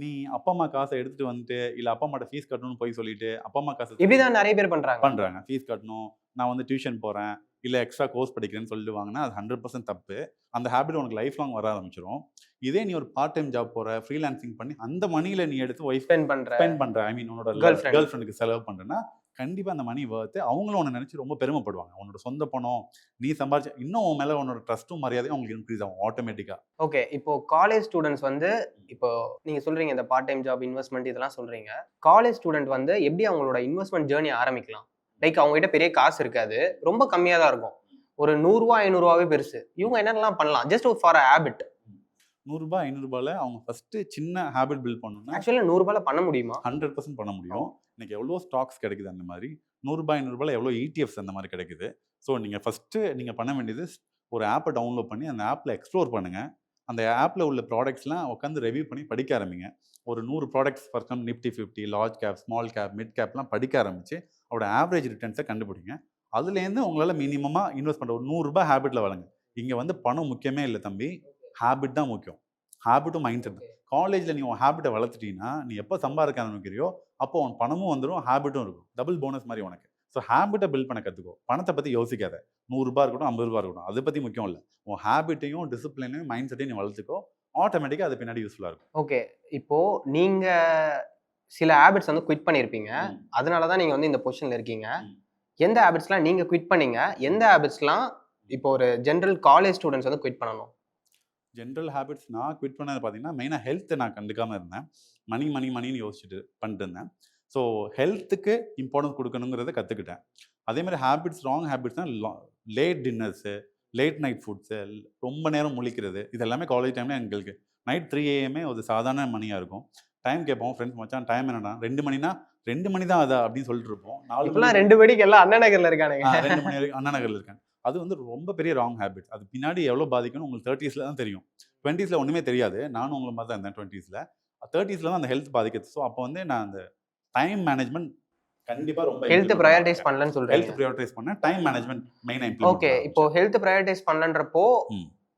நீ அப்பா அம்மா காசை எடுத்துட்டு வந்துட்டு, இல்லை அப்பா அம்மாட்ட ஃபீஸ் கட்டணும்னு போய் சொல்லிட்டு, அப்பா அம்மா காசு இப்படிதான் நிறைய பேர் பண்றாங்க. ஃபீஸ் கட்டணும், நான் வந்து டியூஷன் போகிறேன், இல்லை எக்ஸ்ட்ரா கோர்ஸ் படிக்கிறேன்னு சொல்லிட்டு வாங்கினா அது 100% தப்பு. அந்த ஹேபிட் உனக்கு லைஃப் லாங் வர ஆரம்பிச்சிடும். இதே நீ ஒரு பார்ட் டைம் ஜாப் போகிற, ஃப்ரீலான்சிங் பண்ணி அந்த மணியில் நீ எடுத்து ஒய்ஃப் ஸ்பெண்ட் பண்ணுற, ஐ மீன் உன்னோட கேர்ள் ஃப்ரெண்டுக்கு செலவு பண்ணுறேன்னா கண்டிப்பாக அந்த மணி வர்த்து. அவங்களும் உன்னை நினச்சி ரொம்ப பெருமைப்படுவாங்க. உன்னோட சொந்த பணம் நீ சம்பாதிச்ச, இன்னும் உன் மேலே உன்னோட ட்ரஸ்ட்டும் மரியாதையும் அவங்களுக்கு இன்க்ரீஸ் ஆகும் ஆட்டோமேட்டிக்காக. ஓகே, இப்போ காலேஜ் ஸ்டூடெண்ட்ஸ் வந்து இப்போ நீங்கள் சொல்கிறீங்க இந்த பார்ட் டைம் ஜாப், இன்வெஸ்ட்மெண்ட் இதெல்லாம் சொல்கிறீங்க. காலேஜ் ஸ்டூடெண்ட் வந்து எப்படி அவங்களோட இன்வெஸ்ட்மெண்ட் ஜேர்னி ஆரம்பிக்கலாம்? லைக் அவங்ககிட்ட பெரிய காசு இருக்காது, ரொம்ப கம்மியாக தான் இருக்கும், ஒரு 100 ரூபா 500 ரூபாவே பெருசு. இவங்க என்னென்னலாம் பண்ணலாம் ஜஸ்ட் ஃபார் அ ஹேபிட்? 100 ரூபா 500 ரூபாயில் அவங்க ஃபஸ்ட்டு சின்ன ஹேபிட் பில்ட் பண்ணணும்னா ஆக்சுவலாக 100 ரூபாயில் பண்ண முடியுமா? 100% பண்ண முடியும். இன்னைக்கு எவ்வளோ ஸ்டாக்ஸ் கிடைக்குது அந்த மாதிரி. 100 ரூபாய் 500 ரூபாயில் எவ்வளோ ETFs அந்த மாதிரி கிடைக்குது. ஸோ நீங்கள் ஃபஸ்ட்டு நீங்கள் பண்ண வேண்டியது ஒரு ஆப்பை டவுன்லோட் பண்ணி அந்த ஆப்பில் எக்ஸ்ப்ளோர் பண்ணுங்கள். அந்த ஆப்பில் உள்ள ப்ராடக்ட்ஸ்லாம் உட்காந்து ரிவ்யூ பண்ணி படிக்க ஆரம்பிங்க. ஒரு 100 products for example Nifty 50, large cap, small cap, mid கேப்லாம் படிக்க ஆரம்பித்து அவரோட ஆவரேஜ் ரிட்டர்ன்ஸை கண்டுபிடிங்க. அதுலேருந்து உங்களால் மினிமமாக இன்வெஸ்ட் பண்ணுற ஒரு 100 ரூபாய் ஹேபிட்டில் வளங்க. இங்கே வந்து பணம் முக்கியமே இல்லை தம்பி, ஹேபிட் தான் முக்கியம். ஹேபிட்டும் மைண்ட் செட். காலேஜில் நீ உன் ஹேபிட்டை வளர்த்துட்டீங்கன்னா நீ எப்போ சம்பாதிக்க ஆரம்பிக்கிறியோ அப்போ உன் பணமும் வந்துடும், ஹேபிட்டும் இருக்கும். டபுள் போனஸ் மாதிரி உனக்கு. ஸோ ஹேபிட்டை பில்ட் பண்ண கற்றுக்கோ. பணத்தை பற்றி யோசிக்காத. 100 ரூபா இருக்கட்டும், 50 ரூபா இருக்கட்டும், அதை பற்றி முக்கியம் இல்லை. உன் ஹேபிட்டையும் டிசிப்ளினையும் மைண்ட் செட்டையும் நீ வளர்த்துக்கோ. ஆட்டோமேட்டிக்காக அது பின்னாடி யூஸ்ஃபுல்லாக இருக்கும். ஓகே, இப்போது நீங்கள் சில ஹேபிட்ஸ் வந்து குவிட் பண்ணியிருப்பீங்க, அதனால தான் நீங்கள் வந்து இந்த பொசிஷனில் இருக்கீங்க. எந்த ஹேபிட்ஸ்லாம் நீங்கள் குவிட் பண்ணீங்க? எந்த ஹேபிட்ஸ்லாம் இப்போ ஒரு ஜென்ரல் காலேஜ் ஸ்டூடெண்ட்ஸ் வந்து குவிட் பண்ணணும்? ஜென்ரல் ஹேபிட்ஸ் நான் குவிட் பண்ணது பார்த்தீங்கன்னா மெயினாக ஹெல்த்தை நான் கண்டுக்காமல் இருந்தேன். மணின்னு யோசிச்சுட்டு பண்ணிட்டு இருந்தேன். ஸோ ஹெல்த்துக்கு இம்பார்ட்டன்ஸ் கொடுக்கணுங்கிறத கற்றுக்கிட்டேன். அதேமாதிரி ஹேபிட்ஸ், ராங் ஹேபிட்ஸ்னால் late dinners, late night foods, ரொம்ப நேரம் முழிக்கிறது, இது எல்லாமே காலேஜ் டைமில் எங்களுக்கு நைட் 3 AM ஒரு சாதாரண மணியாக இருக்கும். டைம் கேட்போம், ஃப்ரெண்ட்ஸ் மச்சான் டைம் என்னன்னா 2 மணினா 2 மணி தான் அதா அப்படின்னு சொல்லிட்டு இருப்போம். 4 மணி 2 மணிக்கு எல்லாம் அண்ணா நகரில் இருக்கானுங்க. 2 மணி வரைக்கும் அண்ணா நகரில் இருக்காங்க. அது வந்து ரொம்ப பெரிய ராங் ஹேபிட். அது பின்னாடி எவ்வளோ பாதிக்கும்னு உங்களுக்கு 30s தான் தெரியும். 20s ஒன்றுமே தெரியாது. நானும் உங்களை மாதிரி தான் இருந்தேன் 20s. 30s தான் அந்த ஹெல்த் பாதிக்குது. ஸோ அப்போ வந்து நான் அந்த டைம் மேனேஜ்மெண்ட் கண்டிப்பாக ரொம்ப ஹெல்த் ப்ரையாரிட்டைஸ் பண்ணலன்னு சொல்கிறேன். ஹெல்த் ப்ரையாரிட்டைஸ் பண்ணேன், டைம் மேனேஜ்மெண்ட் மெயினாக இம்ப்ளிமெண்ட். ஓகே, இப்போ ஹெல்த் ப்ரையாரிட்டைஸ் பண்ணலன்றப்போ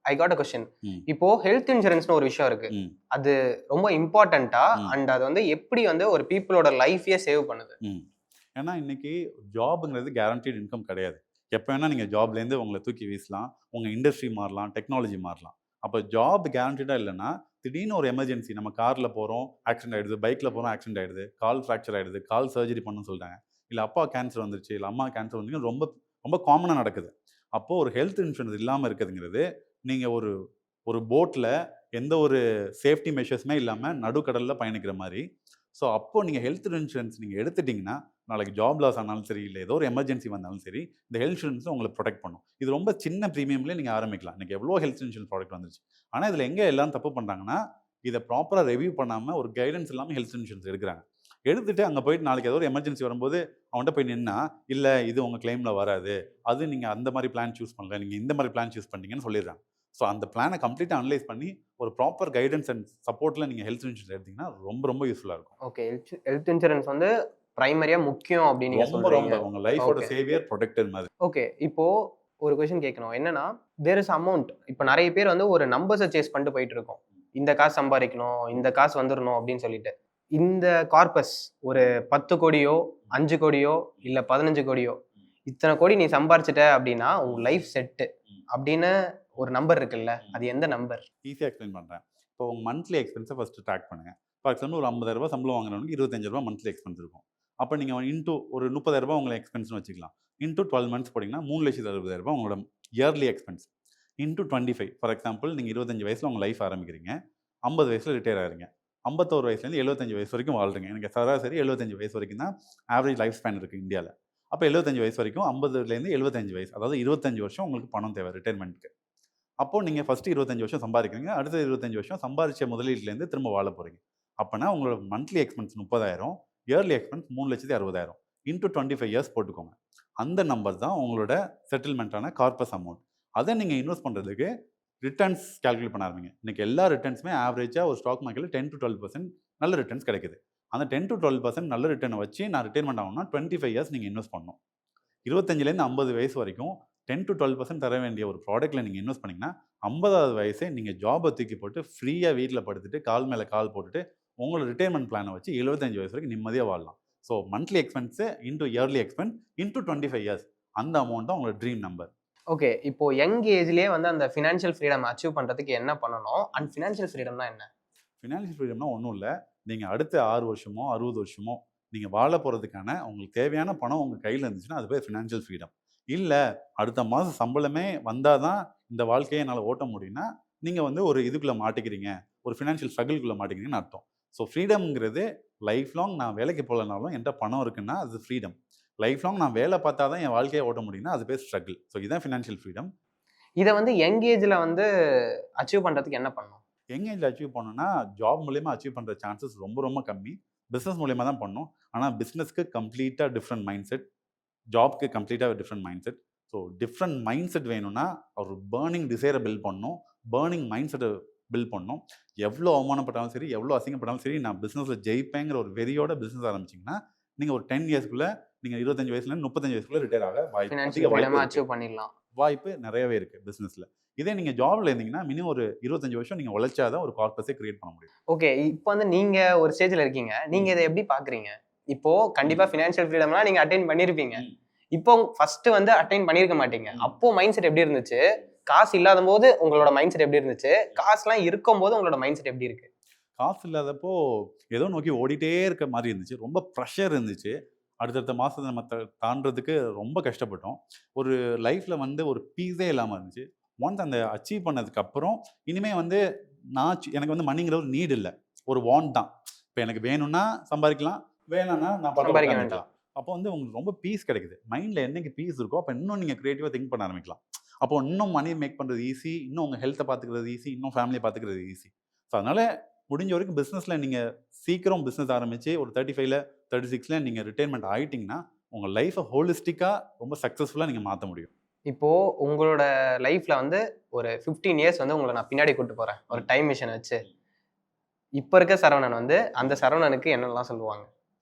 ஐ காட் அ கொஸ்டின். இப்போ ஹெல்த் இன்சூரன்ஸ்னு ஒரு விஷயம் இருக்கு, அது ரொம்ப இம்பார்ட்டண்டா அண்ட் அது வந்து எப்படி வந்து ஒரு பீப்புளோட லைஃபையே சேவ் பண்ணுது? ஏன்னா இன்னைக்கு ஜாப்ங்கிறது கேரண்டீட் இன்கம் கிடையாது. எப்போ வேணால் நீங்கள் ஜாப்லேருந்து உங்களை தூக்கி வீசலாம், உங்கள் இண்டஸ்ட்ரி மாறலாம், டெக்னாலஜி மாறலாம். அப்போ ஜாப் கேரண்டீடாக இல்லைன்னா திடீர்னு ஒரு எமர்ஜென்சி, நம்ம காரில் போகிறோம் ஆக்சிடென்ட் ஆகிடுது, பைக்கில் போகிறோம் ஆக்சிடென்ட் ஆகிடுது, கால் ஃப்ராக்சர் ஆகிடுது, கால் சர்ஜரி பண்ணணும்னு சொல்லிட்டாங்க, இல்லை அப்பா கேன்சர் வந்துருச்சு, இல்லை அம்மா கேன்சர் வந்து ரொம்ப ரொம்ப காமனாக நடக்குது. அப்போது ஒரு ஹெல்த் இன்சூரன்ஸ் இல்லாமல் இருக்குதுங்கிறது, நீங்கள் ஒரு ஒரு போட்டில் எந்த ஒரு சேஃப்டி மெஷர்ஸுமே இல்லாமல் நடுக்கடலில் பயணிக்கிற மாதிரி. ஸோ அப்போது நீங்கள் ஹெல்த் இன்சூரன்ஸ் நீங்கள் எடுத்துட்டிங்கன்னா, நாளைக்கு ஜாப் லாஸ் ஆனாலும் சரி, இல்லை ஏதோ ஒரு எமர்ஜென்சி வந்தாலும் சரி, இந்த ஹெல்த் இன்சூரன்ஸ் உங்களை ப்ரொடெக்ட் பண்ணும். இது ரொம்ப சின்ன ப்ரீமியம்லேயே நீங்கள் ஆரம்பிக்கலாம். இன்றைக்கி எவ்வளோ ஹெல்த் இன்சூரன்ஸ் ப்ராடக்ட் வந்துருச்சு. ஆனால் இதில் எங்கே எல்லாம் தப்பு பண்ணுறாங்கன்னா, இதை ப்ராப்பராக ரிவ்யூ பண்ணாமல் ஒரு கைடன்ஸ் இல்லாமல் ஹெல்த் இன்சூரன்ஸ் எடுக்கிறாங்க. எடுத்துட்டு அங்கே போயிட்டு நாளைக்கு ஏதோ ஒரு எமர்ஜென்சி வரும்போது அவன்கிட்ட போய் நின்னா, இல்லை இது உங்கள் கிளைமில் வராது, அது நீங்கள் அந்த மாதிரி பிளான் சூஸ் பண்ணல, நீங்கள் இந்த மாதிரி பிளான் சூஸ் பண்ணீங்கன்னு சொல்லிடுறாங்க. ஸோ அந்த பிளானை கம்ப்ளீட்டாக அனலைஸ் பண்ணி ஒரு ப்ராப்பர் கைடன்ஸ் அண்ட் சப்போர்ட்டில் நீங்கள் ஹெல்த் இன்சூரன்ஸ் எடுத்தீங்கன்னா ரொம்ப ரொம்ப யூஸ்ஃபுல்லாக இருக்கும். ஓகே, ஹெல்த் இன்சூரன்ஸ் வந்து பிரைமரியா முக்கியம் அப்படின்னு நீங்க ரொம்ப ரொம்ப சொல்றீங்க. உங்கள் லைஃபோட சேவியர் ப்ரொடெக்டர் மாதிரி. ஓகே, இப்போ ஒரு கொஸ்டின் கேட்கணும். என்னன்னா, தேர் இஸ் அமௌண்ட். இப்போ நிறைய பேர் வந்து ஒரு நம்பர்ஸை சேஸ் பண்ணிட்டு போயிட்டு இருக்கோம். இந்த காசு சம்பாதிக்கணும், இந்த காசு வந்துடணும் அப்படின்னு சொல்லிட்டு. இந்த கார்பஸ் ஒரு 10 கோடியோ 5 கோடியோ இல்லை 15 கோடியோ இத்தனை கோடி நீ சம்பாரிச்சிட்ட அப்படின்னா உங்க லைஃப் செட்டு அப்படின்னு ஒரு நம்பர் இருக்குல்ல, அது எந்த நம்பர்? ஈஸியாக எக்ஸ்பிளைன் பண்ணுறேன். இப்போ உங்கள் மந்த்லி எக்ஸ்பென்ஸை ஃபஸ்ட்டு ட்ராக் பண்ணுங்கள். ஃபார் எக்ஸாம்பிள் ஒரு 50,000 சம்பளம் வாங்குறவனுக்கு 25,000 மந்த்லி எக்ஸ்பென்ஸ் இருக்கும். அப்போ நீங்கள் இன்டூ ஒரு 30,000 உங்களை எக்ஸ்பென்ஸ்னு வச்சுக்கலாம். இன்டூ 12 மந்த்ஸ் போட்டிங்கன்னா 3,60,000 உங்களோட yearly expense. Into 25. For example நீங்கள் 25 வயசில் உங்கள் லைஃப் ஆரம்பிக்கிறீங்க, 50 வயசில் ரிட்டையர் ஆகிறீங்க, 51 வயசுலேருந்து 75 வயசு வரைக்கும் வாழ்றீங்க. எனக்கு சராசரி 75 வயசு வரைக்கும் தான் ஆவரேஜ் லைஃப் ஸ்பேன் இருக்குது இந்தியாவில். அப்போ 75 வயசு வரைக்கும் 50லேருந்து 75 வயசு, அதாவது 25 வருஷம் உங்களுக்கு பணம் தேவை ரிட்டையர்மெண்ட்டுக்கு. அப்போது நீங்கள் ஃபஸ்ட்டு 25 வருஷம் சம்பாதிக்கிறீங்க, அடுத்த 25 வருஷம் சம்பாதிச்ச முதலீட்டிலேருந்து திரும்ப வாழ போகிறீங்க. அப்போனா உங்களோட monthly expense 30,000, yearly expense 3,60,000 into 25 years போட்டுக்கோங்க. அந்த நம்பர் தான் உங்களோட செட்டில்மெண்ட்டான கார்பஸ் அமௌண்ட். அதை நீங்கள் இன்வெஸ்ட் பண்ணுறதுக்கு ரிட்டர்ன்ஸ் கால்குலேட் பண்ண ஆரம்பிங்க. இன்றைக்கி எல்லா ரிட்டர்ன்ஸுமே ஆவரேஜாக ஒரு ஸ்டாக் மார்க்கெட்டில் 10 to 12% நல்ல ரிட்டர்ன்ஸ் கிடைக்குது. அந்த 10 to 12% நல்ல ரிட்டர்னை வச்சு நான் ரிட்டைர்மெண்ட் ஆகணும்னா 25 இயர்ஸ் நீங்கள் இன்வெஸ்ட் பண்ணணும். 25லேருந்து 50 வயசு வரைக்கும் 10 to 12% தர வேண்டிய ஒரு ப்ராடக்ட்டில் நீங்கள் இன்வெஸ்ட் பண்ணிங்கன்னா 50வது வயசே நீங்கள் ஜாபை தூக்கி போட்டு ஃப்ரீயாக வீட்டில் படுத்துட்டு கால் மேலே கால் போட்டுட்டு உங்களோட ரிட்டைர்மெண்ட் பிளானை வச்சு 75 வயசு வரைக்கும் நிம்மதியாக வாழலாம். So monthly expense into yearly expense into 25 years, அந்த அமௌண்ட் தான் உங்களோட ட்ரீம் நம்பர். ஓகே, இப்போ யங் ஏஜ்லேயே வந்து அந்த ஃபினான்ஷியல் ஃப்ரீடம் அச்சீவ் பண்ணுறதுக்கு என்ன பண்ணணும்? அண்ட் ஃபினான்ஷியல் ஃப்ரீடம்னா என்ன? ஃபினான்ஷியல் ஃப்ரீடம்னா ஒன்றும் இல்லை. நீங்கள் அடுத்த 6 வருஷமோ 60 வருஷமோ நீங்கள் வாழ போகிறதுக்கான உங்களுக்கு தேவையான பணம் உங்கள் கையில் இருந்துச்சுன்னா அது பேர் ஃபினான்ஷியல் ஃப்ரீடம். இல்லை அடுத்த மாதம் சம்பளமே வந்தால் தான் இந்த வாழ்க்கையை என்னால் ஓட்ட முடியும்னா நீங்கள் வந்து ஒரு இதுக்குள்ளே மாட்டிக்கிறீங்க, ஒரு ஃபினான்ஷியல் ஸ்ட்ரகிள்குள்ளே மாட்டிக்கிறீங்கன்னு அர்த்தம். ஸோ ஃப்ரீடம்ங்கிறது லைஃப் லாங் நான் வேலைக்கு போகலனாலும் என்கிட்ட பணம் இருக்குன்னா அது ஃப்ரீடம். லைஃப் லாங் நான் வேலை பார்த்தா தான் என் வாழ்க்கையை ஓட்ட முடியும்னா அது பேர் ஸ்ட்ரகிள். ஸோ இதுதான் ஃபினான்ஷியல் ஃப்ரீடம். இதை வந்து யங் ஏஜில் வந்து அச்சீவ் பண்ணுறதுக்கு என்ன பண்ணணும்? யங் ஏஜில் அச்சீவ் பண்ணணும்னா ஜாப் மூலயமா அச்சீவ் பண்ணுற சான்சஸ் ரொம்ப ரொம்ப கம்மி. பிஸ்னஸ் மூலயமா தான் பண்ணணும். ஆனால் பிஸ்னஸ்க்கு கம்ப்ளீட்டாக டிஃப்ரெண்ட் மைண்ட் செட், ஜாப்க்கு கம்ப்ளீட்டாக different mind set. So different mind set வேணும்னா ஒரு பேர்னிங் டிசைரை பில்ட் பண்ணணும், பேர்னிங் மைண்ட் செட்டை பில்ட் பண்ணணும். எவ்வளோ அவமானப்பட்டாலும் சரி, எவ்வளோ அசிங்கப்பட்டாலும் சரி, நான் பிஸ்னஸில் ஜெயிப்பேங்கிற ஒரு வெறியோட பிஸ்னஸ் ஆரம்பிச்சிங்கன்னா நீங்கள் ஒரு 10 இயர்ஸ்க்குள்ளே நீங்கள் 25 வயசுலேருந்து 35 வயசுக்குள்ளே ரிட்டையர் ஆக வாய்ப்பு நிறையவே இருக்குது பிஸ்னஸில். இதே நீங்கள் ஜாப்ல இருந்தீங்கன்னா மினிமம் ஒரு 25 வருஷம் நீங்கள் உழைச்சாதான் ஒரு கார்பஸே கிரியேட் பண்ண முடியும். ஓகே, இப்போ வந்து நீங்கள் ஒரு ஸ்டேஜில் இருக்கீங்க, நீங்கள் இதை எப்படி பார்க்குறீங்க? இப்போது கண்டிப்பாக ஃபினான்ஷியல் ஃப்ரீடம்லாம் நீங்கள் அட்டைன் பண்ணியிருப்பீங்க. இப்போ ஃபர்ஸ்ட் வந்து அட்டைன் பண்ணியிருக்க மாட்டீங்க. அப்போ மைண்ட் செட் எப்படி இருந்துச்சு? காசு இல்லாத போது உங்களோட மைண்ட் செட் எப்படி இருந்துச்சு? காசுலாம் இருக்கும் போது உங்களோட மைண்ட் செட் எப்படி இருக்கு? காசு இல்லாதப்போ ஏதோ நோக்கி ஓடிட்டே இருக்க மாதிரி இருந்துச்சு. ரொம்ப ப்ரெஷர் இருந்துச்சு. அடுத்தடுத்த மாதத்தை நம்ம தாண்டதுக்கு ரொம்ப கஷ்டப்பட்டோம். ஒரு லைஃப்பில் வந்து ஒரு பீஸே இல்லாமல் இருந்துச்சு. ஒன்ஸ் அந்த அச்சீவ் பண்ணதுக்கப்புறம் இனிமேல் வந்து எனக்கு வந்து மணிங்கிற ஒரு நீட் இல்லை, ஒரு வாண்ட் தான். இப்போ எனக்கு வேணும்னா சம்பாதிக்கலாம், வேணாம்னா நான் சம்பாதிக்க வேண்டாம். அப்போ வந்து உங்களுக்கு ரொம்ப பீஸ் கிடைக்குது. மைண்டில் என்னைக்கு பீஸ் இருக்கோ அப்போ இன்னும் நீங்கள் க்ரியேட்டிவாக திங்க் பண்ண ஆரம்பிக்கலாம். அப்போ இன்னும் மணி மேக் பண்ணுறது ஈஸி, இன்னும் உங்கள் ஹெல்த்தை பார்த்துக்கிறது ஈஸி, இன்னும் ஃபேமிலியை பார்த்துக்கிறது ஈஸி. ஸோ அதனால் முடிஞ்ச வரைக்கும் பிஸ்னஸில் நீங்கள் சீக்கிரம் பிஸ்னஸ் ஆரம்பித்து ஒரு 35ல் 36ல் நீங்கள் ரிட்டைர்மெண்ட் ஆகிட்டிங்கன்னா உங்கள் லைஃப்பை ஹோலிஸ்டிக்காக ரொம்ப சக்ஸஸ்ஃபுல்லாக நீங்கள் மாற்ற முடியும். இப்போது உங்களோட லைஃப்பில் வந்து ஒரு 15 இயர்ஸ் வந்து உங்களை நான் பின்னாடி கூப்பிட்டு போகிறேன் ஒரு டைம் மிஷினை வச்சு. இப்போ இருக்க சரவணன் வந்து அந்த சரவணனுக்கு என்னெல்லாம் சொல்லுவாங்க?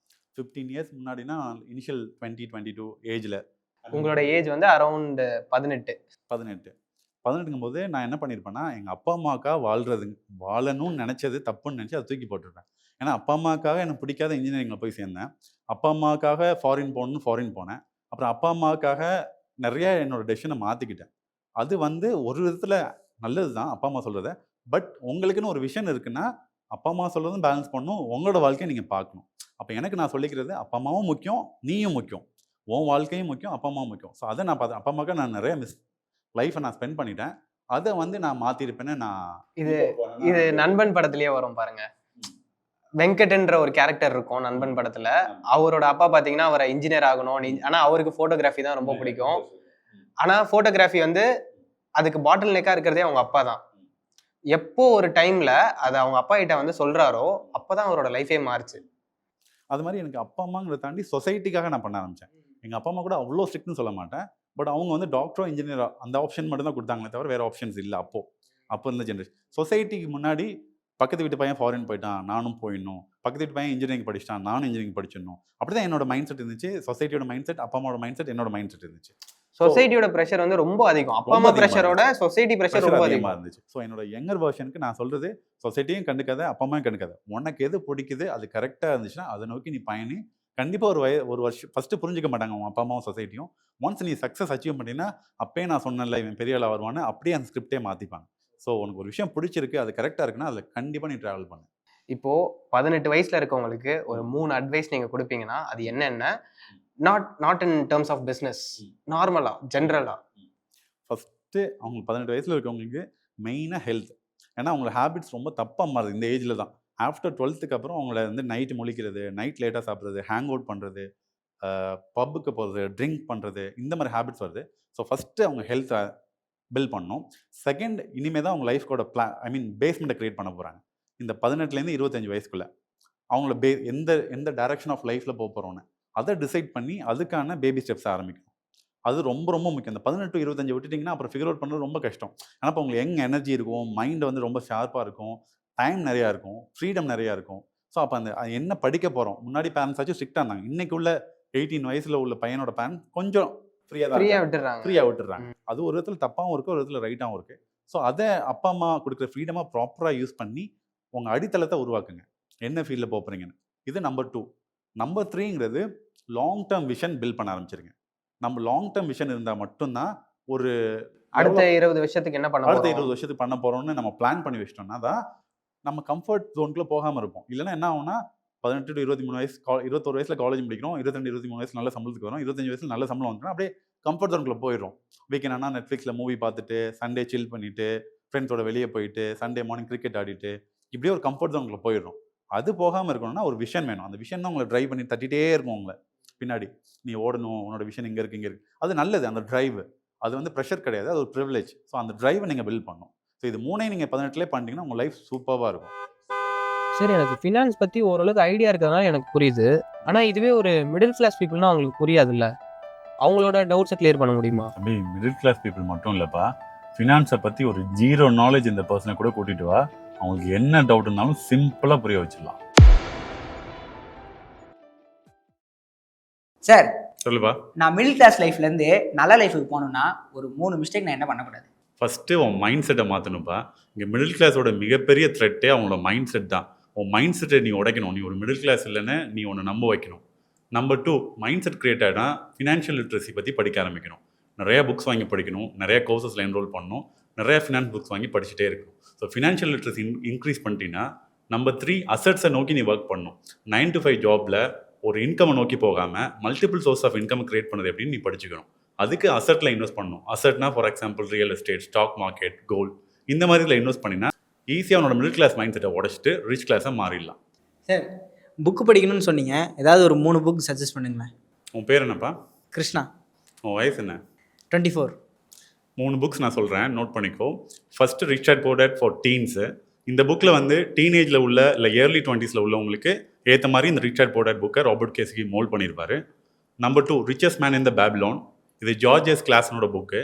15 இயர்ஸ் முன்னாடினா இனிஷியல் 20-22 ஏஜில். உங்களோட ஏஜ் வந்து அரௌண்ட் 18ங்கும் போது நான் என்ன பண்ணியிருப்பேன்னா எங்கள் அப்பா அம்மாவுக்காக வாழணும்னு நினச்சது தப்புன்னு நினச்சி அதை தூக்கி போட்டுருப்பேன். ஏன்னா அப்பா அம்மாவுக்காக எனக்கு பிடிக்காத இன்ஜினியரிங்கில் போய் சேர்ந்தேன். அப்பா அம்மாவுக்காக ஃபாரின் போனேன். அப்புறம் அப்பா அம்மாவுக்காக நிறைய என்னோட டெசிஷனை மாற்றிக்கிட்டேன். அது வந்து ஒரு விதத்தில் நல்லது தான் அப்பா அம்மா சொல்கிறத. பட் உங்களுக்குன்னு ஒரு விஷன் இருக்குன்னா அப்பா அம்மா சொல்கிறதும் பேலன்ஸ் பண்ணணும், உங்களோட வாழ்க்கையை நீங்கள் பார்க்கணும். அப்போ எனக்கு நான் சொல்லிக்கிறது அப்பா அம்மாவும் முக்கியம், நீயும் முக்கியம். உன் வாழ்க்கையும் முக்கியம், அப்பா அம்மாவும் முக்கியம். ஸோ அதை நான் பார்த்தேன். அப்பா அம்மாவுக்கு நான் நிறைய லைஃப்பை நான் ஸ்பெண்ட் பண்ணிட்டேன். அதை வந்து நான் மாற்றிருப்பேன்னு நான் இது நண்பன் படத்துலயே வரும் பாருங்க. வெங்கட்ன்ற ஒரு கேரக்டர் இருக்கும் நண்பன் படத்துல. அவரோட அப்பா பாத்தீங்கன்னா அவரை இன்ஜினியர் ஆகணும், ஆனா அவருக்கு போட்டோகிராஃபி தான் ரொம்ப பிடிக்கும். ஆனா போட்டோகிராஃபி வந்து அதுக்கு பாட்டில் நெக்கா இருக்கிறதே அவங்க அப்பா தான். எப்போ ஒரு டைம்ல அதை அவங்க அப்பா கிட்ட வந்து சொல்றாரோ அப்பதான் அவரோட லைஃபே மாறுச்சு. அது மாதிரி எனக்கு அப்பா அம்மாங்கிறத தாண்டி சொசைட்டிக்காக நான் பண்ண ஆரம்பித்தேன். எங்கள் அப்பா அம்மா கூட அவ்வளோ ஸ்ட்ரிக்ட்னு சொல்ல மாட்டேன். பட் அவங்க வந்து டாக்டரோ இன்ஜினியரோ அந்த ஆப்ஷன் மட்டும் தான் கொடுத்தாங்களே தவிர வேறு ஆப்ஷன்ஸ் இல்லை. அப்போ இருந்த ஜென்ரேஷன் சொசைட்டிக்கு முன்னாடி பக்கத்து வீட்டு பையன் ஃபாரின் போயிட்டான், நானும் போயிடணும். பக்கத்து வீட்டு பையன் இன்ஜினியரிங் படிச்சிட்டான், நானும் இன்ஜினியரிங் படிச்சிடணும். அப்படி தான் என்னோட மைண்ட் செட் இருந்துச்சு. சொசைட்டியோட மைண்ட் செட், அப்பா அம்மாவோட மைண்ட் செட், என்னோட மைண்ட் செட் இருந்துச்சு. சொசைட்டியோட பிரஷர் வந்து ரொம்ப அதிகம். அப்பா அம்மா பிரஷரோட சொசைட்டி பிரஷர் ரொம்ப அதிகமா இருந்துச்சு. ஸோ என்னோட யங்கர் வெர்ஷனுக்கு நான் சொல்றது, சொசைட்டியும் கண்டுக்காத, அப்பா அம்மாவும் கண்டுக்காத. உனக்கு எது பிடிக்குது, அது கரெக்டாக இருந்துச்சுன்னா அதை நோக்கி நீ பயணி. கண்டிப்பாக ஒரு வருஷம் ஃபர்ஸ்ட் புரிஞ்சிக்க மாட்டாங்க உன் அப்பா அம்மாவும் சொசைட்டியும். ஒன்ஸ் நீ சக்ஸஸ் அச்சீவ் பண்ணினா, அப்பயே நான் சொன்னேன்ல இவன் பெரிய ஆளா வருவான்னு, அப்படியே அந்த ஸ்கிரிப்டே மாற்றிப்பாங்க. ஸோ உனக்கு ஒரு விஷயம் பிடிச்சிருக்கு, அது கரெக்டாக இருக்குன்னா அதில் கண்டிப்பாக நீ ட்ராவல் பண்ணு. இப்போ 18 வயசுல இருக்கவங்களுக்கு ஒரு 3 அட்வைஸ் நீங்க கொடுப்பீங்கன்னா அது என்னென்ன? Not in terms of business, நார்மலா ஜென்ரலா. ஃபஸ்ட்டு அவங்க 18 வயசில் இருக்கவங்களுக்கு மெயினாக ஹெல்த். ஏன்னா அவங்களோட ஹேபிட்ஸ் ரொம்ப தப்பாக மாறுது இந்த ஏஜில் தான். ஆஃப்டர் 12th அப்புறம் அவங்கள வந்து நைட்டு முழிக்கிறது, நைட் லேட்டாக சாப்பிட்றது, ஹேங் அவுட் பண்ணுறது, பப்புக்கு போகிறது, ட்ரிங்க் பண்ணுறது, இந்த மாதிரி ஹேபிட்ஸ் வருது. ஸோ ஃபஸ்ட்டு அவங்க ஹெல்த்தை பில்ட் பண்ணணும். செகண்ட், இனிமேல் தான் அவங்க லைஃப்கோட பேஸ்மெண்ட்டை க்ரியேட் பண்ண போகிறாங்க. இந்த 18லேருந்து 25 வயசுக்குள்ளே அவங்கள எந்த டைரக்ஷன் ஆஃப் லைஃப்பில் போக போகிறோன்னு அதை டிசைட் பண்ணி அதுக்கான பேபி ஸ்டெப்ஸ் ஆரம்பிக்கணும். அது ரொம்ப ரொம்ப முக்கியம். இந்த 18 to 25 விட்டுட்டிங்கன்னா அப்புறம் ஃபிகர் அவுட் பண்ணுறது ரொம்ப கஷ்டம். ஆனால் இப்போ உங்களுக்கு யங் எனர்ஜி இருக்கும், மைண்ட் வந்து ரொம்ப ஷார்ப்பாக இருக்கும், டைம் நிறையா இருக்கும், ஃப்ரீடம் நிறையா இருக்கும். ஸோ அப்போ என்ன படிக்க போகிறோம். முன்னாடி பேரண்ட்ஸ் ஆச்சும் ஸ்ட்ரிக்டாக இருந்தாங்க. இன்னைக்கு உள்ள 18 வயசில் உள்ள பையனோட பேரண்ட் கொஞ்சம் ஃப்ரீயாக விட்டுறாங்க. அது ஒரு விதத்தில் தப்பாகவும் இருக்குது, ஒரு விதத்தில் ரைட்டாகவும் இருக்குது. ஸோ அதை அப்பா அம்மா கொடுக்குற ஃப்ரீடமாக ப்ராப்பராக யூஸ் பண்ணி உங்கள் அடித்தளத்தை உருவாக்குங்க, என்ன ஃபீல்டில் போகிறீங்கன்னு. இது நம்பர் 2. நம்பர் 3ங்கிறது லாங் டேர்ம் விஷன் பில்ட் பண்ண ஆரம்பிச்சிருங்க. நம்ம லாங் டேர்ம் விஷன் இருந்தால் மட்டும்தான் ஒரு அடுத்த 20 வருஷத்துக்கு என்ன பண்ண அடுத்த 20 வருஷத்துக்கு பண்ண போகிறோம்னு நம்ம பிளான் பண்ணி வச்சிட்டோம்னா தான் நம்ம கம்ஃபர்ட் ஜோனுக்குள்ளே போகாமல் இருப்போம். இல்லைன்னா என்ன ஆகும்னா 18 to 23 வயசு 21 வயசில் காலேஜ் முடிக்கிறோம், 22 23 வயசு நல்ல சம்பளத்துக்கு வரும், 25 வயசில் நல்ல சம்பளம் வந்துடும், அப்படியே கம்ஃபர்ட் ஜோனுக்குள்ளே போயிடும். வீக்கெண்ட் ஆனால் நெட்ஃப்ளிக்ஸில் மூவி பார்த்துட்டு, சண்டே சில் பண்ணிவிட்டு, ஃப்ரெண்ட்ஸோட வெளியே போயிட்டு, சண்டே மார்னிங் கிரிக்கெட் ஆடிட்டு, இப்படியே ஒரு கம்ஃபர்ட் ஜோனுக்குள்ளே போயிடும். அது போகாமல் இருக்கணும்னா ஒரு விஷன் வேணும். அந்த விஷன் தான் உங்களை ட்ரைவ் பண்ணி தட்டிகிட்டே இருக்கும். உங்களை பின்னாடி நீ ஓடணும், உன்னோட விஷன் இங்கே இருக்குது. அது நல்லது. அந்த ட்ரைவ் அது வந்து ப்ரெஷர் கிடையாது, அது ஒரு ப்ரிவிலேஜ். ஸோ அந்த ட்ரைவை நீங்கள் பில்ட் பண்ணணும். ஸோ இது 3 நீங்கள் 18லேயே பண்ணிட்டீங்கன்னா உங்கள் லைஃப் சூப்பராக இருக்கும். சரி, எனக்கு ஃபினான்ஸ் பற்றி ஓரளவுக்கு ஐடியா இருக்கிறதுனால எனக்கு புரியுது. ஆனால் இதுவே ஒரு மிடில் கிளாஸ் பீப்புள்னா அவங்களுக்கு புரியாதுல்ல. அவங்களோட டவுட்ஸை கிளியர் பண்ண முடியுமா? அப்படி மிடில் கிளாஸ் பீப்புள் மட்டும் இல்லைப்பா, ஃபினான்ஸை பற்றி ஒரு 0 நாலேஜ் இந்த பர்சனை கூட கூட்டிகிட்டு வா, அவங்களுக்கு என்ன டவுட் இருந்தாலும் சிம்பிளாக புரிய வச்சிடலாம். சார் சொல்லுப்பா. நான் மிடில் கிளாஸ் லைஃப்லேருந்து நல்ல லைஃபுக்கு போகணுன்னா ஒரு 3 மிஸ்டேக் நான் என்ன பண்ணக்கூடாது? ஃபஸ்ட்டு உன் மைண்ட் செட்டை மாற்றணும்ப்பா. இங்கே மிடில் கிளாஸோட மிகப்பெரிய த்ரெட்டே அவங்களோட மைண்ட் செட் தான். உன் மைண்ட் செட்டை நீ உடைக்கணும். நீ ஒரு மிடில் கிளாஸ் இல்லைன்னு நீ ஒன்று நம்ப வைக்கணும். நம்பர் 2, மைண்ட் செட் கிரியேட் ஆகினா ஃபினான்ஷியல் லிட்ரஸி பற்றி படிக்க ஆரம்பிக்கணும். நிறையா புக்ஸ் வாங்கி படிக்கணும், நிறையா கோர்சஸில் என்ரோல் பண்ணணும், நிறையா ஃபினான்ஸ் புக்ஸ் வாங்கி படிச்சுட்டே இருக்கணும். ஸோ ஃபினான்ஷியல் லிட்ரஸி இன்க்ரீஸ் பண்ணிட்டீங்கன்னா நம்பர் 3, அசட்ஸை நோக்கி நீ ஒர்க் பண்ணணும். 9 to 5 ஜாபில் ஒரு இன்கம்மை நோக்கி போகாமல் multiple source of income create பண்ணுறது எப்படின்னு நீ படிச்சுக்கணும். அதுக்கு அசட்டில் இன்வெஸ்ட் பண்ணணும். அசட்னா for example real estate, stock market, gold, இந்த மாதிரில இன்வெஸ்ட் பண்ணினா ஈஸியாக அவனோட மிடில் கிளாஸ் மைண்ட் செட்டை உடச்சிட்டு ரிச் கிளாஸாக மாறிடலாம். சார், புக்கு படிக்கணும்னு சொன்னீங்க, ஏதாவது ஒரு 3 புக் சஜஸ்ட் பண்ணுங்களேன். உன் பேர் என்னப்பா? கிருஷ்ணா. உன் வயசு என்ன? 24. 3 புக்ஸ் நான் சொல்கிறேன், நோட் பண்ணிக்கோ. First rich dad poor dad for teens. இந்த புக்கில் வந்து டீனேஜில் உள்ள இல்லை ஏர்லி 20s உள்ளவங்களுக்கு ஏற்ற மாதிரி இந்த ரிச் டாட் புவர் டாட் புக்கை ராபர்ட் கேசிகி மோல்ட் பண்ணியிருப்பார். Number 2, richest man in the Babylon. இது ஜார்ஜ் எஸ் கிளாஸனோட புக்கு.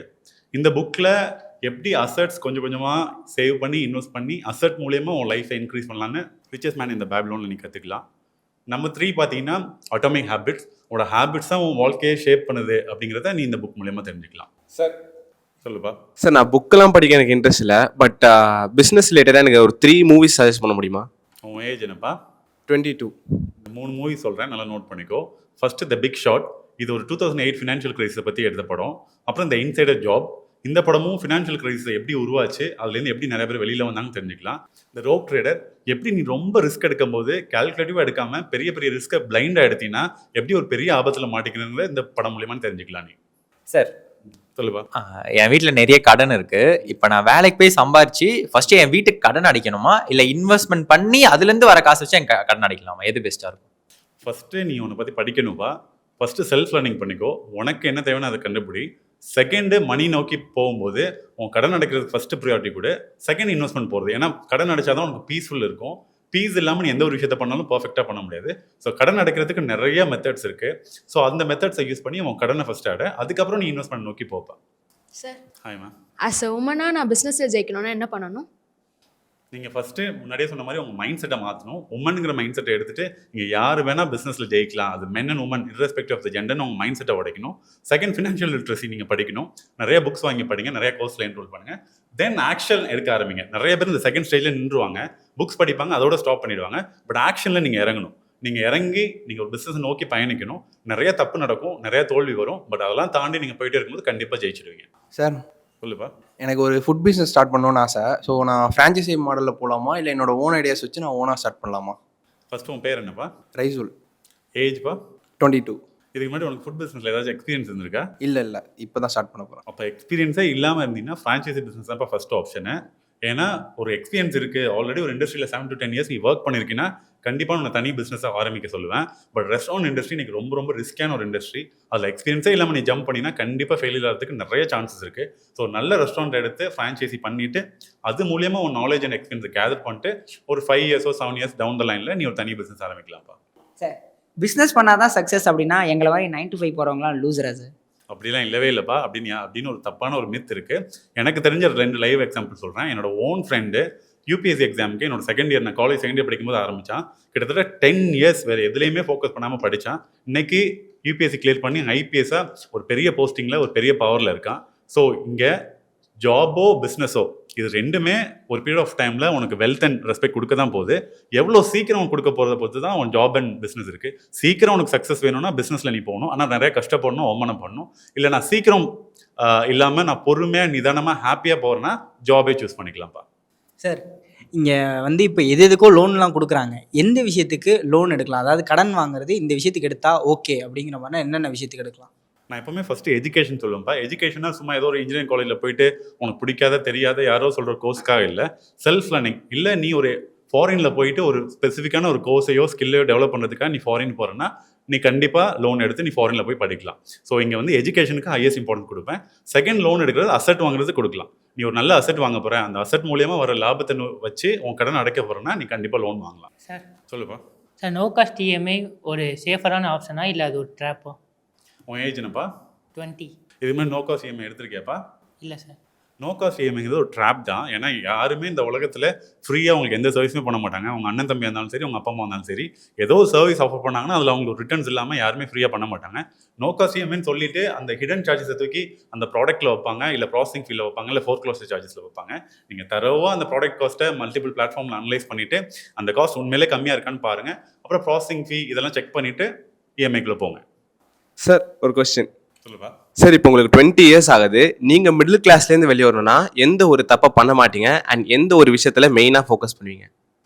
இந்த புக்கில் எப்படி அசட்ஸ் கொஞ்சம் கொஞ்சமாக சேவ் பண்ணி இன்வெஸ்ட் பண்ணி அசட் மூலயமா உன் லைஃப்பை இன்க்ரீஸ் பண்ணலான்னு ரிச்சஸ்ட் மேன் இந்த பேபிலோனில் நீ கற்றுக்கலாம். நம்பர் 3 பார்த்தீங்கன்னா அட்டாமிக் ஹேபிட்ஸ். உன்னோட ஹேபிட்ஸ் தான் உன் வாழ்க்கையை ஷேப் பண்ணுது அப்படிங்கிறத நீ இந்த புக் மூலயமா தெரிஞ்சுக்கலாம். சார் சொல்லுப்பா. சார், நான் புக்கெல்லாம் படிக்க எனக்கு இன்ட்ரெஸ்ட் இல்லை, பட் பிஸ்னஸ் ரிலேட்டடாக எனக்கு ஒரு 3 மூவிஸ் சஜஸ்ட் பண்ண முடியுமா? உன் ஏஜ் என்னப்பா? 22. 3 மூவி சொல்கிறேன், நல்லா நோட் பண்ணிக்கோ. First the big shot. இது ஒரு 2008 ஃபினான்ஷியல் கிரைசிஸை பற்றி எடுத்த படம். அப்புறம் இந்த இன்சைடர் ஜாப். இந்த படமும் ஃபினான்ஷியல் கிரைசிஸை எப்படி உருவாச்சு, அதுலேருந்து எப்படி நிறைய பேர் வெளியில் வந்தாங்கன்னு தெரிஞ்சுக்கலாம். இந்த ரோக் ட்ரேடர் எப்படி நீ ரொம்ப ரிஸ்க் எடுக்கும் போது கால்குலேட்டிவாக எடுக்காமல் பெரிய பெரிய ரிஸ்க்கை பிளைண்டாக எடுத்தீங்கன்னா எப்படி ஒரு பெரிய ஆபத்தில் மாட்டிக்கிறதுல இந்த படம் மூலியமாக தெரிஞ்சுக்கலாம். நீ சார் சொல்லுவா. என் வீட்டில் நிறைய கடன் இருக்கு. இப்போ நான் வேலைக்கு போய் சம்பாரிச்சு ஃபர்ஸ்ட் என் வீட்டுக்கு கடன் அடைக்கணுமா, இல்லை இன்வெஸ்ட்மெண்ட் பண்ணி அதுலேருந்து வர காசு வச்சு என் கடன் அடைக்கலாமா, எது பெஸ்ட்டாக இருக்கும்? ஃபஸ்ட்டு நீ உன்னை பற்றி படிக்கணும்பா. ஃபஸ்ட்டு செல்ஃப் லேர்னிங் பண்ணிக்கோ. உனக்கு என்ன தேவைன்னு அதை கண்டுபிடி. செகண்டு மணி நோக்கி போகும்போது உன் கடன் அடைக்கிறதுக்கு ஃபஸ்ட்டு ப்ரியாரிட்டி கொடு. செகண்ட் இன்வெஸ்ட்மெண்ட் போகிறது. ஏன்னா கடன் அடைச்சாதான் உனக்கு பீஸ்ஃபுல் இருக்கும். பீஸ் இல்லாமல் நீ எந்த ஒரு விஷயத்தை பண்ணாலும் பர்ஃபெக்டாக பண்ண முடியாது. ஸோ கடன் அடைக்கிறதுக்கு நிறைய மெத்தட்ஸ் இருக்குது. ஸோ அந்த மெத்தட்ஸை யூஸ் பண்ணி உன் கடனை ஃபஸ்ட் ஆட, அதுக்கப்புறம் நீ இன்வெஸ்ட்மெண்ட் நோக்கி போப்பா. சார், ஹாய்மா. ஆஸ் அ உமனாக நான் பிஸ்னஸில் ஜெயிக்கணும்னா என்ன பண்ணணும்? நீங்கள் ஃபஸ்ட்டு முன்னாடியே சொன்ன மாதிரி உங்கள் மைண்ட் செட்டை மாற்றணும். உமனுங்கிற மைண்ட் செட்டை எடுத்துகிட்டு நீங்கள் யார் வேணால் பிஸ்னஸில் ஜெயிக்கலாம், அது men and women irrespective of the ஜெண்டர்னு உங்கள் மைண்ட் செட்டை உடைக்கணும். செகண்ட், ஃபினான்ஷியல் லிட்ரஸி நீங்கள் படிக்கணும். நிறைய புக்ஸ் வாங்கி படிங்க, நிறைய கோர்ஸில் என்ரோல் பண்ணுங்கள். தென் ஆக்ஷன் எடுக்க ஆரம்பிங்க. நிறைய பேர் இந்த செகண்ட் ஸ்டேஜில் நின்றுவாங்க, புக்ஸ் படிப்பாங்க, அதோட ஸ்டாப் பண்ணிடுவாங்க. பட் ஆக்ஷனில் நீங்கள் இறங்கணும். நீங்கள் இறங்கி நீங்கள் ஒரு பிஸ்னஸ் நோக்கி பயணிக்கணும். நிறைய தப்பு நடக்கும், நிறைய தோல்வி வரும். பட் அதெல்லாம் தாண்டி நீங்கள் போயிட்டே இருக்கும்போது கண்டிப்பாக ஜெயிச்சிடுவீங்க. சார், சொல்லுப்பா. எனக்கு ஒரு ஃபுட் பிஸ்னஸ் ஸ்டார்ட் பண்ணணும்னு ஆசை. ஸோ நான் ஃப்ரான்ச்சைசி மாடலில் போகலாமா, இல்லை என்னோட ஓன் ஐடியாஸ் வச்சு நான் ஓனாக ஸ்டார்ட் பண்ணலாமா? ஃபஸ்ட்டு உன் பேர் என்னப்பா? ரைசூல். ஏஜ்ப்பா? 22. இதுக்கு முன்னாடி உனக்கு ஃபுட் பிஸ்னஸில் ஏதாச்சும் எக்ஸ்பீரியன்ஸ் இருந்திருக்கா? இல்லை இப்போ தான் ஸ்டார்ட் பண்ண போகிறேன். அப்போ எக்ஸ்பீரியன்ஸே இல்லாமல் இருந்தீங்கன்னா ஃப்ரான்ச்சைசி பிஸ்னஸ் தான்ப்பா ஃபஸ்ட் ஆப்ஷனு. ஏன்னா ஒரு எக்ஸ்பீரியன்ஸ் இருக்குது, ஆல்ரெடி ஒரு இண்டஸ்ட்ரியில் 7 to 10 years நீ ஒர்க் பண்ணியிருக்கீங்கன்னா கண்டிப்பாக உன்னை தனி பிஸ்னஸாக ஆரம்பிக்க சொல்லுவேன். பட் ரெஸ்டாரண்ட் இண்டஸ்ட்ரி இன்னைக்கு ரொம்ப ரொம்ப ரிஸ்கான ஒரு இண்டஸ்ட்ரி. அதில் எக்ஸ்பீரியன்ஸே இல்லாமல் நீ ஜம்ப் பண்ணினா கண்டிப்பாக ஃபெயிலியர் ஆகிறதுக்கு நிறைய சான்சஸ் இருக்குது. ஸோ நல்ல ரெஸ்டாரண்ட் எடுத்து ஃப்ரான்ச்சைசி பண்ணிவிட்டு அது மூலியமாக உன் நாலேஜ் அண்ட் எக்ஸ்பீரியன்ஸை கேதர் பண்ணிட்டு ஒரு 5 years or 7 years down the லைனில் நீ ஒரு தனி பிஸ்னஸ் ஆரம்பிக்கலாம்ப்பா. சார், பிஸ்னஸ் பண்ணாதான் சக்ஸஸ் அப்படின்னா எங்களை மாதிரி 9 to 5 போகிறவங்களாம் லூசரா சார்? அப்படிலாம் இல்லவே இல்லைப்பா. அப்படின்னு ஒரு தப்பான ஒரு மித் இருக்குது. எனக்கு தெரிஞ்ச 2 லைவ் எக்ஸாம்பிள் சொல்கிறேன். என்னோட ஓன் ஃப்ரெண்டு யூபிஎஸ்சி எக்ஸாமுக்கு என்னோட செகண்ட் இயர், நான் காலேஜ் செகண்ட் இயர் படிக்கும்போது ஆரம்பித்தான். கிட்டத்தட்ட 10 years வேறு எதுலேயுமே ஃபோக்கஸ் பண்ணாமல் படித்தான். இன்னைக்கு யூபிஎஸ்சி கிளியர் பண்ணி ஐபிஎஸ்ஸாக ஒரு பெரிய போஸ்டிங்கில் ஒரு பெரிய பவரில் இருக்கான். ஸோ இங்கே ஜாபோ பிஸ்னஸோ இது ரெண்டுமே ஒரு பீரியட் ஆஃப் டைமில் உனக்கு வெல்த் அண்ட் ரெஸ்பெக்ட் கொடுக்க தான் போகுது. எவ்வளோ சீக்கிரம் கொடுக்க போகிறத பொறுத்து தான் உன் ஜாப் அண்ட் பிஸ்னஸ் இருக்குது. சீக்கிரம் உனக்கு சக்ஸஸ் வேணும்னா பிஸ்னஸில் நீ போகணும், ஆனால் நிறைய கஷ்டப்படணும், அவமானம் பண்ணணும். இல்லை நான் சீக்கிரம் இல்லாமல் நான் பொறுமையாக நிதானமாக ஹாப்பியாக போகிறேன்னா ஜாபே சூஸ் பண்ணிக்கலாம்ப்பா. சார், இங்கே இப்போ எதுக்கோ லோன்லாம் கொடுக்குறாங்க. எந்த விஷயத்துக்கு லோன் எடுக்கலாம்? அதாவது கடன் வாங்குறது இந்த விஷயத்துக்கு எடுத்தால் ஓகே அப்படிங்கிற மாதிரி என்னென்ன விஷயத்துக்கு எடுக்கலாம்? நான் எப்பவுமே ஃபஸ்ட்டு எஜுகேஷன் சொல்லுவேன்ப்பா. எஜுகேஷனா சும்மா ஏதோ ஒரு இன்ஜினியரிங் காலேஜில் போயிட்டு உனக்கு பிடிக்காத தெரியாத யாரோ சொல்கிற கோர்ஸ்க்காக இல்லை. Self learning. இல்லை நீ ஒரு ஃபாரினில் போயிட்டு ஒரு ஸ்பெசிஃபிக்கான ஒரு கோர்ஸையோ ஸ்கில்லையோ டெவலப் பண்ணுறதுக்காக நீ ஃபாரின் போகிறேன்னா நீ கண்டிப்பாக லோன் எடுத்து நீ ஃபாரினில் போய் படிக்கலாம். ஸோ இங்கே எஜுகேஷனுக்கு ஹையஸ்ட் இம்பார்ட்டன்ஸ் கொடுப்பேன். செகண்ட், லோன் எடுக்கிறது அசெட் வாங்குறது கொடுக்கலாம். நீ ஒரு நல்ல அசெட் வாங்க போகிற, அந்த அசெட் மூலியமாக வர லாபத்தை வச்சு உன் கடன் அடைக்க போகிறேன்னா நீ கண்டிப்பாக லோன் வாங்கலாம். சார், சொல்லுப்பா. சார், நோ காஸ்ட் இஎம்ஐ ஒரு சேஃபரான ஆப்ஷனா, இல்லை அது ஒரு ட்ராப்பா? உன் ஏஜ் என்னப்பா? 20. இது மாதிரி நோ காஸ்ட் இஎம்ஐ எடுத்திருக்கியாப்பா? இல்லை சார். நோ காஸ்ட் இஎம்ஐங்கிறது ஒரு ட்ராப் தான். ஏன்னா யாருமே இந்த உலகத்தில் ஃப்ரீயாக உங்களுக்கு எந்த சர்வீஸுமே பண்ண மாட்டாங்க. உங்கள் அண்ணன் தம்பியாக இருந்தாலும் சரி, உங்கள் அப்பா அம்மா இருந்தாலும் சரி, ஏதோ சர்வீஸ் ஆஃபர் பண்ணாங்கன்னா அதில் அவங்களுக்கு ரிட்டர்ன்ஸ் இல்லாமல் யாருமே ஃப்ரீயாக பண்ண மாட்டாங்க. நோ காஸ்ட் இஎம்ஐன்னு சொல்லிட்டு அந்த ஹிடன் சார்ஜஸை தூக்கி அந்த ப்ராடக்ட்டில் வைப்பாங்க, இல்லை ப்ராசஸிங் ஃபீல்டில் வைப்பாங்க, இல்லை ஃபோர்க்ளோசர் சார்ஜஸில் வைப்பாங்க. நீங்கள் தரவாக அந்த ப்ராடக்ட் காஸ்ட்டை மல்டிபிள் பிளாட்ஃபார்மில் அனலைஸ் பண்ணிவிட்டு அந்த காஸ்ட் உண்மையிலே கம்மியாக இருக்கான்னு பாருங்கள். அப்புறம் ப்ராசஸிங் ஃபீ இதெல்லாம் செக் பண்ணிவிட்டு இஎம்ஐக்குள்ளே போங்க. சார், ஒரு கொஸ்டின். சொல்லுப்பா. சார், இப்போ உங்களுக்கு 20 years ஆகுது. நீங்கள் மிடில் கிளாஸ்லேருந்து வெளியே வரணும்னா எந்த ஒரு தப்பை பண்ண மாட்டீங்க அண்ட் எந்த ஒரு விஷயத்தில் மெயினாக ஃபோக்கஸ் பண்ணுவீங்க?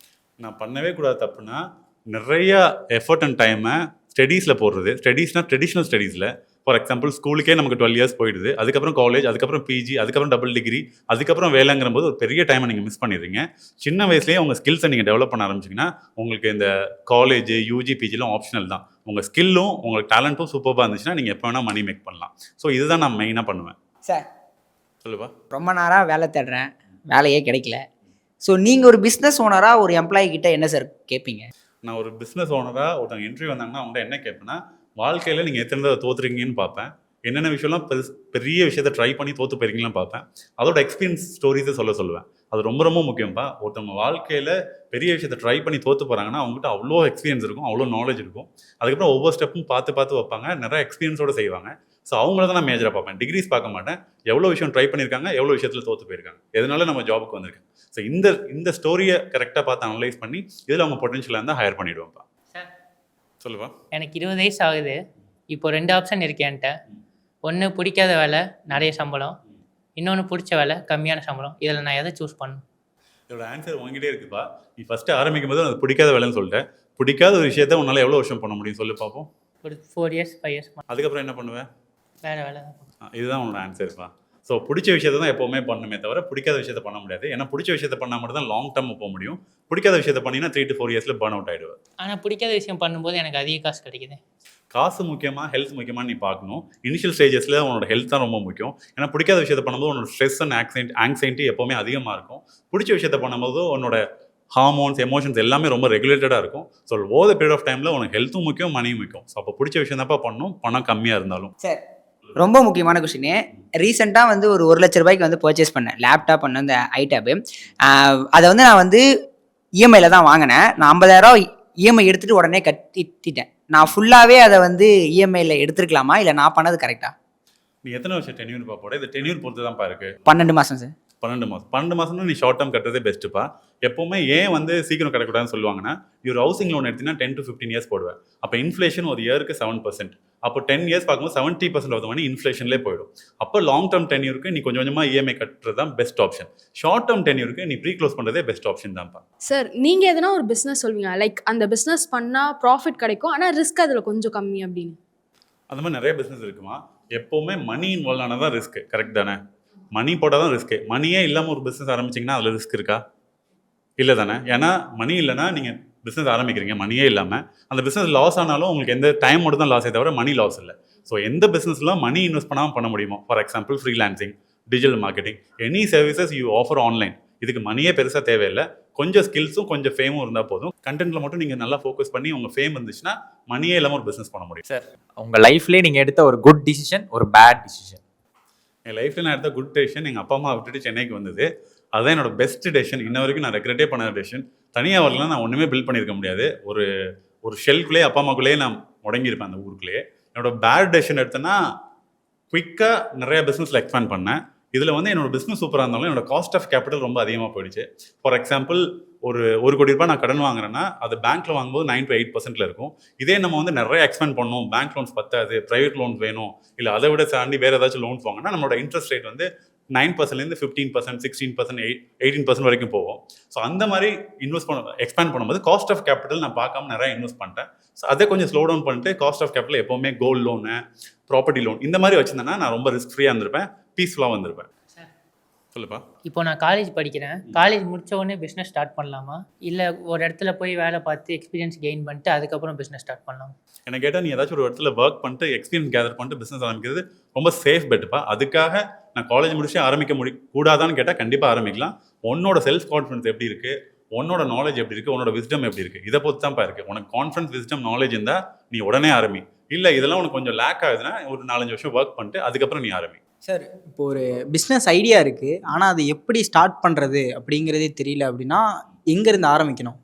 நான் பண்ணவே கூடாது தப்புனா நிறையா எஃபர்ட் அண்ட் டைமை ஸ்டடீஸில் போடுறது. ஸ்டடீஸ்னால் ட்ரெடிஷ்னல் ஸ்டடீஸில். ஃபார் எக்ஸாம்பிள் ஸ்கூலுக்கே நமக்கு 12 years போயிடுது. அதுக்கப்புறம் காலேஜ், அதுக்கப்புறம் பிஜி, அதுக்கப்புறம் டபுள் டிகிரி, அதுக்கப்புறம் வேலைங்கிற போது ஒரு பெரிய டைமை நீங்கள் மிஸ் பண்ணிடுறீங்க. சின்ன வயசுலேயே உங்கள் ஸ்கில்ஸை நீங்கள் டெவலப் பண்ண ஆரம்பிச்சிங்கன்னா உங்களுக்கு இந்த காலேஜ், யூஜி, பிஜிலாம் ஆப்ஷனல் தான். உங்கள் ஸ்கில்லும் உங்களுக்கு டேலண்ட்டும் சூப்பராக இருந்துச்சுன்னா நீங்கள் எப்போ வேணால் மணி மேக் பண்ணலாம். ஸோ இதுதான் நான் மெயினாக பண்ணுவேன். சார், சொல்லுப்பா. ரொம்ப நேரம் வேலை தேடுறேன், வேலையே கிடைக்கல. ஸோ நீங்கள் ஒரு பிஸ்னஸ் ஓனராக ஒரு எம்ப்ளாயி கிட்ட என்ன சார் கேட்பீங்க? நான் ஒரு பிஸ்னஸ் ஓனராக ஒருத்தவங்க இன்டர்வியூ வந்தாங்கன்னா அவங்கள்ட்ட என்ன கேட்பேன்னா, வாழ்க்கையில் நீங்கள் எத்தனை தடவை தோற்றுருக்கீங்கன்னு பார்ப்பேன். என்னென்ன விஷயம்லாம் பெரிய விஷயத்தை ட்ரை பண்ணி தோற்று போயிருக்கீங்களான்னு பார்ப்பேன். அதோட எக்ஸ்பீரியன்ஸ் ஸ்டோரிஸை சொல்லுவேன். அது ரொம்ப ரொம்ப முக்கியம்ப்பா. ஒருத்தவங்க வாழ்க்கையில் பெரிய விஷயத்தை ட்ரை பண்ணி தோற்று போகிறாங்கன்னா அவங்ககிட்ட அவ்வளோ எக்ஸ்பீரியன்ஸ் இருக்கும், அவ்வளோ நாலேஜ் இருக்கும். அதுக்கப்புறம் ஒவ்வொரு ஸ்டெப்பும் பார்த்து வைப்பாங்க, நிறைய எக்ஸ்பீரியன்ஸோடு செய்வாங்க. ஸோ அவங்கள தான் நான் மேஜராக பார்ப்பேன். டிகிரிஸ் பார்க்க மாட்டேன். எவ்வளோ விஷயம் ட்ரை பண்ணியிருக்காங்க, எவ்வளோ விஷயத்தில் தோற்று போயிருக்காங்க, எதனால நம்ம ஜாபுக்கு வந்திருக்கேன். ஸோ இந்த ஸ்டோரியை கரெக்டாக பார்த்து அனலைஸ் பண்ணி இதில் அவங்க பொட்டன்ஷியலாக இருந்தால் ஹையர் பண்ணிவிடுவேன்ப்பா. சார், சொல்லுவா. எனக்கு 20 வயசு ஆகுது. இப்போ 2 ஆப்ஷன் இருக்கு என்கிட்ட. ஒன்று பிடிக்காத வேலை, நிறைய சம்பளம். இன்னொன்று பிடிச்ச வேலை, கம்மியான சம்பளம். இதில் நான் எதை சூஸ் பண்ணணும்? இதோட ஆன்சர் உங்ககிட்டே இருக்குப்பா. நீ ஃபஸ்ட்டு ஆரம்பிக்கும் போது அது பிடிக்காத வேலைன்னு சொல்லிட்டேன். பிடிக்காத ஒரு விஷயத்த உன்னால் எவ்வளோ வருஷம் பண்ண முடியும் சொல்லு பார்ப்போம். ஒரு 4 இயர்ஸ் 5 இயர்ஸ் அதுக்கப்புறம் என்ன பண்ணுவேன்? வேறு வேலை தான். இதுதான் உன்னோட ஆன்சர்ப்பா. ஸோ பிடிச்ச விஷயத்தை தான் எப்போவுமே பண்ணணுமே தவிர பிடிக்காத விஷயத்த பண்ண முடியாது. ஏன்னா பிடிச்ச விஷயத்த பண்ணால் மட்டும் தான் லாங் டர்ம் போக முடியும். பிடிக்காத விஷயத்த பண்ணினா 3 to 4 இயர்ஸில் பர்ன் அவுட் ஆகிடுவேன். ஆனால் பிடிக்காத விஷயம் பண்ணும்போது எனக்கு அதிக காசு கிடைக்குது. காசு முக்கியமா ஹெல்த் முக்கியமானு நீ பார்க்கணும். இனிஷியல் ஸ்டேஜஸில் உன்னோட ஹெல்த் தான் ரொம்ப முக்கியம். ஏன்னா பிடிக்காத விஷயத்த பண்ணும்போது உன்னோட ஸ்ட்ரெஸ் அண்ட் ஆங்ஸைட்டி எப்போவுமே அதிகமாக இருக்கும். பிடிச்ச விஷயத்த பண்ணும்போது உன்னோட ஹார்மோன்ஸ் எமோஷன்ஸ் எல்லாமே ரொம்ப ரெகுலேட்டடாக இருக்கும். So over the period of டைமில் உனக்கு ஹெல்த்தும் முக்கியம், மணியும் முக்கியம். ஸோ அப்போ பிடிச்ச விஷயம் தான்ப்பா பண்ணணும், பணம் கம்மியாக இருந்தாலும். சார் ரொம்ப முக்கியமான கொஸ்டின். ரீசெண்டாக வந்து ஒரு 1 லட்ச ரூபாய்க்கு வந்து பர்ச்சேஸ் பண்ணேன் லேப்டாப் பண்ண அந்த ஐடேப்பு. அதை வந்து நான் வந்து இஎம்ஐயில் தான் வாங்கினேன். நான் 50,000 இஎம்ஐ எடுத்துகிட்டு உடனே கட்டிட்டேன். நான் ஃபுல்லாகவே அதை வந்து இஎம்ஐயில் எடுத்துருக்கலாமா, இல்லை நான் பண்ணது கரெக்டாக? நீ எத்தனை வருஷம் டென்யூர் பார்ப்போட? இது டென்யூர் பொறுத்து தான்ப்பா இருக்குது. 12 மாதம் சார். 12 மாதம்னா நீ ஷார்ட் டேர்ம் கட்டுறதே பெஸ்ட்டுப்பா. எப்போவுமே ஏன் வந்து சீக்கிரம் கட்டக்கூடாதுன்னு சொல்லுவாங்கன்னா, நீ ஒரு ஹவுசிங் லோன் எடுத்தீங்கன்னா 10 to 15 இயர்ஸ் போடுவேன். அப்போ இன்ஃப்ளேஷன் ஒரு இயருக்கு 7%. அப்போ 10 இயர்ஸ் பார்க்கும்போது 70% ஆஃப் த மணி இன்ஃப்ளேஷன்லேயே போயிடும். அப்போ லாங் டேர்ம் டென்யூருக்கு நீ கொஞ்சம் கொஞ்சமாக இஎம்ஐ கட்டுறது தான் பெஸ்ட் ஆப்ஷன். ஷார்ட் டேர்ம் டென்யூருக்கு நீ ப்ரீ க்ளோஸ் பண்ணுறதே பெஸ்ட் ஆப்ஷன் தான்ப்பா. சார் நீங்கள் எதனா ஒரு பிஸ்னஸ் சொல்வீங்க, லைக் அந்த பிஸ்னஸ் பண்ணால் ப்ராஃபிட் கிடைக்கும் ஆனால் ரிஸ்க் அதில் கொஞ்சம் கம்மி அப்படின்னு? அந்த மாதிரி நிறைய பிஸ்னஸ் இருக்குமா. எப்போவுமே மணி இன்வால்வ் ஆனால் தான் ரிஸ்க்கு. கரெக்ட் தானே? மணி போட்டால் தான் ரிஸ்க்கு. மணியே இல்லாமல் ஒரு பிஸ்னஸ் ஆரம்பிச்சிங்கன்னா அதில் ரிஸ்க் இருக்கா? இல்லை தானே? ஏன்னா மணி இல்லைனா நீங்கள் பிஸ்னஸ் ஆரம்பிக்கிறீங்க மணியே இல்லாமல். அந்த பிஸ்னஸ் லாஸ் ஆனாலும் உங்களுக்கு எந்த டைம் மட்டும் தான் லாஸே தவிர மணி லாஸ் இல்லை. ஸோ எந்த பிஸ்னஸ்லாம் மணி இன்வெஸ்ட் பண்ணாமல் பண்ண முடியுமோ, for example freelancing, digital marketing, any services you offer online. இதுக்கு மணியே பெருசாக தேவையில்லை. கொஞ்சம் ஸ்கில்ஸும் கொஞ்சம் ஃபேமும் இருந்தால் போதும். கண்டென்ட்டில் மட்டும் நீங்கள் நல்லா ஃபோக்கஸ் பண்ணி உங்கள் ஃபேம் இருந்துச்சுன்னா மணியே இல்லாமல் ஒரு பிஸ்னஸ் பண்ண முடியும். சார் உங்கள் லைஃப்லேயே நீங்கள் எடுத்த ஒரு குட் டிசிஷன், ஒரு பேட் டிசிஷன்? என் லைஃப்பில் நான் எடுத்த குட் டெசிஷன் எங்கள் அப்பா அம்மா விட்டுட்டு சென்னைக்கு வந்தது. அதுதான் என்னோட பெஸ்ட் டெசிஷன். இன்ன வரைக்கும் நான் ரெக்ரெட்டே பண்ண டெசிஷன். தனியாக வரலாம் நான் ஒன்றுமே பில்ட் பண்ணியிருக்க முடியாது. ஒரு ஷெல்குள்ளேயே அப்பா அம்மாக்குள்ளேயே நான் முடங்கியிருப்பேன் அந்த ஊருக்குள்ளேயே. என்னோட பேட் டெசிஷன் எடுத்தேன்னா குயிக்காக நிறைய பிஸ்னஸில் எக்ஸ்பேண்ட் பண்ணேன். இதில் வந்து என்னோட பிஸ்னஸ் சூப்பராக இருந்தாலும் என்னோட காஸ்ட் ஆஃப் கேபிட்டல் ரொம்ப அதிகமாக போயிடுச்சு. ஃபார் எக்ஸாம்பிள் ஒரு 1 கோடி ரூபாய் நான் கடன் வாங்குறேன்னா அது பேங்க்கில் வாங்கும்போது 9 to 8% இருக்கும். இதே நம்ம வந்து நிறைய எக்ஸ்பேண்ட் பண்ணணும், பேங்க் லோன்ஸ் பத்தாது, ப்ரைவேட் லோன்ஸ் வேணும், இல்லை அதை விட தாண்டி வேறு ஏதாச்சும் லோன்ஸ் வாங்கினா நம்மளோட இன்ட்ரெஸ்ட் ரேட் வந்து 9%லேருந்து 15%, 16%, 18% வரைக்கும் போகும். ஸோ அந்த மாதிரி எக்ஸ்பேண்ட் பண்ணும்போது காஸ்ட் ஆஃப் கேபிட்டல் நான் பார்க்காம நிறைய இன்வெஸ்ட் பண்ணிட்டேன். ஸோ அதை கொஞ்சம் ஸ்லோ டவுன் பண்ணிட்டு காஸ்ட் ஆஃப் கேபிட்டல் எப்போவுமே கோல்டு லோனு, ப்ராப்பர்ட்டி லோன் இந்த மாதிரி வச்சுருந்தேன்னா நான் ரொம்ப ரிஸ்க் ஃப்ரீயாக இருந்திருப்பேன், பீஸ்ஃபுல்லாக வந்திருப்பேன். சொல்லுப்பா. இப்போ நான் காலேஜ் படிக்கிறேன். காலேஜ் முடிச்ச உடனே பிஸ்னஸ் ஸ்டார்ட் பண்ணலாமா, இல்லை ஒரு இடத்துல போய் வேலை பார்த்து எக்ஸ்பீரியன்ஸ் கெயின் பண்ணிட்டு அதுக்கப்புறம் பிஸ்னஸ் ஸ்டார்ட் பண்ணலாம்? என்ன கேட்டால் நீ ஏதாச்சும் ஒரு இடத்துல ஒர்க் பண்ணிட்டு எக்ஸ்பீரியன்ஸ் கேதர் பண்ணிட்டு பிஸ்னஸ் ஆரம்பிக்கிறது ரொம்ப சேஃப் பெட்டுப்பா. அதுக்காக நான் காலேஜ் முடிச்சு ஆரம்பிக்க கூடாதான்னு கேட்டால் கண்டிப்பாக ஆரம்பிக்கலாம். உன்னோட செல்ஃப் கான்ஃபிடன்ஸ் எப்படி இருக்குது, உன்னோட நாலேஜ் எப்படி இருக்குது, உன்னோட விஸ்டம் எப்படி இருக்குது, இதை பொறுத்து தான்ப்பா இருக்குது. உனக்கு கான்ஃபிடன்ஸ், விஸ்டம், நாலேஜ் இருந்தால் நீ உடனே ஆரம்பி. இல்லை இதெல்லாம் உனக்கு கொஞ்சம் லேக் ஆகுதுன்னா ஒரு 4-5 வருஷம் ஒர்க் பண்ணிட்டு அதுக்கப்புறம் நீ ஆரம்பி. சார் இப்போ ஒரு பிஸ்னஸ் ஐடியா இருக்குது, ஆனால் அது எப்படி ஸ்டார்ட் பண்ணுறது அப்படிங்கிறதே தெரியல அப்படின்னா எங்கேருந்து ஆரம்பிக்கணும்?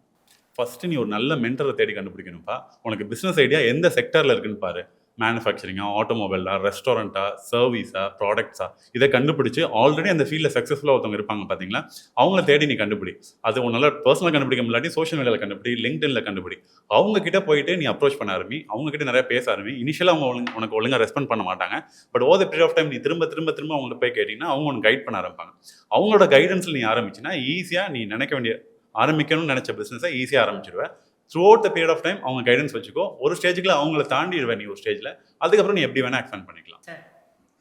ஃபஸ்ட்டு நீ ஒரு நல்ல மென்டரை தேடி கண்டுபிடிக்கணும்ப்பா. உனக்கு பிஸ்னஸ் ஐடியா எந்த செக்டரில் இருக்குன்னு பாரு. மேனுஃபேக்சரிங்கா, ஆட்டோமொபைலா, ரெஸ்டாரண்ட்டா, சர்வீஸா, ப்ராடக்ட்ஸா, இதை கண்டுபிடிச்சு ஆல்ரெடி அந்த ஃபீல்டில் சக்ஸஸ்ஃபுல்லாக ஒருத்தவங்க இருப்பாங்க பார்த்தீங்களா, அவங்கள தேடி நீ கண்டுபிடி. அது உன்னால பர்சனலாக கண்டுபிடிக்க முடியாட்டி சோஷியல் மீடியாவில் கண்டுபிடி, லிங்க்டின்ல கண்டுபிடி. அவங்க கிட்ட போயிட்டு நீ அப்ரோச் பண்ண ஆரம்பி, அவங்க கிட்ட நிறைய பேச ஆரம்பி. இனிஷியலாக அவங்க உனக்கு ஒழுங்காக ரெஸ்பாண்ட் பண்ண மாட்டாங்க. But over the period of time நீ திரும்ப அவங்கள்ட்ட போய் கேட்டிங்கன்னா அவங்க உனக்கு கைட் பண்ண ஆரம்பிப்பாங்க. அவங்களோட கைடன்ஸில் நீ ஆரம்பிச்சுன்னா ஈஸியாக நீ நினைக்க வேண்டிய ஆரம்பிக்கணும்னு நினச்ச பிஸ்னஸை ஈஸியாக ஆரம்பிச்சிடுவேன். Throughout the period of time அவங்க கைடன்ஸ் வச்சுக்கோ. ஒரு ஸ்டேஜுக்குள்ள அவங்கள தாண்டிடுவேன் நீ ஒரு ஸ்டேஜில். அதுக்கப்புறம் நீ எப்படி வேணால் எக்ஸ்பேண்ட் பண்ணிக்கலாம்.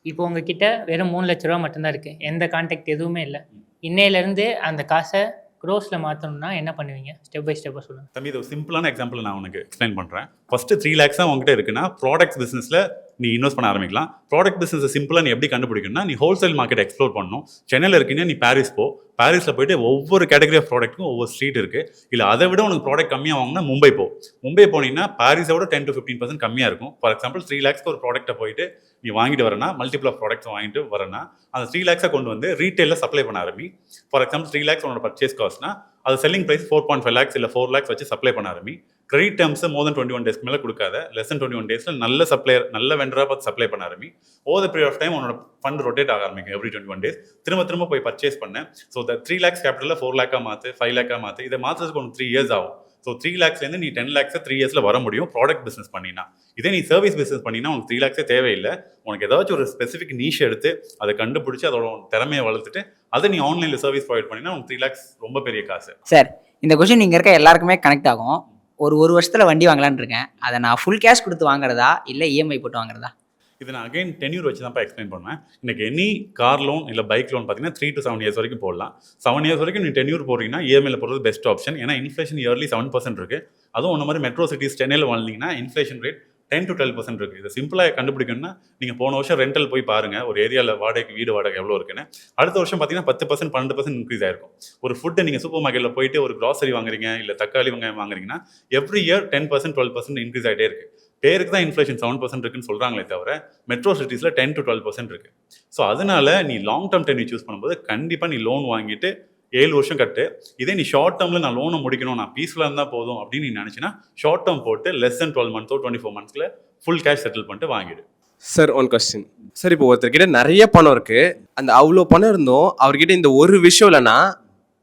இப்போ உங்ககிட்ட வெறும் 3 லட்ச ரூபா மட்டும்தான் இருக்குது, எந்த கான்டாக்ட் எதுவுமே இல்லை. இன்னையிலேருந்து அந்த காசை க்ரோஸில் மாற்றணும்னா என்ன பண்ணுவீங்க? ஸ்டெப் பை ஸ்டெப்பாக சொல்லுங்கள். தம்பி இது ஒரு சிம்பிளான எக்ஸாம்பிள் நான் உனக்கு எக்ஸ்பிளைன் பண்ணுறேன். ஃபஸ்ட்டு 3 lakhs தான் உங்ககிட்ட இருக்குன்னா ப்ராடக்ட்ஸ் பிஸ்னஸில் நீ இன்வெஸ்ட் பண்ண ஆரம்பிக்கலாம். ப்ராடக்ட் பிஸ்னஸை சிம்பிளாக நீ எப்படி கண்டுபிடிக்கணும்னா நீ ஹோல்சேல் மார்க்கெட் எக்ஸ்ப்ளோர் பண்ணணும். சென்னையில் இருக்கீங்கன்னா நீ பாரிஸ் போ. பாரிஸில் போயிட்டு ஒவ்வொரு கேட்டகரி ஆஃப் ப்ராடக்ட்டுக்கும் ஒவ்வொரு ஸ்ட்ரீட் இருக்குது. இல்லை அதை விட உனக்கு ப்ராடக்ட் கம்மியாக வாங்கினா மும்பை போ. மும்பை போனீங்கன்னா பாரிஸை விட 10 to 15% கம்மியாக இருக்கும். ஃபார் எக்ஸாம்பிள் 3 lakhs ஒரு ப்ராடக்ட்டை போயிட்டு நீ வாங்கிட்டு வரனா, மல்டிபிள் ஆஃப் ப்ராடக்ட்ஸ் வாங்கிட்டு வரனா, அந்த 3 lakhs கொண்டு வந்து ரீட்டெயிலில் சப்ளை பண்ண ஆரம்பி. ஃபார் எக்ஸாம்பிள் 3 lakhs உன்னோட பர்ச்சேஸ் காஸ்ட்னா அது செல்லிங் ப்ரைஸ் 4.5 lakhs இல்லை 4 lakhs வச்சு சப்ளை பண்ண ஆரம்பி. கிரெடிட் டேர்ம்ஸ் மோர் தென் 21 days மேலே கொடுக்காத. லெஸ் தென் 21 daysல நல்ல சப்ளையர், நல்ல வெண்டராக பார்த்து சப்ளை பண்ண ஆரம்பி. Over the period of time உன்னோட ஃபண்ட் ரொட்டேட் ஆக ஆரம்பிக்கும். எவ்ரி 21 days திரும்ப போய் பர்ச்சேஸ் பண்ண. ஸோ 3 lakhs கேபிட்டலில் 4 lakh மாற்று, 5 lakh மாற்று. இதை மாற்றுறதுக்கு உனக்கு 3 years ஆகும். ஸோ 3 lakhsலேருந்து நீ 10 lakhs 3 yearsல வர முடியும் ப்ராடக்ட் பிஸ்னஸ் பண்ணினா. இதே நீ சர்வீஸ் பிஸ்னஸ் பண்ணினா உனக்கு 3 lakhs தேவையில்லை. உனக்கு ஏதாச்சும் ஒரு ஸ்பெசிஃபிக் நீஷ் எடுத்து அதை கண்டுபிடிச்சி அதோட திறமையை வளர்த்துட்டு அதை நீ ஆன்லைனில் சர்வீஸ் ப்ரொவைட் பண்ணினா உனக்கு 3 lakhs ரொம்ப பெரிய காசு. சார் இந்த கொஸ்டின் இங்கே இருக்க எல்லாருக்குமே கனெக்ட் ஆகும். ஒரு வருஷத்தில் வண்டி வாங்கலான்னு இருக்கேன். அதை நான் ஃபுல் கேஷ் கொடுத்து வாங்குறதா இல்லை இஎம்ஐ போட்டு வாங்குறதா? இது நான் அகைன் டென்யூர் வச்சு தான் எக்ஸ்பிளைன் பண்ணுவேன். இன்னைக்கு எனி கார் லோன் இல்லை பைக் லோன் பார்த்தீங்கன்னா 3 to 7 years வரைக்கும் போடலாம். 7 years வரைக்கும் நீ டென்யூர் போடுறீங்கன்னா இஎம்ஐல போடுறது பெஸ்ட் ஆப்ஷன். ஏன்னா இன்ஃப்ளேஷன் இயர்லி 7% இருக்கு. அதுவும் ஒன்று மாதிரி மெட்ரோ சிட்டிஸ் சென்னையில் வாழ்ந்தீங்கன்னா இன்ஃப்ளேஷன் ரேட் 10 to 12% இருக்கு. இதை சிம்பிளாக கண்டுபிடிக்கணும்னா நீங்கள் போன வருஷம் ரெண்டல் போய் பாருங்க ஒரு ஏரியாவில் வாடகைக்கு வீடு வாடகை எவ்வளோ இருக்குன்னு. அடுத்த வருஷம் பார்த்தீங்கன்னா 10% 12% இன்க்ரீஸ் ஆயிருக்கும். ஒரு ஃபுட்டு நீங்கள் சூப்பர் மார்க்கெட்டில் போயிட்டு ஒரு கிராசரி வாங்குறீங்க இல்லை தக்காளி வெங்காயம் வாங்குறீங்கன்னா எவ்ரி இயர் 10% 12% இன்க்ரீஸ் ஆகிட்டே இருக்கு. பேருக்கு தான் இன்ஃப்ளேஷன் 7% இருக்குன்னு சொல்கிறாங்களே தவிர மெட்ரோ சிட்டிஸில் 10 to 12% இருக்குது. ஸோ அதனால நீ லாங் டேர்ம் டென்யூர் சூஸ் பண்ணும்போது கண்டிப்பாக நீ லோன் வாங்கிட்டு 7 வருஷம் கட்டு. இதே நீ ஷார்ட் டேர்மில் நான் லோனை முடிக்கணும் நான் பீஸ்ஃபுல்லாக இருந்தால் போதும் அப்படின்னு நீ நினச்சின்னா ஷார்ட் டேர்ம் போட்டு less than 12 months 24 monthsல ஃபுல் கேஷ் செட்டில் பண்ணிட்டு வாங்கிடு. சார் ஒன் கொஸ்டின் சார், இப்போ ஒருத்தர்கிட்ட நிறைய பணம் இருக்கு, அந்த அவ்வளோ பணம் இருந்தும் அவர்கிட்ட இந்த ஒரு விஷயம் இல்லைன்னா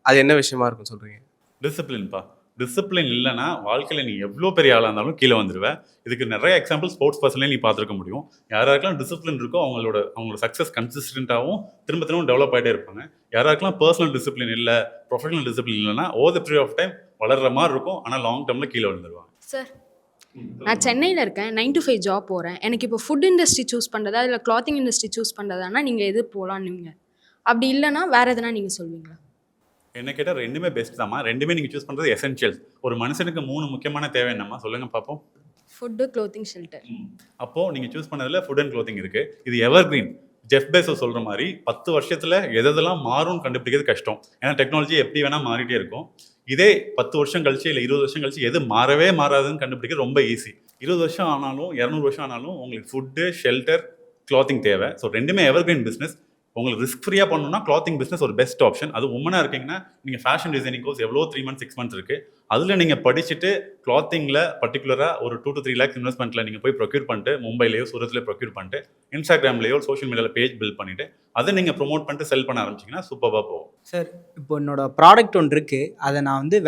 அது என்ன விஷயமா இருக்கும் சொல்றீங்க? டிசிப்ளின்ப்பா. டிசிப்ளின் இல்லைன்னா வாழ்க்கையில் நீ எவ்வளோ பெரிய ஆளாக இருந்தாலும் கீழே வந்துடுவேன். இதுக்கு நிறைய எக்ஸாம்பிள் ஸ்போர்ட்ஸ் பர்சன்லேயே நீ பார்த்துருக்க முடியும். யாராருக்கெல்லாம் டிசிப்ளின் இருக்கோ அவங்களோட சக்ஸஸ் கன்சிஸ்டண்ட்டாகவும் திரும்ப டெவலப் ஆகிட்டே இருப்பாங்க. யாராருக்கெல்லாம் பர்சனல் டிசிப்ளின் இல்லை ப்ரொஃபஷனல் டிசிப்ளின் இல்லைன்னா over the period of time வளர்கிற மாதிரி இருக்கும், ஆனால் லாங் டேர்மில் கீழே விழுந்துருவாங்க. சார் நான் சென்னையில் இருக்கேன், 9 to 5 ஜாப் போகிறேன். எனக்கு இப்போ ஃபுட் இண்டஸ்ட்ரி சூஸ் பண்ணுறதா இல்லை கிளாத்திங் இண்டஸ்ட்ரி சூஸ் பண்ணுறதானா நீங்கள் எது போகலான்னு? அப்படி இல்லைன்னா வேறு எதுனா நீங்கள் சொல்வீங்களா? என்ன கேட்டால் ரெண்டுமே பெஸ்ட் தாம்மா. ரெண்டுமே நீங்கள் சூஸ் பண்ணுறது எசென்ஷியல்ஸ். ஒரு மனுஷனுக்கு 3 முக்கியமான தேவை என்னம்மா சொல்லுங்கள் பார்ப்போம். Food, clothing, shelter. அப்போது நீங்கள் சூஸ் பண்ணதில் ஃபுட் அண்ட் க்ளோத்திங் இருக்குது. இது எவர் கிரீன். ஜெஃப் பெசோஸ் சொல்கிற மாதிரி 10 வருஷத்தில் எதெல்லாம் மாறும்னு கண்டுபிடிக்கிறது கஷ்டம். ஏன்னா டெக்னாலஜி எப்படி வேணால் மாறிட்டே இருக்கும். இதே 10 வருஷம் கழிச்சு இல்லை 20 வருஷம் கழிச்சு எது மாறவே மாறாதுன்னு கண்டுபிடிக்க ரொம்ப ஈஸி. 20 வருஷம் ஆனாலும் 200 வருஷம் ஆனாலும் உங்களுக்கு ஃபுட்டு, ஷெல்டர், கிளாத்திங் தேவை. ஸோ ரெண்டுமே எவர் கிரீன் பிஸ்னஸ். உங்களுக்கு ரிஸ்க் ஃப்ரீயாக பண்ணணும்னா கிளாத்திங் பிஸ்னஸ் ஒரு பெஸ்ட் ஆப்ஷன். அது உமனாக இருக்கீங்கன்னா நீங்கள் ஃபேஷன் டிசைனிங் கோர்ஸ் எவ்வளோ 3 months 6 months இருக்குது. அதில் நீங்கள் படிச்சுட்டு கிளாத்திங்கில் பர்டிகுலராக ஒரு 2 to 3 lakhs இன்வெஸ்ட்மெண்ட்டில் நீங்கள் போய் ப்ரொக்யூர் பண்ணிட்டு மும்பையிலேயோ சூரத்லேயோ ப்ரொக்யூர் பண்ணிட்டு இன்ஸ்டாகிராம்லேயோ சோஷியல் மீடியாவில் பேஜ் பில்ட் பண்ணிவிட்டு அதை நீங்கள் ப்ரொமோட் பண்ணிட்டு செல் பண்ண ஆரம்பிச்சிங்கன்னா சூப்பராக போகும். சார் இப்போ என்னோட ப்ராடக்ட் ஒன்று இருக்குது, அதை நான் வந்து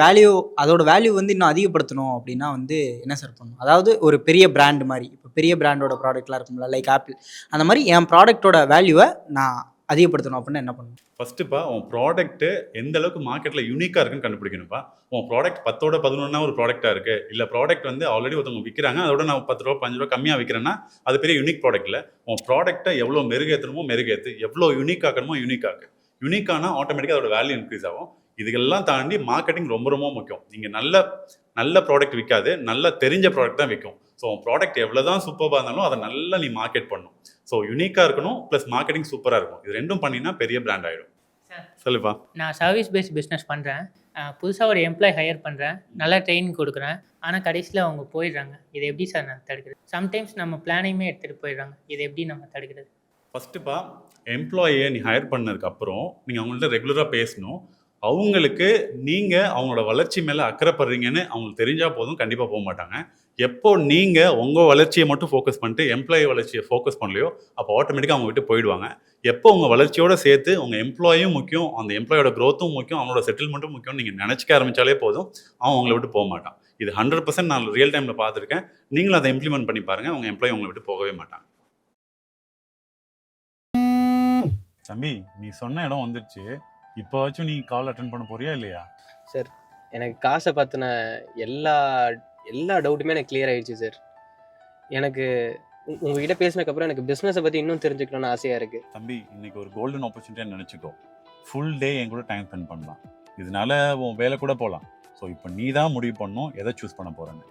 அதோட வேல்யூ வந்து இன்னும் அதிகப்படுத்தணும் அப்படின்னா வந்து என்ன சார் பண்ணணும்? அதாவது ஒரு பெரிய பிராண்ட் மாதிரி, இப்போ பெரிய பிராண்டோட ப்ராடக்ட்லாம் இருக்கும்ல லைக் ஆப்பிள், அந்த மாதிரி என் ப்ராடக்டோட வேல்யூவை நான் அதிகப்படுத்தணும் அப்படின்னா என்ன பண்ணணும்? ஃபஸ்ட்டுப்பா உன் ப்ராடக்ட்டு எந்த அளவுக்கு மார்க்கெட்டில் யூனிக்காக இருக்குன்னு கண்டுபிடிக்கணும்ப்பா. உன் ப்ராடக்ட் 10ஓட 11 ஒரு ப்ராடக்டாக இருக்குது, இல்லை ப்ராடக்ட் வந்து ஆல்ரெடி ஒருத்தவங்க விற்கிறாங்க அதோட நான் 10 ரூபா 5 ரூபா கம்மியாக விற்கிறேன்னா அது பெரிய யூனிக் ப்ராடக்ட் இல்லை. உன் ப்ராடக்ட்டை எவ்வளோ மெருகேற்றணுமோ மெருகேற்று, எவ்வளோ யூனிக் ஆக்கணுமோ யூனிக்காக்கு. யூனிக்கானா ஆட்டோமேட்டிக்காக அதோட வேல்யூ இன்க்ரீஸ் ஆகும். இதுக்கெல்லாம் தாண்டி மார்க்கெட்டிங் ரொம்ப ரொம்ப முக்கியம். நீங்கள் நல்ல ப்ராடக்ட் விற்காது, நல்லா தெரிஞ்ச ப்ராடக்ட் தான் விற்கும். ஸோ ப்ராடக்ட் எவ்வளோ தான் சூப்பராக இருந்தாலும் அதை நல்லா நீ மார்க்கெட் பண்ணணும். ஸோ யூனிக்காக இருக்கணும் ப்ளஸ் மார்க்கெட்டிங் சூப்பராக இருக்கும். இது ரெண்டும் பண்ணினா பெரிய பிராண்ட் ஆகிடும். சொல்லுப்பா. நான் சர்வீஸ் பேஸ்ட் பிஸ்னஸ் பண்ணுறேன். புதுசாக ஒரு எம்ப்ளாய் ஹையர் பண்ணுறேன், நல்லா ட்ரெயினிங் கொடுக்குறேன். ஆனால் கடைசியில் அவங்க போயிடுறாங்க. இதை எப்படி சார் நான் தடுக்கிறது? சம்டைம்ஸ் நம்ம பிளானையுமே எடுத்துகிட்டு போயிடுறாங்க. இதை எப்படி நம்ம தடுக்கிறது? ஃபஸ்ட்டுப்பா எம்ப்ளாயியை நீ ஹையர் பண்ணதுக்கப்புறம் நீங்கள் அவங்கள்ட்ட ரெகுலராக பேசணும். அவங்களுக்கு நீங்கள் அவங்களோட வளர்ச்சி மேலே அக்கறைப்படுறீங்கன்னு அவங்களுக்கு தெரிஞ்சால் போதும், கண்டிப்பாக போக மாட்டாங்க. எப்போ நீங்கள் உங்கள் வளர்ச்சியை மட்டும் ஃபோக்கஸ் பண்ணிட்டு எம்ப்ளாயி வளர்ச்சியை ஃபோக்கஸ் பண்ணலையோ அப்போ ஆட்டோமேட்டிக்காக அவங்க விட்டு போயிடுவாங்க. எப்போ உங்கள் வளர்ச்சியோடு சேர்த்து உங்கள் எம்ப்ளாயும் முக்கியம், அந்த எம்ப்ளாயோட க்ரோத்தும் முக்கியம், அவங்களோட செட்டில்மெண்ட்டும் முக்கியம் நீங்கள் நினச்சிக்க ஆரம்பித்தாலே போதும், அவன் உங்களை விட்டு போக மாட்டான். இது 100% நான் ரியல் டைமில் பார்த்துருக்கேன். நீங்களும் அதை இம்ப்ளிமெண்ட் பண்ணி பாருங்கள், உங்கள் எம்ப்ளாயி உங்களை விட்டு போகவே மாட்டாங்க. தம்பி நீ சொன்ன இடம் வந்துடுச்சு, இப்போவாச்சும் நீ கால் அட்டன் பண்ண போறியா இல்லையா? சார் எனக்கு காசை பற்றின எல்லா டவுட்டுமே எனக்கு கிளியர் ஆகிடுச்சு சார். எனக்கு உங்ககிட்ட பேசினதுக்கப்புறம் எனக்கு பிஸ்னஸை பற்றி இன்னும் தெரிஞ்சுக்கணும்னு ஆசையாக இருக்குது. தம்பி இன்னைக்கு ஒரு கோல்டன் ஆப்பர்ச்சுனிட்டியாக நினச்சிக்கோ. ஃபுல் டே என் கூட டைம் ஸ்பெண்ட் பண்ணலாம், இதனால உன் வேலை கூட போகலாம். ஸோ இப்போ நீ தான் முடிவு பண்ணணும் எதை சூஸ் பண்ண போகிறேன்னு.